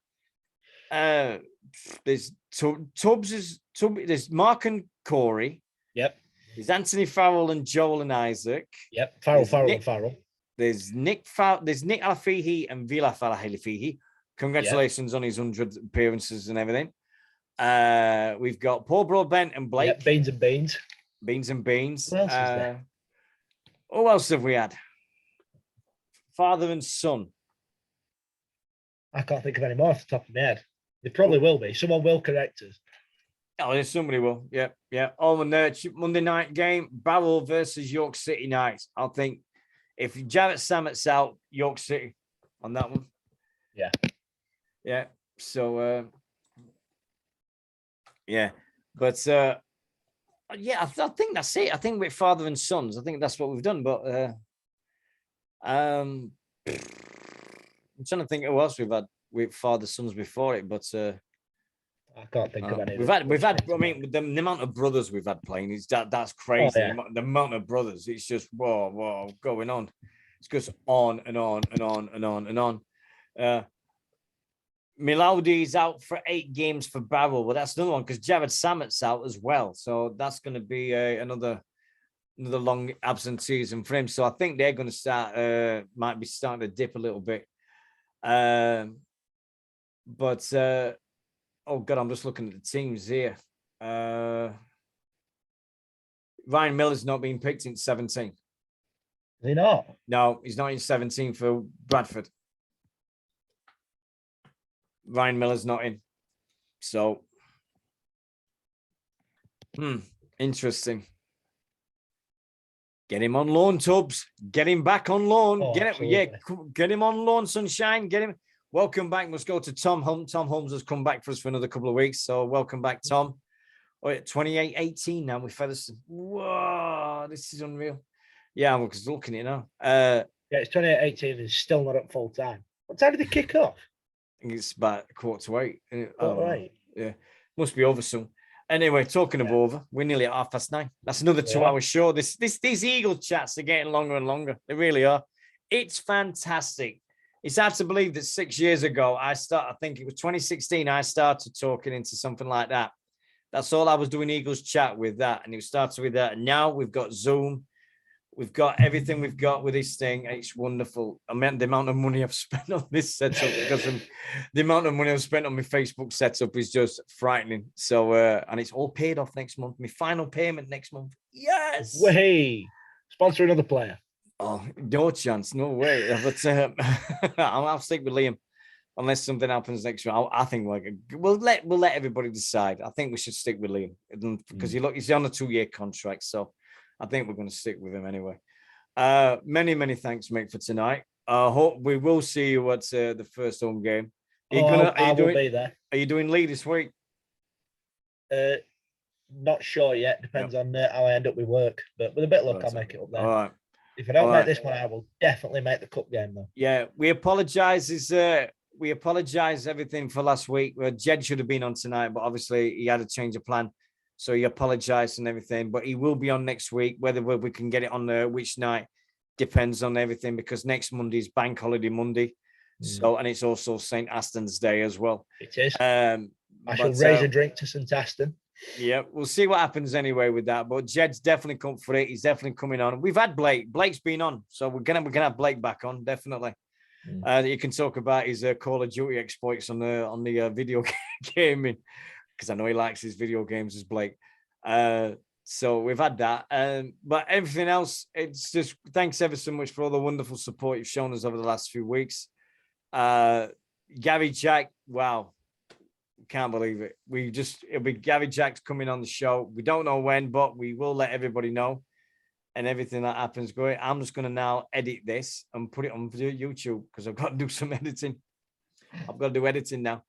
Speaker 1: There's Tubbs, there's Mark and Corey.
Speaker 2: Yep.
Speaker 1: There's Anthony Farrell and Joel and Isaac.
Speaker 2: Yep. Farrell.
Speaker 1: There's Nick Alafihi and Vila Alafihi. Congratulations on his 100 appearances and everything. We've got Paul Broadbent and Blake.
Speaker 2: Yep. Beans and Beans.
Speaker 1: Beans and Beans.
Speaker 2: What else is there?
Speaker 1: Who else have we had? Father and son.
Speaker 2: I can't think of any more off the top of my head. There probably will be. Someone will correct us.
Speaker 1: Oh, somebody will. Yeah. Oh, and the Monday night game, Barrow versus York City Knights. I think if Jarrett Sammett's out, York City on that one. Yeah. So, yeah. But, yeah, I think that's it. I think with father and sons, I think that's what we've done. But I'm trying to think who else we've had with father sons before it, but
Speaker 2: I can't think of any.
Speaker 1: We've had. I mean, the amount of brothers we've had playing is that's crazy.
Speaker 2: Oh, yeah.
Speaker 1: The amount of brothers, it's just whoa, going on. It goes on and on and on and on and on. Milaudi's out for 8 games for Barrow. Well, that's another one because Jared Sammett's out as well. So that's going to be another long absent season for him. So I think they're going to start, might be starting to dip a little bit. But oh God, I'm just looking at the teams here. Ryan Miller's not been picked in 17.
Speaker 2: Is he not?
Speaker 1: No, he's not in 17 for Bradford. Ryan Miller's not in. So, interesting. Get him on loan, Tubbs. Get him back on loan.
Speaker 2: Oh,
Speaker 1: get him on loan, Sunshine. Get him. Welcome back. Must go to Tom Holmes. Tom Holmes has come back for us for another couple of weeks. So welcome back, Tom. Oh, 28-18 now with Featherstone. Whoa, this is unreal. Yeah, I'm looking at it now.
Speaker 2: Yeah, it's 28-18 and still not at full time. What time did they kick off?
Speaker 1: I think it's about 7:45.
Speaker 2: Right.
Speaker 1: Yeah, must be over soon. Anyway, talking of over, we're nearly at 9:30. That's another 2-hour show. These Eagles chats are getting longer and longer. They really are. It's fantastic. It's hard to believe that 6 years ago, I think it was 2016, I started talking into something like that. That's all I was doing Eagles chat with that. And it started with that. And now we've got Zoom. We've got everything we've got with this thing. It's wonderful. I mean, the amount of money I've spent on this setup because the amount of money I've spent on my Facebook setup is just frightening. So, and it's all paid off next month. My final payment next month. Yes.
Speaker 2: Way. Sponsor another player.
Speaker 1: Oh, no chance. No way. But I'll stick with Liam unless something happens next year. I think we'll let everybody decide. I think we should stick with Liam because he's on a 2-year contract. So I think we're going to stick with him anyway. Many thanks, mate, for tonight. I hope we will see you at the first home game.
Speaker 2: I will be there.
Speaker 1: Are you doing Lee this week?
Speaker 2: Not sure yet. Depends on how I end up with work. But with a bit of luck, I'll make it up there.
Speaker 1: All right.
Speaker 2: If I don't make this one, I will definitely make the cup game though.
Speaker 1: Yeah, we apologize. We apologize everything for last week. Jed should have been on tonight, but obviously he had a change of plan. So he apologized and everything, but he will be on next week. Whether we can get it on which night depends on everything because next Monday is Bank Holiday Monday. So, and it's also St. Aston's Day as well.
Speaker 2: It is. I shall raise a drink to St. Aston.
Speaker 1: Yeah, we'll see what happens anyway with that. But Jed's definitely come for it. He's definitely coming on. We've had Blake. Blake's been on, so we're gonna have Blake back on definitely. You can talk about his Call of Duty exploits on the video gaming because I know he likes his video games as Blake. So we've had that. But everything else, it's just thanks ever so much for all the wonderful support you've shown us over the last few weeks. Gary Jack, wow. Can't believe it. It'll be Gary Jack's coming on the show. We don't know when, but we will let everybody know. And everything that happens, I'm just going to now edit this and put it on YouTube because I've got to do some editing. I've got to do editing now.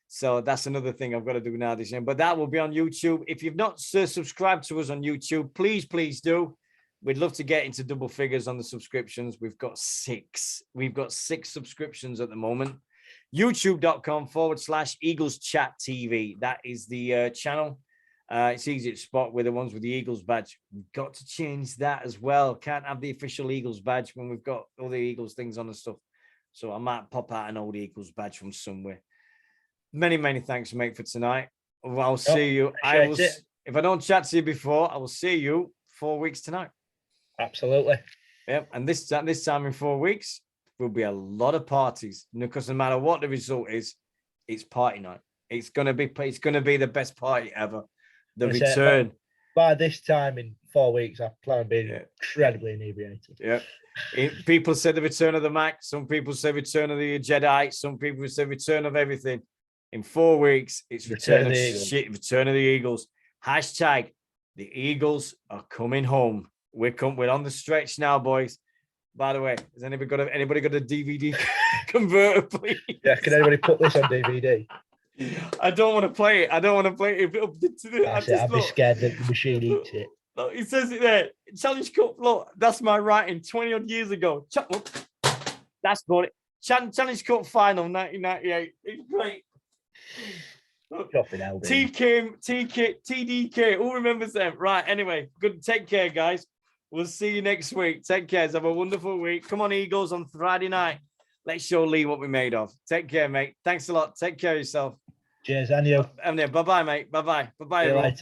Speaker 1: So that's another thing I've got to do now this year. But that will be on YouTube. If you've not subscribed to us on YouTube, please do. We'd love to get into double figures on the subscriptions. We've got 6. We've got 6 subscriptions at the moment. YouTube.com/Eagles Chat TV. That is the channel. It's easy to spot with the ones with the Eagles badge. We've got to change that as well. Can't have the official Eagles badge when we've got all the Eagles things on and stuff. So I might pop out an old Eagles badge from somewhere. Many thanks, mate, for tonight. I'll see you. If I don't chat to you before, I will see you 4 weeks tonight.
Speaker 2: Absolutely.
Speaker 1: Yep. And this time in 4 weeks, will be a lot of parties because no matter what the result is, it's party night. It's gonna be the best party ever. The return.
Speaker 2: By this time in 4 weeks, I plan on being incredibly inebriated.
Speaker 1: Yeah. People said the return of the Mac. Some people say return of the Jedi. Some people say return of everything. In 4 weeks, it's return of shit. Return of the Eagles. Hashtag the Eagles are coming home. We're on the stretch now, boys. By the way, has anybody got a DVD converter, please?
Speaker 2: Yeah, can anybody put this on DVD?
Speaker 1: I don't want to play it. I'll
Speaker 2: be scared that the machine eats it.
Speaker 1: Look, it says it there. Challenge Cup. Look, that's my writing 20 odd years ago. That's got it. Challenge Cup final 1998. It's great. TDK. Who remembers them? Right. Anyway, good. Take care, guys. We'll see you next week. Take care. Have a wonderful week. Come on, Eagles, on Friday night. Let's show Lee what we're made of. Take care, mate. Thanks a lot. Take care of yourself.
Speaker 2: Cheers, and you.
Speaker 1: Bye-bye, mate. Bye-bye. Bye-bye, everyone.